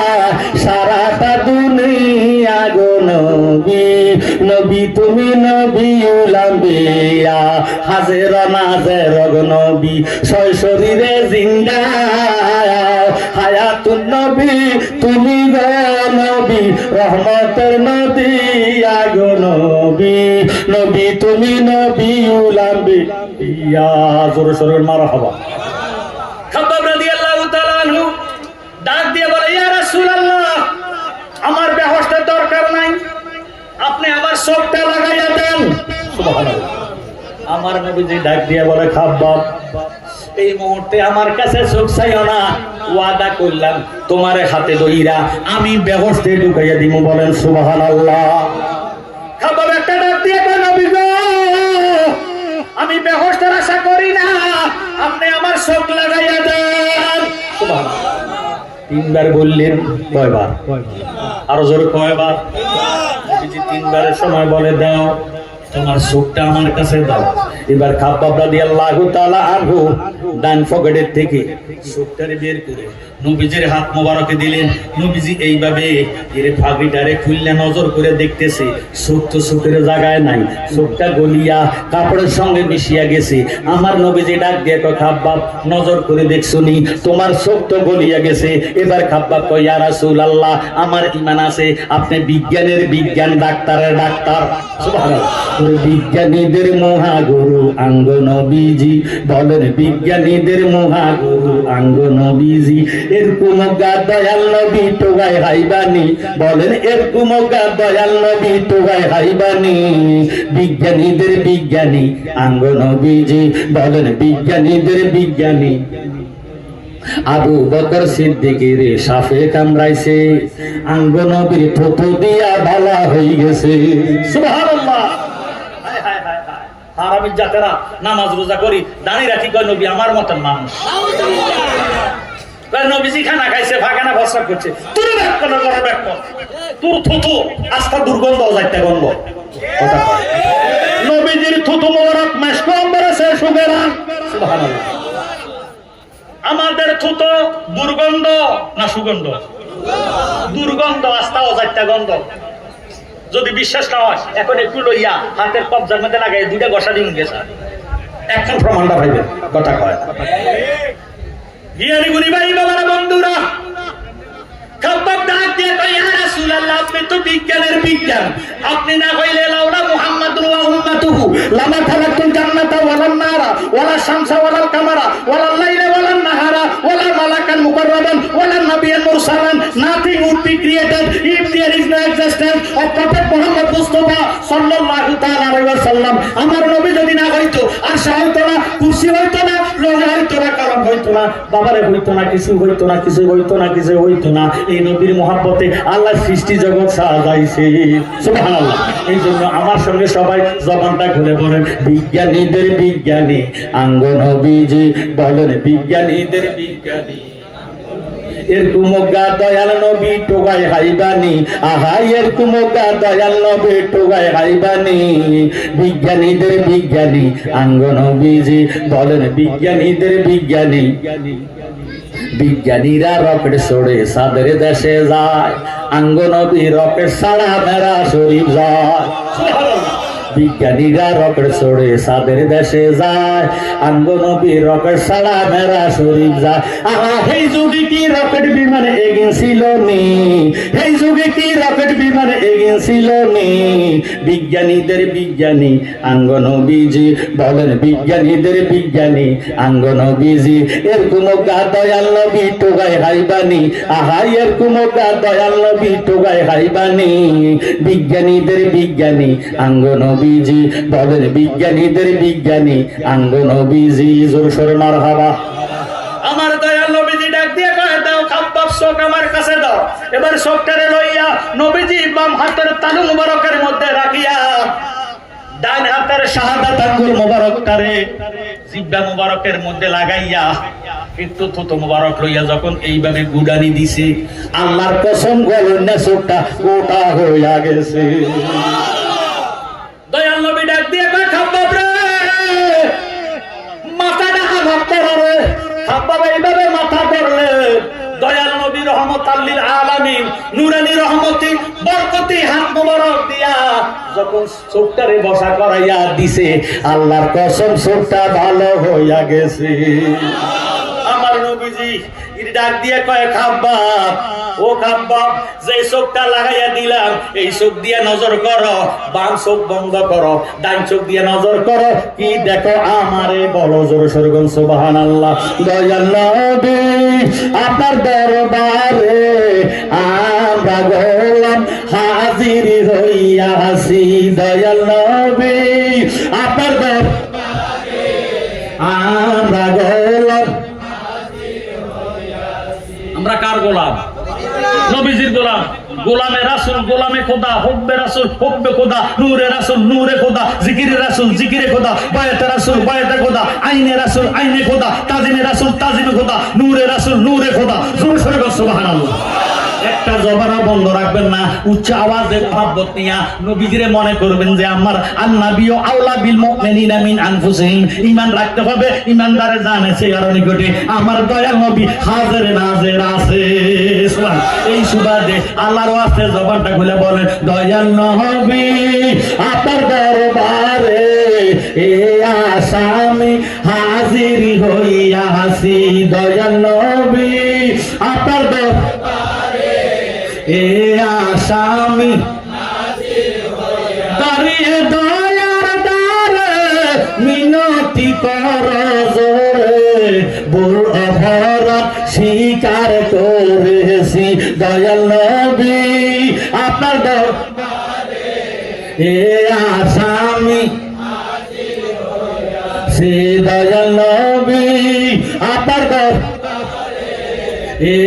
S1: সারাটা দুনিয়া গো নবী নবী তুমি নবী উলাম্বিয়া হাজের নাজের গো নবী ছয় শরীরে জিন্দা হায়াতুন নবী তুমি গো নবী রহমতের নবী আগো নবী নবী তুমি নবী উলাম্বিয়া জোরে সোরে মারহাবা খাব্বাব রাদিয়াল্লাহু তাআলা আনহু ডাক দিয়ে বলে ইয়া রাসূলুল্লাহ আমার বেহেশতের দরকার নাই আপনি আমার চোখটা লাগাইয়া দেন সুবহানাল্লাহ আমার নবীজি ডাক দিয়ে বলে খাব্বাব এই মুহূর্তে আমার কাছে চোখ চাইও না ওয়াদা করলাম তোমার হাতে দইরা আমি বেহেশতে ঢুকাইয়া দিব বলেন সুবহানাল্লাহ খাব্বাব একটা ডাক দিয়ে বলে নবী গো আমি বেহেশতের আশা করি না আপনি আমার চোখ লাগাইয়া দেন সুবহানাল্লাহ তিনবার বললেন কয়বার আরো জোরে কয়বার নবীজি তিনবারের সময় বলে দাও তোমার চোখটা আমার কাছে দাও এবার খাব্বাব রাদিয়াল্লাহু তাআলা আনহু ডান পকেটের থেকে চোখটারে বের করে নবীজির হাত মোবারকে দিলেন নবীজি এইভাবে এর ফাগিটারে খুললে নজর করে দেখতেছে চোখ তো চোখের জায়গায় নাই চোখটা গলিয়া কাপড়ের সঙ্গে মিশিয়া গেছে আমার নবীজি ডাক দিয়ে কয় খাব্বাব নজর করে দেখছুনি তোমার চোখ তো গলিয়া গেছে এবার খাব্বাব কয় ইয়া রাসূলুল্লাহ আমার ঈমান আছে আপনি বিজ্ঞানের বিজ্ঞান ডাক্তারের ডাক্তার সুবহানাল্লাহ বিজ্ঞানীদের মহাগুরু আঙ্গ নবীজি বলেন বিজ্ঞানীদের মহাগুরু আঙ্গ নবীজি এরকম দয়াল নবী টোগায় হাইবানি বলেন এরকম দয়াল নবী টোগায় হাইবানি বিজ্ঞানীদের বিজ্ঞানী আঙ্গ নবীজি বলেন বিজ্ঞানীদের বিজ্ঞানী আবু বকর সিদ্দিকের সাফে কামড়াইছে আঙ্গ নবীর থুতু দিয়া ভালা হয়ে গেছে সুবহানাল্লাহ আর আমি জাতেরা নামাজ রোজা করি দাঁড়িয়ে রাখি কয় নবী আমার মতন মানুষ নবীজি খানা খাইছে ফাঁকানা ভরসা করছে তোর ব্যাখ্যা না করার ব্যাখ্যা তোর থুতু আস্থা দুর্গন্ধ যাইতে গন্ধ কথা কয় নবীজির থুতু মোবারক মাসকো আমরাছে সুবেরা সুবহানাল্লাহ আমাদের থুতু দুর্গন্ধ না সুগন্ধ দুর্গন্ধ আস্থা যাইতে গন্ধ যদি বিশ্বাস না হয় এখন একটু লইয়া হাতের কবজার মধ্যে লাগাই দুইটা গসা দিন গেছে এখন প্রমাণটা পাইবেন কথা কয় জ্ঞানী গুণী ভাই বাবারা বন্ধুরা খাব্বাব ডাক দিয়ে কয় ইয়া রাসূলুল্লাহ আপনি তো বিজ্ঞানের বিজ্ঞান আপনি না কইলে লাউলা মুহাম্মাদুর ওয়া উম্মাতুহু লামা খালাকতুল জান্নাতা ওয়ালান নারা ওয়ালা শামসা ওয়ালাল কামারা ওয়ালাল লাইলা ওয়ালান নাহারা ওয়ালা মালাকান মুকাররাবান ওয়ালা নাবিয়ান মুরসালান nothing would be created if there is no existence of prophet Muhammad Mustafa sallallahu ta'ala alaihi wasallam আমার নবী যদি না হইতো আর হইতো না কুরসি হইতো না লোহা হইতো না কলম হইতো না বাবারে হইতো না কিছু হইতো না কিছু হইতো না কিছু হইতো না এই নবীর মহব্বতে আল্লাহ সৃষ্টি জগৎ সাজাইছে সুবহানাল্লাহ এই জন্য আমার সঙ্গে সবাই জবানটা খুলে বলেন বিজ্ঞানীদের বিজ্ঞানী আঙ্গ নবীজি বলেন বিজ্ঞানীদের বিজ্ঞানী এরকম দয়াল নবী টোগাই হাইবানি আহা এরকম দয়াল নবী টোগাই হাইবানি বিজ্ঞানীদের বিজ্ঞানী আঙ্গ নবীজি বলেন বিজ্ঞানীদের বিজ্ঞানী বিজ্ঞানীরা রকেট ছড়ে সাদের দেশে যায় আঙ্গ নবী রকেট ছাড়া মেরা শরীফ যায় বিজ্ঞানীরা রকেট ছড়ে সাদের দেশে যায় আঙ্গ নবী রকেট ছাড়া মেরা শরীফ যায় আহা এই যুগে কি রকেট বিমানে এগিয়েছিল নি এই যুগে কি রকেট বিমানে এগিয়েছিল নি বিজ্ঞানীদের বিজ্ঞানী আঙ্গ নবীজি বলেন বিজ্ঞানীদের বিজ্ঞানী আঙ্গ নবীজি এরকম দয়াল নবী টোগাই হাইবানি আহা এরকম দয়াল নবী টোগাই হাইবানি বিজ্ঞানীদের বিজ্ঞানী আঙ্গ নবীজি বলেন বিজ্ঞানীদের বিজ্ঞানী আঙ্গ নবীজি জোর সোরে মারহাবা আমার দয়াল নবীজি ডাক দিয়ে কয় দাও খাব্বাব শোক আমার কাছে দাও এবার শোকটারে লইয়া নবীজি বাম হাতের তালু মুবারকের মধ্যে রাখিয়া ডান হাতের শাহাদাত আঙ্গুল মুবারকটারে জিহ্বা মুবারকের মধ্যে লাগাইয়া একটু থুতু মুবারক লইয়া যখন এইভাবে গুডানি দিছে আল্লাহর কসম বলেন না চোখটা গোটা হইয়া গেছে দয়াল নবী ডাক দিয়ে কয় খাব্বাব রে মাথাটা হাত ধরে খাব্বাব এইভাবে মাথা ধরলে দয়াল নবী রহমাতুল লিল আলামিন নূরানী রহমতি বরকতি হাত মোবারক দিয়া যখন চোখটারে বসা করাইয়া দিছে আল্লাহর কসম চোখটা ভালো হইয়া গেছে আমার নবীজি ডাক দিয়ে কয় খাব্বাব ও খাব্বাব যে চোখটা লাগাইয়া দিলাম এই চোখ দিয়ে নজর করো বাম চোখ বন্ধ করো ডান চোখ দিয়ে নজর করো কি দেখো আমারে বলো জোর সরগম সুবহানাল্লাহ দয়াল নবী আপনার দরবারে আমরা গোলাম হাজির হইয়াছি দয়াল নবী আপনার দরবারে আমরা গোলাম আমরা কার গোলাম নবীজির গোলাম গোলামে রাসূল গোলামে খোদা হুব্বে রাসূল হুব্বে খোদা নূরে রাসূল নূরে খোদা জিকিরে রাসূল জিকিরে খোদা বায়াতে রাসূল বায়াতে খোদা আইনে রাসূল আইনে খোদা তাজিমে রাসূল তাজিমে খোদা নূরে রাসূল নূরে খোদা জোরে সোরে সুবহানাল্লাহ একটা জবানা বন্ধ রাখবেন না উচ্চ আওয়াজে মহব্বত নিয়া নবীজিরে মনে করবেন যে আমার আন-নাবিয়্যু আওলা বিল মুমিনিনা মিন আনফুসিহিম ঈমান রাখতে হবে ঈমানদারে জানে সে আর নিকটে আমার দয়াল নবী হাজির নাজির আছে সুবহান এই সুবাদে আল্লাহর ওয়াস্তে জবানটা খুলে বলেন দয়াল নবী আপনার দরবারে এ আসামি হাজির হইয়াছি দয়াল নবী আপনার দরবারে এ আসামি দাঁড়িয়ে দয়ার দ্বারে মিনতি কর জোরে ভুল অপরাধ স্বীকার করেছি দয়াল নবী আপনার দরবারে এ আসামি সে দয়াল নবী আপনার দরবারে এ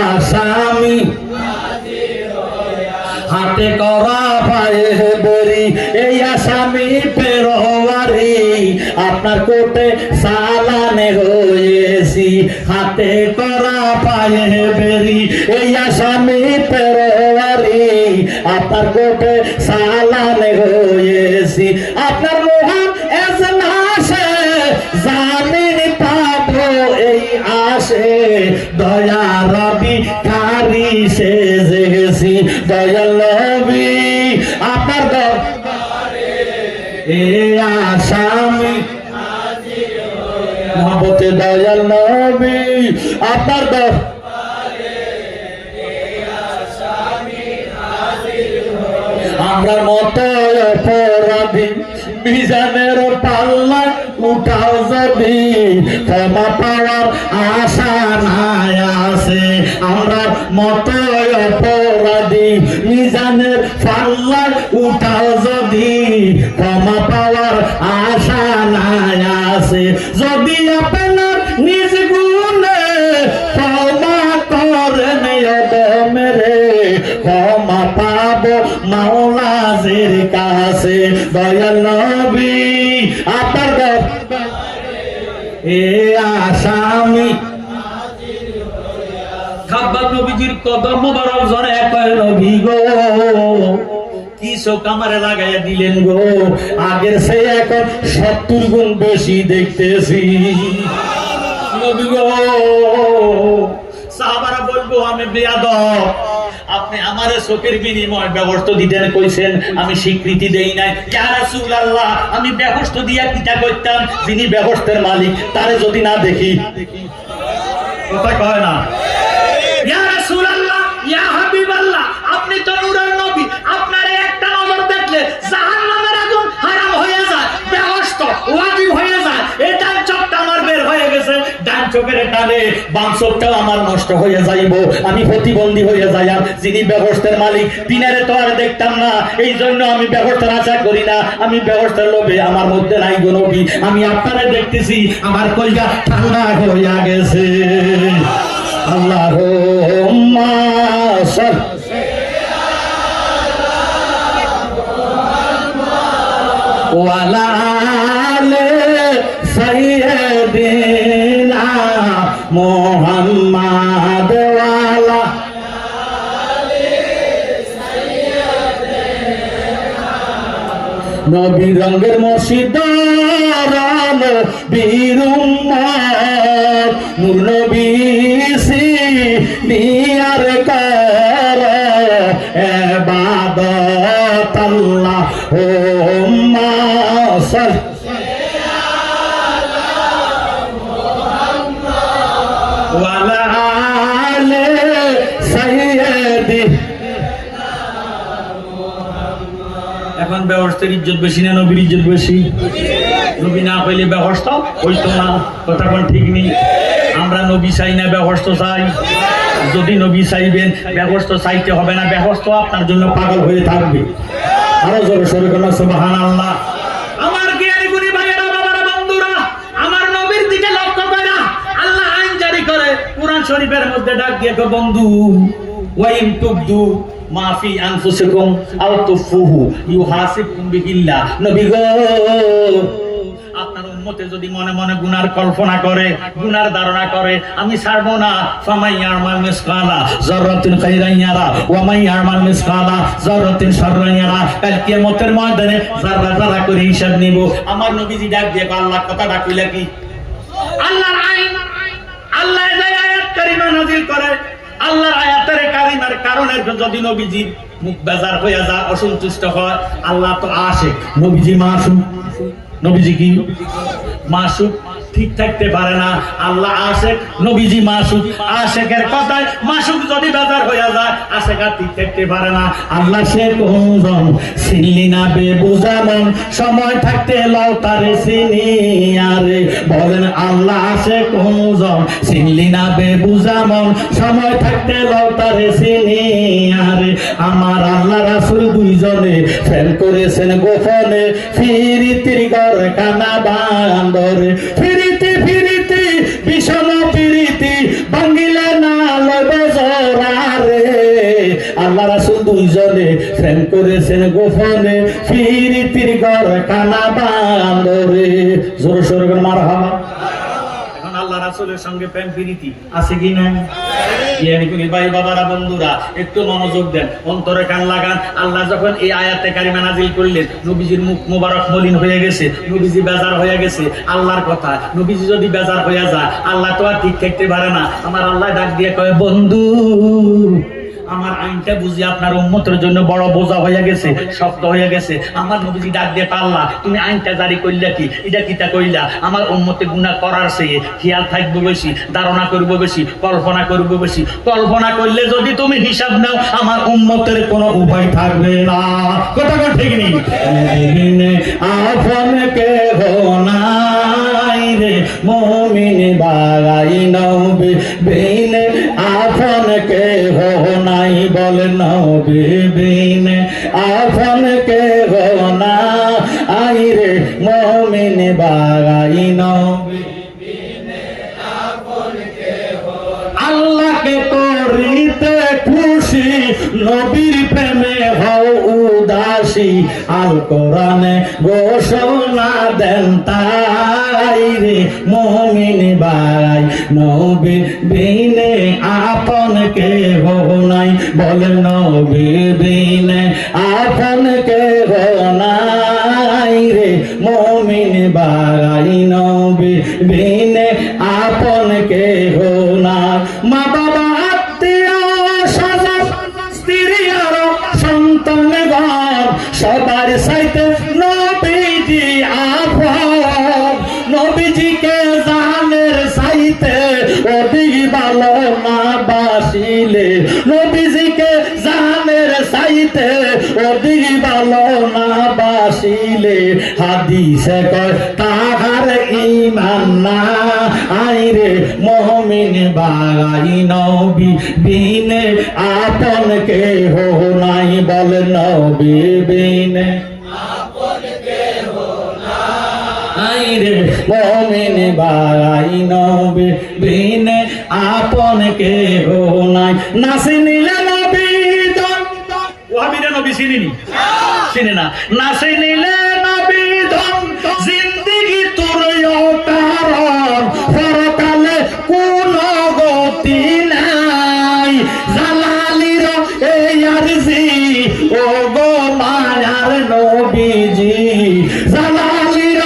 S1: আসামি হাতে করা পায়ে বরি এই আসামি পেরোয়ারি আপনার কোটে সালানে হয়েছি, হাতে করা পায়ে বেরি এই আসামি পেরোয়ারি, আপনার কোটে সালানে হয়েছি, আপনার মহান এজলাসে জামিন পাবো এই আশে, দয়া রবি কারি সেজে গেছি, দয়াল নবী আপনার দরবারে এ আসামি মহব্বতে, দয়াল নবী আপনার দরবারে এ আসামি হাজির হয়ে, আমরা মত অপরাধী মিজানের পাল্লা উঠাও যদি, ক্ষমা পাওয়ার আশা নাই আছে, আমরা মত অপরাধী মিজানের পাল্লা উঠাও যদি, ক্ষমা পাওয়ার আশা নাই আছে, যদি আপনার নিজ গুণে ক্ষমা করেন মেরে, ক্ষমা পাবো মাওলাজের কাছে, দয়াল নবী আপনার দরবারে এ আসামি খাব্বাব নবীজির কদম মোবারক জরে কয় নবী গো কি চোখ আমারে লাগাইয়া দিলেন গো, আগের সে এখন 70 গুণ বেশি দেখতেছি নবী গো। সাহাবারা বলবো আমি বেয়াদব, আপনি আমার চোখের বিনিময় ব্যবস্থা দিতেন কইছেন, আমি স্বীকৃতি দেই নাই। ইয়া রাসূলুল্লাহ আমি ব্যবস্থা দিয়া কিটা করতাম, যিনি ব্যবস্থার মালিক তারে যদি না দেখি, কথা কয় না। ইয়া রাসূলুল্লাহ ইয়া হাবিবাল্লাহ আপনি তো নূরের নবী, আপনার একটা নজর দেখলে জাহান্নামের আগুন হারাম হয়ে যায়, ব্যবস্থা ওয়াজিব হয়ে যায়, এটা চোখটা আমার বের হয়ে গেছে, ডান চোখের টানে বাম চোখটাও আমার নষ্ট হয়ে যাইব, আমি প্রতিবন্ধী হয়ে যাই, আর যিনি ব্যবস্থার মালিক দিনের তো আর দেখতাম না, এই জন্য আমি ব্যবস্থার আশা করি না, আমি ব্যবস্থার লোভে আমার মধ্যে নাই গো নবী, আমি আপনারা দেখতেছি আমার কলজা ঠান্ডা হইয়া গেছে। আল্লাহুম্মা সাল্লি ওয়ালা আলি সাইয়্যিদিনা মুহাম্মাদ ওয়ালা আলি সাইয়্যিদিনা, নবী রঙের মসজিদ নবীর উম্মত নূর নবী সিনিয়ার কর ইবাদত আল্লাহুম্মা সাল্লি আলা মুহাম্মাদ ওয়া আলা আলি সাইয়্যিদিনা মুহাম্মাদ। এখন ব্যবস্থার ইজ্জত বেশি না নবীর ইজ্জত বেশি? নবী না পেলে ব্যবস্থা হইতো না, কথা কোন ঠিক নেই। আমরা নবী চাই না ব্যবস্থা চাই, যদি নবী চাইবেন ব্যবস্থা চাইতে হবে না, ব্যবস্থা আপনার জন্য পাগল হয়ে থাকবে। আরো জোরে সরে বলুন সুবহানাল্লাহ। আমার জ্ঞানী গুণী ভাইয়েরা বাবারা বন্ধুরা, আমার নবীর দিকে লক্ষ্য করে আল্লাহ আইন জারি করে কুরআন শরীফের মধ্যে ডাক দিয়ে বন্ধু ওয়াইন তুবদু মাফি আনফুসিকুম আও তুফুহু ইউহাসিবকুম বিহিল্লাহ, নবী গো আপনার উম্মতে যদি মনে মনে গুনার কল্পনা করে, গুনার ধারণা করে, আমি ছাড়বো না, ফামাই ইয়ামাল মিসকালা যারাতিন খাইরান ইয়ারা ওয়া মাই ইয়ামাল মিসকালা যারাতিন শাররান ইয়ারা, কাল কিয়ামতের ময়দানে যারা যারা করে হিসাব নিব। আমার নবীজি ডাক দিয়ে আল্লাহ কথাটা কইলা কি, আল্লাহর আইন, আল্লাহ যে আয়াত কারিমা নাযিল করে, আল্লাহর আয়াতের কারিমার কারণে যদি নবীজি মুখ বেজার হয়ে যায়, অসন্তুষ্ট হয়, আল্লাহ তো আশিক, নবীজি মাসুম, নবীজি কি মাসুক, ঠিক থাকতে পারে না। আল্লাহ আশেক, নবীজি মাসুক, আশেকের কথায় মাসুক যদি বেজার হয়ে যায়, আশেক আর ঠিক থাকতে পারে না। আল্লাহ সে কোনজন চিনলি না বে বুঝামন, সময় থাকতে লও তারে চিনি আরে, বলেন আল্লাহ সে কোনজন চিনলি না বে বুঝামন, সময় থাকতে লও তারে চিনি আরে। আমার আল্লাহ রাসূল দুইজনে ফেল করেছেন গোপনে, ফিরিতির ঘর কানা বান্দরে, ফিরিতি ফিরিতি বিষম ফিরিতি ভাঙ্গিলে না লবে জোরারে, আল্লাহ রাসূল দুইজনে প্রেম করেছেন গোপনে ফিরিতির ঘর কানা বান্দরে জোরে সোরে মারহাবা। এখন আল্লাহ রাসূলের সঙ্গে প্রেম প্রীতি আছে কি না? ভাই বাবারা বন্ধুরা একটু মনোযোগ দেন, অন্তরে কান লাগান। আল্লাহ যখন এই আয়াতে কারিমা নাজিল করলেন, নবীজির মুখ মোবারক মলিন হয়ে গেছে, নবীজি বেজার হয়ে গেছে আল্লাহর কথা। নবীজি যদি বেজার হয়ে যায় আল্লাহ তো আর ঠিক থাকতে পারে না। আমার আল্লাহ ডাক দিয়ে কয়, বন্ধু আমার আইনটা বুঝি আপনার উম্মতের জন্য বড় বোঝা হয়ে গেছে, শক্ত হয়ে গেছে। আমার নবীজি ডাক দিয়ে পাল্লা, তুমি আইনটা জারি করলা কি, এটা কিটা কইলা? আমার উম্মতে গুনাহ করার চেয়ে খেয়াল থাকবো বেশি, ধারণা করবো বেশি, কল্পনা করবো বেশি। কল্পনা করলে যদি তুমি হিসাব নাও আমার উম্মতের কোনো উপায় থাকবে না। কথা ঠিক নেই? আপন কে হো নাই রে মুমিন বাগাই নবী বিনে, আপন কে হো নাই বল নবী বিনে, আপন কে হো না আই রে মুমিন বাগাই নবী বিনে, আপন কে হো না। আল্লাহকে করিতে খুশি নবীর প্রেমে হও উদাসী, আল কোরআনে ঘোষণা দেন তাই রে মুমিন ভাই নবী বিনে আপন কে হো নাই বল নবী বিনে, আপন কে হো নাই রে মুমিন ভাই নবী বিনে, আপন কে হো না। মা বাবা আত্মীয় স্বজন স্ত্রী আর সন্তান ঘর সবার সাইতে নবীজি আপন, নবীজিকে জানের সাইতে অধিক ভালো না বাসিলে, নবীজিকে জানের সাইতে অধিক ভালো না বাসিলে, হাদিসে কয় তাহার ঈমান না আই রে মুমিন ভাই নবী বিনে, আপন কে হো নাই বল নবী বিনে, আপন কে হো নাই রে মুমিন ভাই নবী বিনে, আপন কে হো নাই। না চিনিলে নবী ধন, ওয়াহাবিরা নবী চিনিনি? চিনে না। না চিনিলে নবী ধন জিন্দেগি তোর কারণ, পরকালে কোনো গতি নাই, জালালির এই আরজি ও গো মায়ার নবীজি, জালালির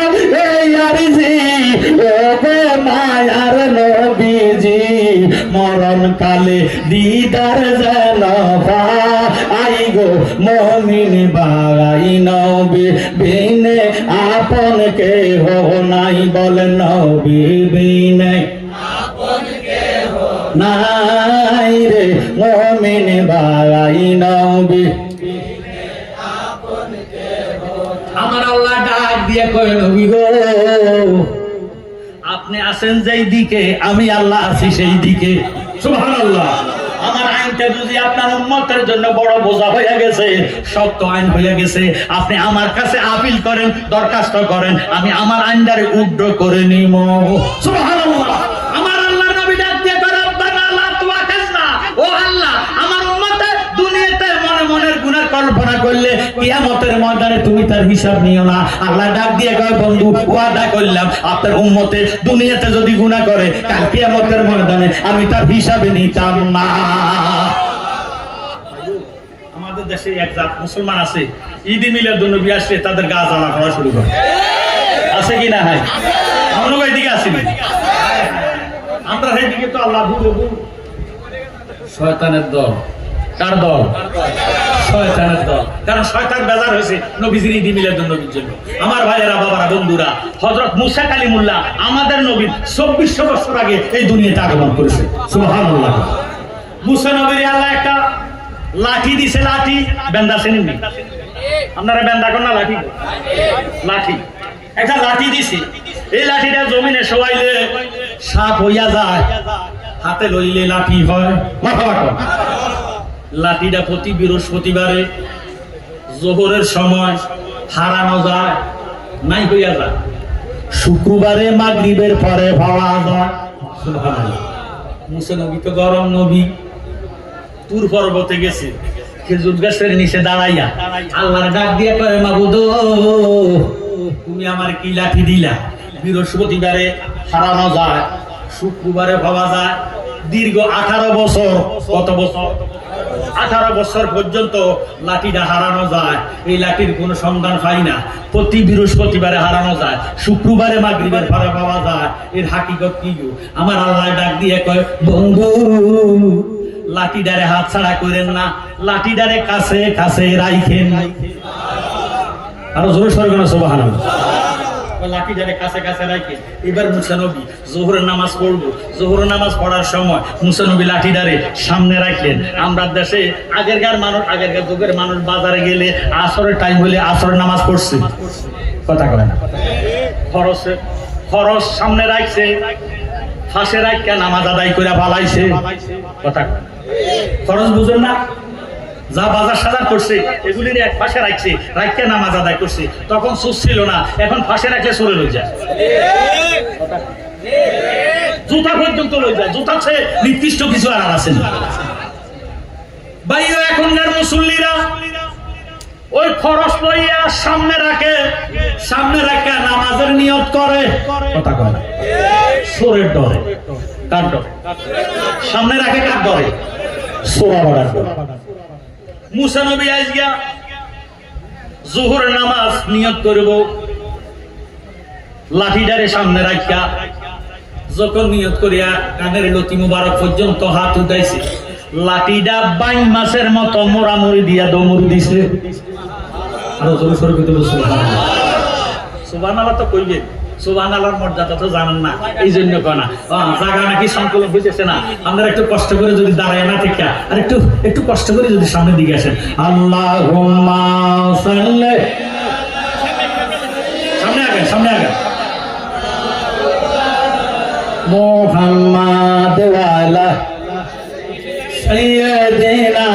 S1: এই আরজি ও গো মায়ার নবীজি, মরণ কালে দিদার যেন পাই গো মুমিন ভাই নবী বিনে, আপন কে হো নাই বল নবী বিনে, আপন কে হো নাই রে মুমিন ভাই নবী বিনে, আপন কে হো। আমার আল্লাহ ডাক দিয়ে কয়, নবী গো আপনি আছেন যেই দিকে আমি আল্লাহ আছি সেই দিকে। সুবহানাল্লাহ। আমার আইনটা যদি আপনার উম্মতের জন্য বড় বোঝা হয়ে গেছে, শক্ত আইন হয়ে গেছে, আপনি আমার কাছে আপিল করেন, দরখাস্ত করেন, আমি আমার আইনটারে উড্র করে নিব। সুবহানাল্লাহ। আমার আল্লাহ নবী ডাক দিয়ে কয়, রব্বানা লা তুআখিযনা, ও আল্লাহ আমার উম্মতে দুনিয়াতে মনে মনের গুনাহ কল্পনা করলে কিয়ামতের ময়দানে তুমি তার হিসাব নিও না। আল্লাহ ডাক দিয়ে কয়, বন্ধু ওয়াদা করলাম আপনার উম্মতে দুনিয়াতে যদি গুনাহ করে কাল কিয়ামতের ময়দানে আমি তার হিসাবে নিতাম না। আমাদের দেশে এক জাত মুসলমান আছে, ঈদ মিলাদ নবী আসলে তাদের গা জ্বালা করা শুরু করে। আছে কি না? হয় আমরা ওইদিকে আসিনি, আমরা সেইদিকে তো আল্লাহ শয়তানের দল। কার দল? শয়তানের দল। কারণ শয়তান বেজার হয়েছে নবীজির ঈদ মিলাদ নবীর জন্য। আমার ভাইয়েরা বাবারা বন্ধুরা, হযরত মুসা কালিমুল্লাহ আমাদের নবী 2400 বছর আগে এই দুনিয়াতে আগমন করেছে। সুবহানাল্লাহ। মুসা নবীর আল্লাহ একটা লাঠি দিছে, লাঠি বেন্দা চেনেন নি? আপনারা বেন্দা কোন না লাঠি? লাঠি একটা লাঠি দিছে, এই লাঠিটা জমিনে শোয়াইলে সাপ হইয়া যায়, হাতে লইলে লাঠি হয়। লাঠিটা প্রতি বৃহস্পতিবারে জোহরের সময় হারানো যায়, নাই হইয়া যায়, শুক্রবারে মাগরিবের পরে পাওয়া যায়। সুবহানাল্লাহ। মুসা নবী তো গরম নবী, তুর পর্বতে গেছে, খেজুর গাছের নিচে দাঁড়াইয়া আল্লাহর ডাক দিয়ে কয় মাবুদ তুমি আমার কি লাঠি দিলা। বৃহস্পতিবারে হারানো যায়, শুক্রবারে পাওয়া যায়, দীর্ঘ 18 বছর। কত বছর? 18 বছর পর্যন্ত লাঠিটা হারানো যায়। এই লাঠির কোনো সন্ধান পাই না। প্রতি বৃহস্পতিবারে হারানো যায়, শুক্রবারে মাগরিবের পরে পাওয়া যায়। এর হাকিকত কি গো? আমার আল্লাহ ডাক দিয়ে কয় বন্ধু লাঠিটারে হাত ছাড়া করেন না, লাঠিটারে কাছে কাছে রাইখেন। আরো জোরে সরবে না সুবহানাল্লাহ। লাঠিটারে কাছে কাছে রাখে। এবার মুসা নবী জোহরের নামাজ পড়বো, জোহরের নামাজ পড়ার সময় মুসা নবী লাঠিটারে সামনে রাখলেন। আমরা দেশে আগেরকার যুগের মানুষ বাজারে গেলে আসরের টাইম হলে আসরের নামাজ পড়ছে, কথা কয় না। খরচ সামনে রাখছে, ফাঁসে রাখা নামাজ আদায় করে পালাইছে, কথা কয় না। খরচ বুঝেন না? যা বাজার সাজার করছে এগুলির এক পাশে রাখছে, রাখতে নামাজ আদায় করছে। তখন সুস ছিল না, এখন ফাঁসে রাখলে চলে লই যায়, জুতা পর্যন্ত লই যায়। জুতা সে নির্দিষ্ট কিছু আর আছে না। ভাইও এখনকার মুসল্লিরা ওই খরচ লইয়া সামনে রাখে, সামনে রাখা নামাজের নিয়ত করে, কথা কয় না। সোরের ডরে। কার ডরে? সামনে রাখে কার ডরে? সোরা বাড়ার ডরে। মুসা নবী আজকে জোহরের নামাজ নিয়ত করব, লাঠিটারে সামনে রাখা যখন নিয়ত করিয়া কানের লতি মুবারক পর্যন্ত হাত উঠাইছে, লাঠিটা 22 মাসের মতো মোড়ামুড়ি দিয়া দমুড়ি দিছে। আরো জোরে সরে কইতে বলছো সুবহানাল্লাহ। সুবহানাল্লাহ তো কইবে, সুবহানাল্লাহর মর্যাদা তো জানেন না, এই জন্য কনা জায়গা নাকি সংকলন হইতেছে না। আপনারা একটু কষ্ট করে যদি দাঁড়ায় না থেকে আর একটু কষ্ট করে যদি সামনের দিকে আসেন। আল্লাহুম্মা সাল্লি, সামনে আগেন, সামনে আগেন। মুহাম্মাদ ওয়া আলা সাইয়্যিদিনা।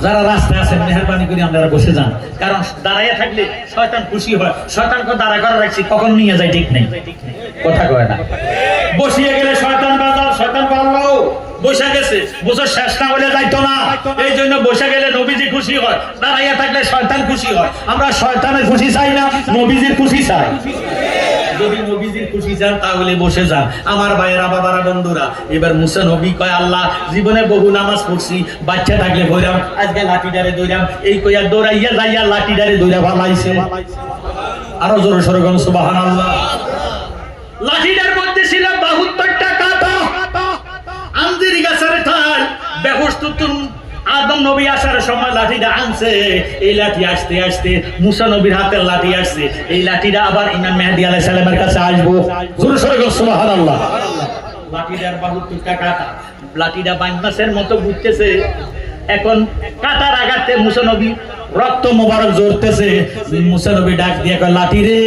S1: যারা রাস্তায় আছেন মেহরবানি করে আপনারা বসে যান, কারণ দাঁড়াইয়া থাকলে শয়তান খুশি হয়। শয়তানকে দাঁড়া করে রাখছি, কখন নিয়ে যায় ঠিক নেই, কথা কয় না। বসিয়ে গেলে শয়তান বাজার, শয়তান পাল্লাও বসে গেছে, বছর শেষ না হলে যাইতো না। এই জন্য বসে গেলে নবীজি খুশি হয়, দাঁড়াইয়া থাকলে শয়তান খুশি হয়। আমরা শয়তানের খুশি চাই না, নবীজির খুশি চাই। যদি নবীজির খুশি চান তাহলে বসে যান। আমার ভাইয়েরা, বাবারা, বন্ধুরা, এবার মুসা নবী কয় আল্লাহ জীবনে বহু নামাজ পড়ছি, বাচ্চা থাকলে বইরাম, আজকে লাঠিটারে দৌড়াম, এই কইয়া দৌড়াইয়া যাইয়া লাঠিটারে দৌড়া ভালাইছে। আরো জোরে সরে গণ সুবহানাল্লাহ। লাঠিটার মধ্যে ছিল 72টা কাঁটা। আঞ্জিরি গাছের ঠাল বেহুস্তুতুন আদম নবী আসার সময় লাঠিটা আনছে। এই লাঠি আসতে আসতে মুসা নবীর হাতের লাঠি আসছে। এই লাঠিটা আবার ইমাম মেহেদী আলাইহিস সালামের কাছে আসবো। জোরে সরে গো সুবহানাল্লাহ। লাঠিটার 72টা কাঁটা, লাঠিটা 22 মাসের মতো ঘুরতেছে। এখন কাঁটার আঘাতে মুসা নবী রক্ত মোবারক ঝরতেছে। মুসা নবী ডাক দিয়ে কয় লাঠি রে,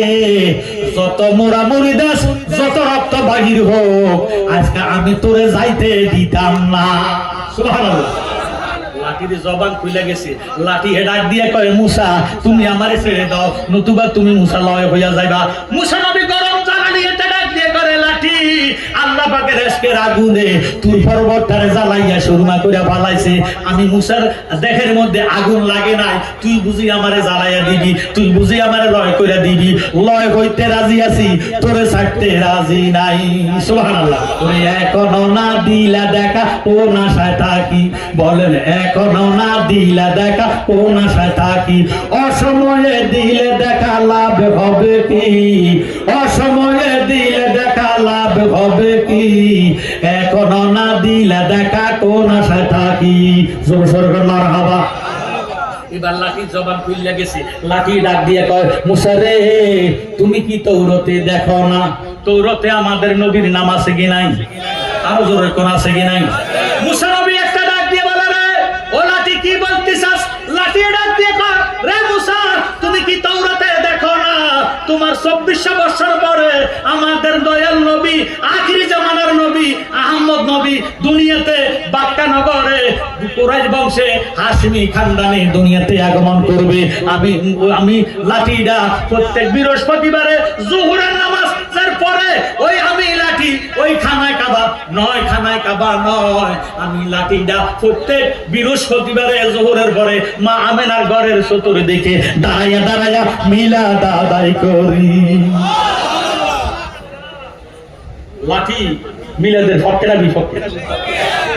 S1: যত মোড়ামুড়ি দাস, যত রক্ত বাহির হোক, আজকে আমি তোরে যাইতে দিতাম না। সুবহানাল্লাহ। লাঠির জবান খুলে গেছে। লাঠি ডাক দিয়ে কয় মুসা তুমি আমারে ছেড়ে দাও, নতুবা তুমি মুসা লয় হইয়া যাইবা। মুসা নবী গরম জ্বালানি এটা ডাক দিয়ে করে লাঠি আল্লাহ পাকের ইশকের আগুনে তুই পর্বতটারে জ্বালাইয়া সুরমা করে ফালাইছে। আমি মুসার দেহের মধ্যে আগুন লাগে নাই, তুই বুঝি আমারে জ্বালাইয়া দিবি, তুই বুঝি আমারে লয় করে দিবি। লয় হইতে রাজি আছি, তোরে ছাড়তে রাজি নাই। সুবহানাল্লাহ। তোরে এখনো না দিলা দেখা, ও নাশায় থাকি। বলেন এখনো না দিলা দেখা, ও নাশায় থাকি। অসময়ে দিলে দেখা লাভ হবে কি? অসময়ে দিলে দেখা লাভ হবে কি? এখনো না দিলে দেখা, কোন আশায় থাকি। জোর সোর করে মারহাবা। এবার লাঠি জবান খুলে গেছে। লাঠি ডাক দিয়ে কয় মুসা রে, তুমি কি তৌরাতে দেখো না? তৌরাতে আমাদের নবীর নাম আছে কি নাই? আরো জোরে কোন আছে কি নাই? মুসা নবী একটা ডাক দিয়ে বলে রে, ও লাঠি কি বলতিছাস? লাঠি ডাক দিয়ে কয় রে মুসা, তুমি কি তৌরাতে দেখো না? তোমার 2400 বছর পরে আমাদের দয়াল নবী, আখিরি জামানার নবী আহমদ মোহাম্মদ নবী দুনিয়াতে বাক্কা নগরে কুরাইশ বংশে হাশমি খানদানে দুনিয়াতে আগমন করবে। আমি লাঠিটা প্রত্যেক বৃহস্পতিবারে জোহরের নামাজ পরে ওই আমি লাঠি ওই খানায় কাবা নয়, আমি লাঠিটা প্রত্যেক বৃহস্পতিবারে জোহরের পরে মা আমেনার ঘরের চতুর্দিকে দাঁড়াইয়া মিলাদ আদায় করি। লাঠি মিলাদের পক্ষেরা বিপক্ষে।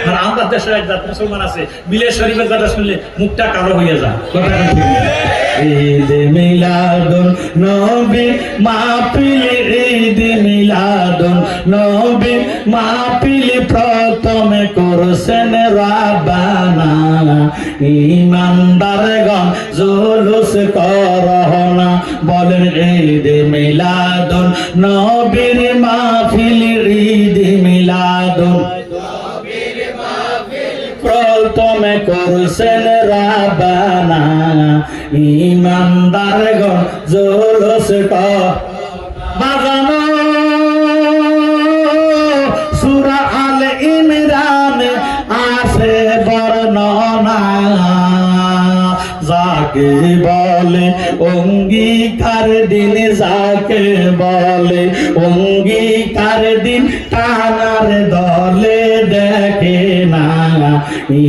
S1: আর আমাদের দেশের এক জাত মুসলমান আছে, মিলাদ শরীফের কথা শুনলে মুখটা কালো হয়ে যায়। ঈদ মিলাদুন নবী মাহফিল, ঈদ মিলাদুন নবী মাহফিল প্রথমে করছেন রাব্বানা। ঈমানদারগণ জুলুস করোনা, বলেন ঈদ মিলাদুন নবীর মাহফিল, ঈদ মিলাদুন প্রথমে করছেন রাব্বানা। ঈমানদারগণ জুলুস বাজানো সূরা আল ইমরান আছে বর্ণনা, যাকে বলে অঙ্গীকার দিন, যাকে বলে অঙ্গীকার দিন টানার দলে দেখে না।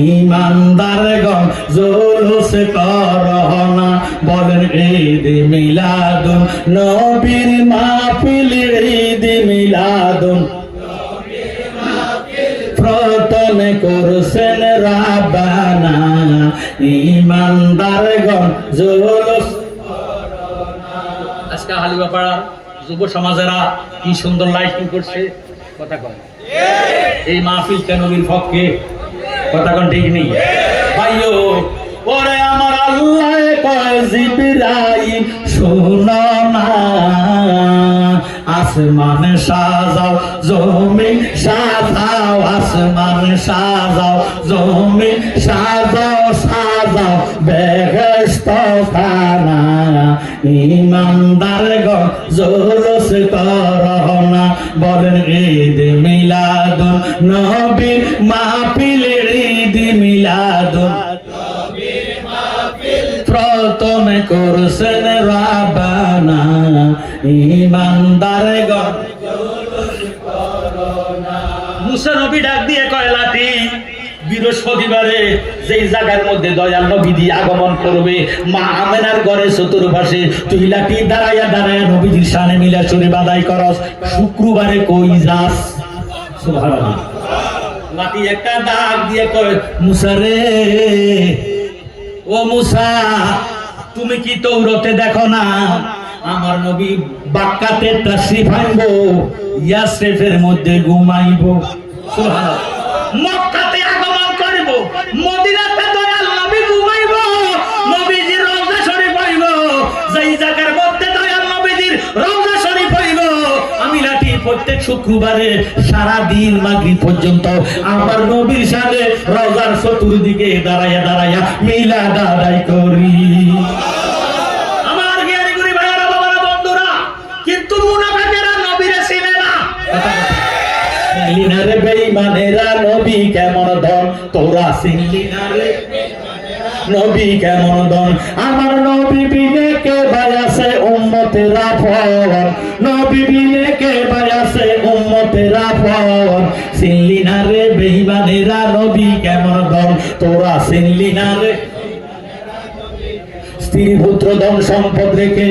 S1: ঈমানদারগণ জুলুস করোনা, বলেন ঈদ মিলাদুন নবীর মাহফিল, ঈদ মিলাদুন প্রথমে করছেন রাব্বানা। ঈমানদারগণ জুলুস। আজকে হালিবাপাড়া যুব সমাজেরা কি সুন্দর লাইটিং করছে, কথা কয় এই মাহফিলটা নবীর পক্ষে, কথা কোন ঠিক নেই ভাইও। ওরে আমার আল্লাহ কয় জিবরাইল শোনো না, আসমান সাজাও জমিন সাজাও, আসমান সাজাও জমিন সাজাও, সাজাও বেহেশত খানা। ঈমানদারগণ জুলুস করোনা, বলেন ঈদ মিলাদুন নবীর মাহফিল, ঈদ মিলাদুন প্রথমে করছেন রাব্বানা। ঈমানদারগণ জুলুস করোনা। মুসা নবী ডাক দিয়ে কয় লাঠি বৃহস্পতিবারে যেই জায়গার মধ্যে দয়াল নবীজি আগমন করবে মা আমেনার ঘরে চতুর্পাশে তুই লাঠি দাঁড়াইয়া নবীজির শানে মিলাদ শরীফ আদায় করস। শুক্রবারে কই যাস? সুবহানাল্লাহ। লাঠি একটা ডাক দিয়ে কয় মুসা রে, ও মুসা তুমি কি তৌরাতে দেখো না আমার নবী বাক্কাতে তাশরীফ আনবো, ইয়াসরিফের মধ্যে ঘুমাইবো। সুবহানাল্লাহ। মক্কাতে আগমন করব, মদিনাতে দয়াল নবী ঘুমাইবো, নবীজির রওজা শরীফ হইব, যেই জায়গার মধ্যে দয়াল নবীজির রওজা শরীফ হইব। আমি লাঠি প্রত্যেক শুক্রবারে সারা দিন মাগরিব পর্যন্ত আমার নবীর সাথে রওজার চতুর্দিকে দাঁড়াইয়া মিলাদ আদায় করি। আমার জ্ঞানী গুরু ভাইরা বাবারা বন্ধুরা, কিন্তু মুনাফিকেরা নবীরে চিনে না। চিনলি না রে বেঈমানেরা নবী কেমন ধন, তোরা চিনলি না রে নবী কেমন ধন। আমার নবী বিনে কে বায়াসে উম্মতেরা ফর, নবী বিনে কে বায়াসে উম্মতেরা ফর। চিনলি না রে বেঈমানেরা নবী কেমন ধন, তোরা চিনলি না রে। স্ত্রী পুত্র ধন সম্পদ রেখে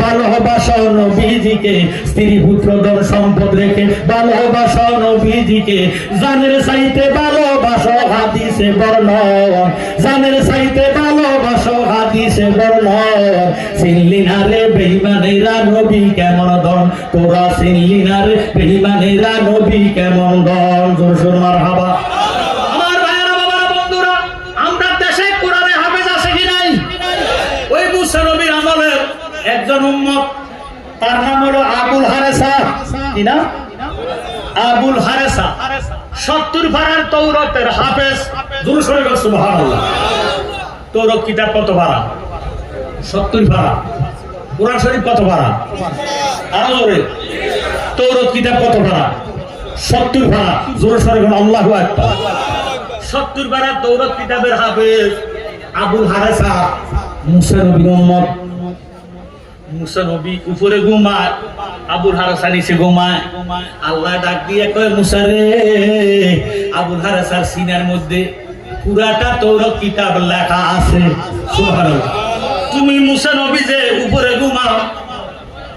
S1: ভালোবাসা নবীজিকে, স্ত্রী পুত্র ধন সম্পদ রেখে ভালোবাসা নবীজিকে। জানের চাইতে ভালোবাসো হাদিসে বর্ণন, জানের চাইতে ভালোবাসো হাদিসে বর্ণন। চিনলি না রে বেঈমানেরা নবী কেমন ধন, তোরা চিনলি না রে বেঈমানেরা নবী কেমন ধন। জোর জোর মারহাবা। একজন উম্মত তার নাম হলো আবুল হারেসা। কি না? আবুল হারেসা 70 পারার তৌরাতের হাফেজ। দুরূদ শরীফ সুবহানাল্লাহ। তৌরাত কিতাব কত পারা? 70 পারা। কোরআন শরীফ কত পারা? আরো জোরে। তৌরাত কিতাব কত পারা? 70 ভাড়া জোরে সরে বলেন আল্লাহু আকবার। 70 ভাড়া তৌরাত কিতাবের হাফেজ আবুল হারেসা মুসা নবীর উম্মত। মুসা নবী উপরে ঘুমায়, আবুল হারেসা নিচে ঘুমায়। আল্লাহ ডাক দিয়ে কয় মুসা রে, আবুল হারেসার সিনার মধ্যে পুরাটা তৌরাত কিতাব লেখা আছে। সুবহানাল্লাহ। তুমি মুসা নবী যে উপরে ঘুমাও,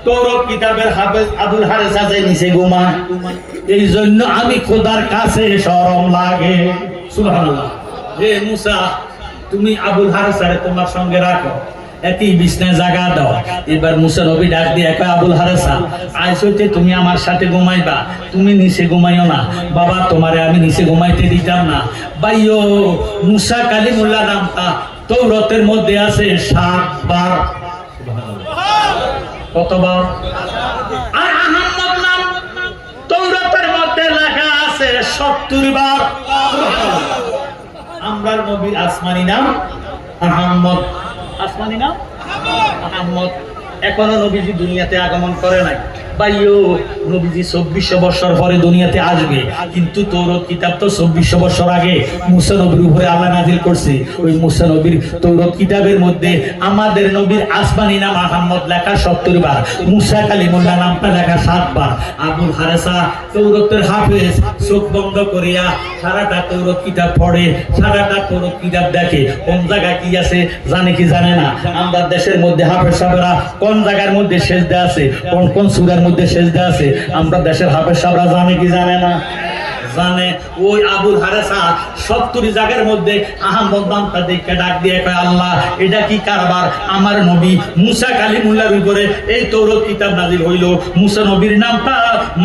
S1: তৌরাত কিতাবের হাফেজ আবুল হারেসা যে নিচে ঘুমায়, এই জন্য আমি খোদার কাছে শরম লাগে। সুবহানাল্লাহ। হে মুসা, তুমি আবুল হারেসারে তোমার সঙ্গে রাখো, একই বিছনায় জায়গা দাও। এবার মুসা নবী ডাক দিয়ে কয় আবুল হারেসা, আজ হইতে তুমি আমার সাথে ঘুমাইবা, তুমি নিচে ঘুমাইও না। বাবা তোমারে আমি নিচে ঘুমাইতে দিতাম না। ভাইও মুসা কালিমুল্লাহ নামটা তৌরাতের মধ্যে আছে 7 বার। কতবার? আর আহমদ নাম তৌরাতের মধ্যে লেখা আছে 70 বার। আমরার নবীর আসমানি নাম আহমদ। আসমানি নাম আহমদ। এখনো নবীজি দুনিয়াতে আগমন করে নাই। ভাইও নবীজি 2400 বছর পরে দুনিয়াতে আসবে, কিন্তু তৌরাত কিতাব তো 2400 বছর আগে মুসা নবীর উপরে আল্লাহ নাযিল করছে। ওই মুসা নবীর তৌরাত কিতাবের মধ্যে আমাদের নবীর আসমানি নাম আহমদ লেখা 70 বার, মুসা কালিমুল্লাহ নামটা লেখা 7 বার। আবুল হারেসা তৌরাতের হাফেজ, চোখ বন্ধ করিয়া সারাটা তৌরাত কিতাব পড়ে, সারাটা তৌরাত কিতাব দেখে, কোন জায়গায় কি আছে জানে কি জানে না। আমরা দেশের মধ্যে হাফেজ সাহেবরা কোন জায়গার মধ্যে সেজদা আছে, কোন কোন সূরার মধ্যে সেজদা আছে, আমরা দেশের হাফেজ সাহেবরা জানে কি জানে না? জানে। ওই আবুল হারেসা 70 জায়গার মধ্যে আহমদ নামটা দেখে ডাক দিয়ে কয় আল্লাহ এটা কি কারবার? আমার নবী মুসা কালিমুল্লাহর উপরে এই তৌরাত কিতাব নাযিল হইল, মুসা নবীর নামটা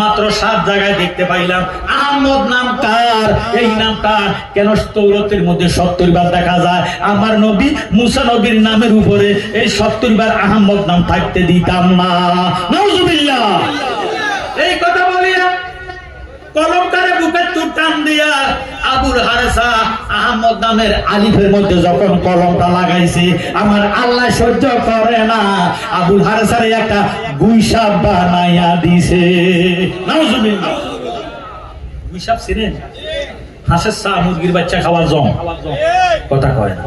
S1: মাত্র 7 জায়গায় দেখতে পাইলাম, আহমদ নামটা এই নামটা কেন তৌরাতের মধ্যে 70 বার দেখা যায়? আমার নবী মুসা নবীর নামের উপরে এই 70 বার আহমদ নাম থাকতে দিতাম না। নাউজুবিল্লাহ। এই কথা বলিয়া কলমকারে বুকে টান দিয়া আবুল হারেসা আহমদ নামের আলিফের মধ্যে যখন কলমটা লাগাইছে, আমার আল্লাহ সহ্য করে না, আবুল হারেসারে একটা গুইসাপ বানাইয়া দিছে। নাউজুবিল্লাহ। গুইসাপ ছিলেন হাঁসের চা, মুরগির বাচ্চা খাওয়ার জম, কথা কয় না।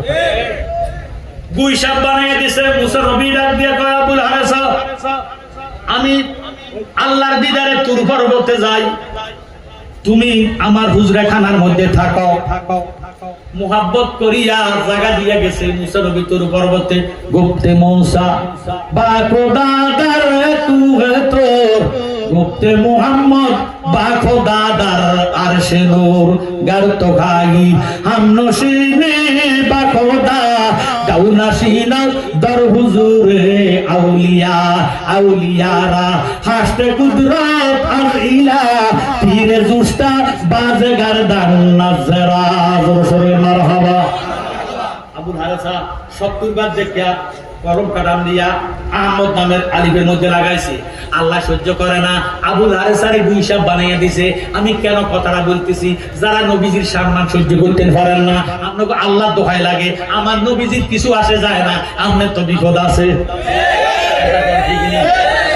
S1: গুইসাপ বানাইয়া দিছে। মুসা নবী ডাক দিয়ে কয় আবুল হারেসা, আমি আল্লাহর দিদারে তুর পর্বতে যাই, তুমি আমার হুজরাখানার মধ্যে থাকো। মুহাব্বত করিয়া জায়গা দিয়া গেছে মুসা নবী তুর পর্বতে। গুপ্তে মৌসা বাকো দাদার তুহে তোর, গুপ্তে মুহাম্মদ বাকো দাদার আরশে নূর, গার তো খাই হাম নসিনে বাকো দা গাউনাসিনা দর হুজুরে আউলিয়া, আউলিয়ারা হাসতে কুদরত আর ইলা পীরে জুস্তা বাজে গারদান নাজরা। জোরে মারহাবা। আবুল হারেসা 70 বার দেখিয়া কলম কাটাম দিয়া আহমদ নামের আলিফের মধ্যে লাগাইছে। আল্লাহ সহ্য করে না, আবুল হারেসারে গুইসাপ বানাইয়া দিছে। আমি কেন কথাটা বলতেছি? যারা নবীজির সম্মান সহ্য করতে পারেন না, আপনাকে আল্লাহ দোহাই লাগে, আমার নবীজির কিছু আসে যায় না, আপনার তো বিপদ আছে।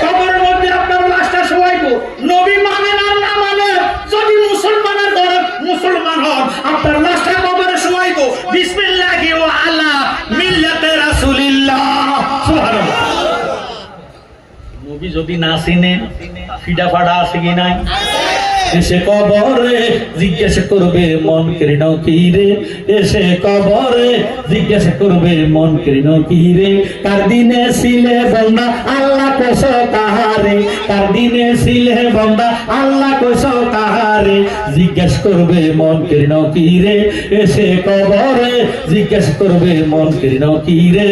S1: কবরের মধ্যে আপনার লাশটা শোয়াইবো, নবী মানে না না মানে, যদি মুসলমানের ঘরে মুসলমান হন আপনার লাশটা কবরে শোয়াইবো। বিসমিল্লাহি ওয়া আলা মিল্লাতে রাসূলিল্লাহ। সুবহানাল্লাহ। নবী যদি না চিনে ফিডা ফাডা আছে কি নাই? এসে কবরে জিজ্ঞাসা করবে মন কেন কি রে, এসে কবরে জিজ্ঞাসা করবে মন কেন কি রে, কার দিনে ছিলে বন্দা আল্লাহ কোস কাহারে, কার দিনে ছিলে বন্দা আল্লাহ কোস কাহারে, জিজ্ঞাসা করবে মন কেন কি রে, এসে কবরে জিজ্ঞাসা করবে মন কেন কি রে।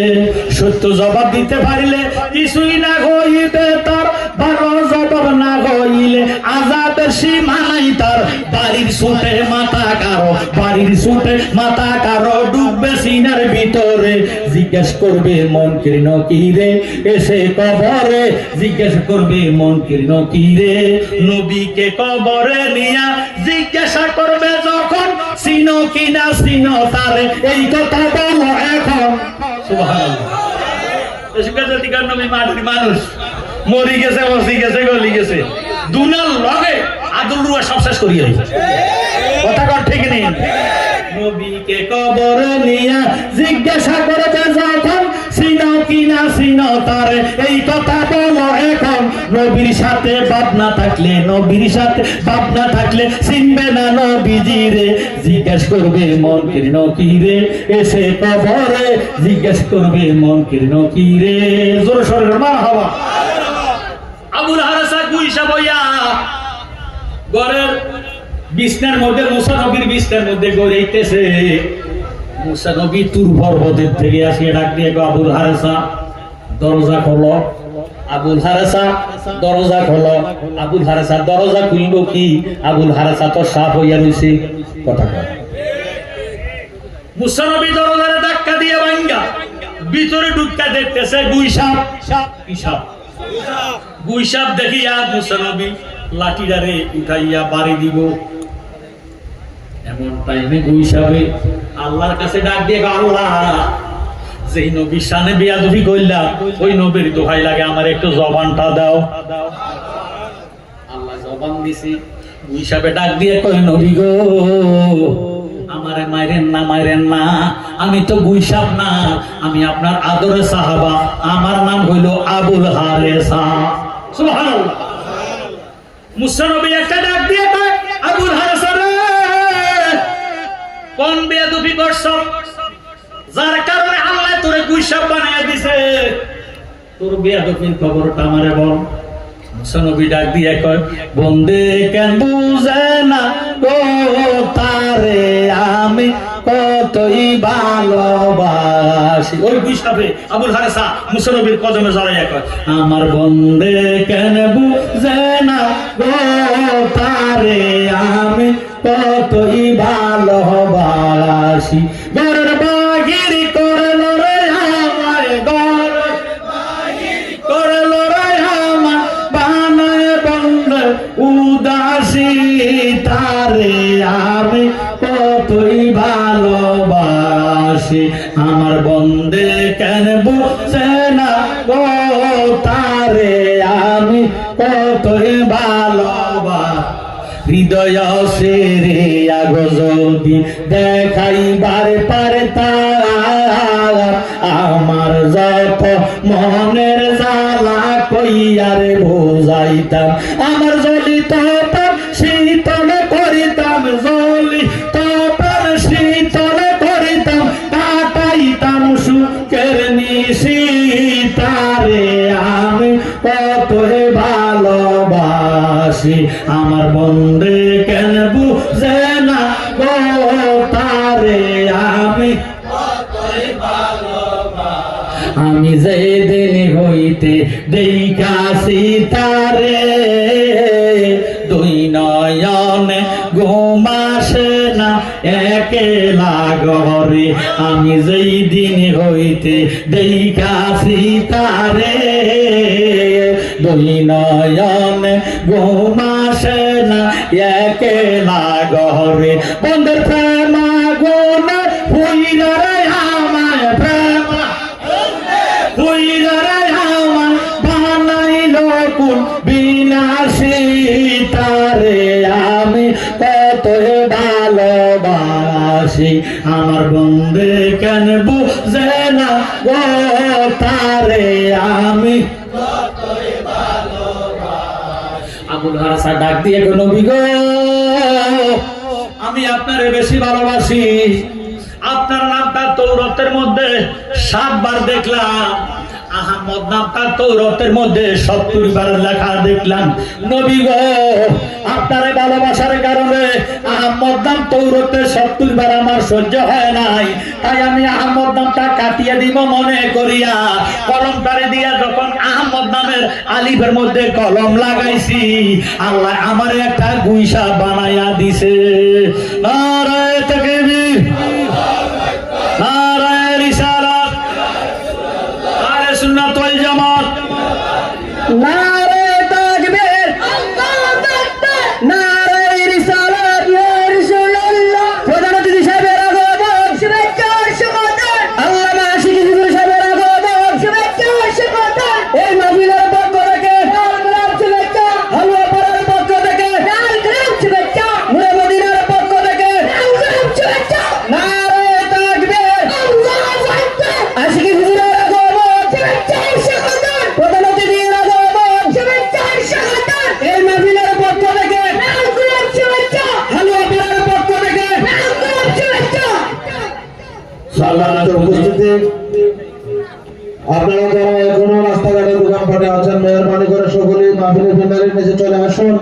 S1: সত্য জবাব দিতে পারিলে কিছুই না হইবে তার, ভালো জবাব না হইলে আযাবের সীমা নাই তার। বাড়ির সুটে মাথা কারো, বাড়ির সুটে মাথা কারো, ডুববে সিনার ভিতরে, জিজ্ঞেস করবে মন কেন কি রে, এসে কবরে জিজ্ঞেস করবে মন কেন কি রে। নবীকে কবরে নিয়া জিজ্ঞাসা করবে যখন, চিনো কিনা চিনো তারে, এই কথা বলো এখন। সুবহানাল্লাহ। নবী মাটির মানুষ, মরি গেছে, বসি গেছে, গলি গেছে, দুনার লগে আদুল রুয়া সব শেষ করিয়ে কথা কর ঠিক নেই। নবীকে কবরে নিয়ে জিজ্ঞাসা করতে যখন চিনো কিনা চিনো তারে এই কথা বলো এখন। নবীর সাথে বাপ না থাকলে নবীর সাথে বাপ না থাকলে চিনবে না নবীজি রে। জিজ্ঞেস করবে মন কীর্ণ কি রে এসে কবরে জিজ্ঞেস করবে মন কীর্ণ কি রে। জোর সরে মারহাবা। আবুল হারেসা গুইসা বইয়া ঘরের বিছনার মধ্যে মুসা নবীর বিছনার মধ্যে গড়াইতেছে। মুসা নবী তুর পর্বতের থেকে আসিয়ে ডাক দিয়ে আবুল হারেসা দরজা খোলো। আবুল হারেসা দরজা খোলো। আবুল হারেসা দরজা খুললো কি? আবুল হারেসা তো সাপ হইয়া রয়েছে কথা কয়। মুসা নবী দরজারে ধাক্কা দিয়ে ভাঙ্গা ভিতরে ঢুকা দেখতেছে গুই সাপ। কি সাপ? গুই সাপ দেখিয়া মুসা নবী লাঠিটারে উঠাইয়া বাড়ি দিব। এমন টাইমে গুই সাপে আল্লাহর কাছে ডাক দিয়ে আল্লাহ যেই নবীর সামনে বেয়াদবি করলাম ওই নবীর দোহাই লাগে আমার একটু জবানটা দাও। আল্লাহ জবান দিছি। গুই সাপে ডাক দিয়ে কই নবী গো আমারে মাইরেন না মাইরেন না, আমি তো গুই সাপ না, আমি আপনার আদরের সাহাবা, আমার নাম হইল আবুল হারেসা। সুবহানাল্লাহ। মুসা নবী একটা ডাক দিয়ে কয় আবুল হারেসা রে কোন বেয়াদবি করছ যার কারণে আল্লাহ তোরে গুই সাপ বানায়া দিছে? তোর বেয়াদবির খবরটা আমারে বল। মুসা নবী ডাক দিয়ে কয় বন্দে কেন বুঝে না গো তারে আমি কতই ভালোবাসি। ওই গুই সাপে আবুল হারেসা মুসা নবীর কদমে জড়াইয়া কয় আমার বন্দে কেন বুঝে না গো তারে আমি কতই ভালোবাসি। গরের বাগির করলো রে আমায়, গরের বাগির করলো রে আমায় বানায় বন্দে উদাসী তারে আমি কতই ভালোবাসি। আমার বন্দে কেন বুঝে না গো তারে আমি কতই ভালোবাসি। হৃদয় সেরে আগো যদি দেখাইবার পারতাম আমার যত মনের জ্বালা কইয়ারে বোঝাইতাম। আমার যদি তপন শীতল করিতাম, জলি তপন শীতল করিতাম, কাটাইতাম সুখের নিশি তারে আমি কতই ভালোবাসি। আমার বন্দে কেন বুঝে না গো তারে আমি কতই ভালোবাসি। আমি যেদিন হইতে দেখাছি তারে দুই নয়নে ঘুম আসে না একেলা ঘরে। আমি যেই দিন হইতে দেখাছি তারে দুই নয়নে ঘুম আসে না একেলা ঘরে। বন্ধের প্রেম আগুন হইরা রে আমায়, প্রেম হইরা রে আমায় বানাইল কুল বিনাশী তারে আমি কতই ভালোবাসি। আমার বন্দে কেন বুঝে না গো তারে আমি কতই ভালোবাসি। আবুল হারেসা ডাক দিয়ে গো নবী গো আমি আপনারে বেশি ভালোবাসি। আপনার নামটা তৌরাতের মধ্যে 7 বার দেখলাম, আহমদ নামটা তৌরাতের মধ্যে 70 বার লেখা দেখলাম। নবী গো আপনার ভালোবাসার কারণে আহমদ নাম তৌরাতে 70 বার আমার সহ্য হয় নাই, তাই আমি আহমদ নামটা কাটিয়ে দিব মনে করিয়া কলমটারে দিয়া যখন আহমদ নামের আলিফের মধ্যে কলম লাগাইছি আল্লাহ আমার একটা গুইসা বানাইয়া দিছে। নারায়ে তাকবীর, নারায়ে রিসালাত, আহলে সুন্নাত ওয়াল জামাত, নারায়ে তাকবীর, আল্লাহু আকবার, নারায়ে রিসালাত, ইয়া রাসূলুল্লাহ। প্রধান অতিথি সাহেবের আগমন, শুভেচ্ছা ও শুভেচ্ছা। আল্লামা আশিক হুজুর সাহেবের আগমন, শুভেচ্ছা ও শুভেচ্ছা। এই মাহফিলের পক্ষ থেকে শুভেচ্ছা, হালুয়া পাড়ার পক্ষ থেকে
S2: সম্মানিত উপস্থিতি, আপনারা যারা এখনো রাস্তাঘাটে দোকানপাটে আছেন, মেহরবানি করে সকলেই মাহফিলের প্যান্ডেলের নিচে চলে আসুন।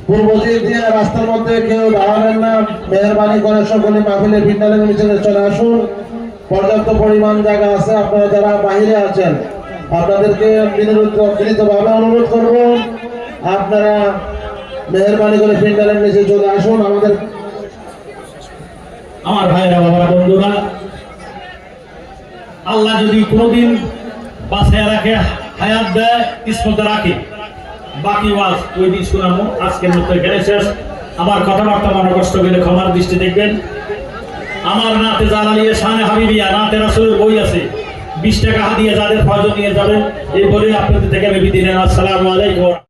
S2: পূর্ব দিক দিয়ে রাস্তার মধ্যে কেউ দাঁড়াবেন না, মেহরবানি করে সকলেই মাহফিলের প্যান্ডেলের নিচে চলে আসুন। পর্যাপ্ত পরিমাণ জায়গা আছে। আপনারা যারা বাইরে আছেন, আপনাদেরকে বিনীতভাবে অনুরোধ করব, আপনারা মেহরবানি করে প্যান্ডেলের নিচে চলে আসুন।
S1: আমার ভাইরা বাবারা বন্ধুরা, আল্লাহ যদি কোনোদিন বাঁচায় রাখে, হায়াত দেয়, কিসমতে রাখে, বাকি ওয়াজ ওই দিন শোনাবো। আজকের মতো এখানে শেষ। আমার কথাবার্তা মনে কষ্ট করে ক্ষমার দৃষ্টি দেখবেন। আমার নাতে জালালিয়া শানে হাবিবিয়া নাতে রাসূলের বই আছে, 20 টাকা হাদিয়া যাদের ফয়জ নিয়ে যাবেন। এই বলে আপনাদের থেকে আমি বিদায় নিলাম। আসসালামু আলাইকুম।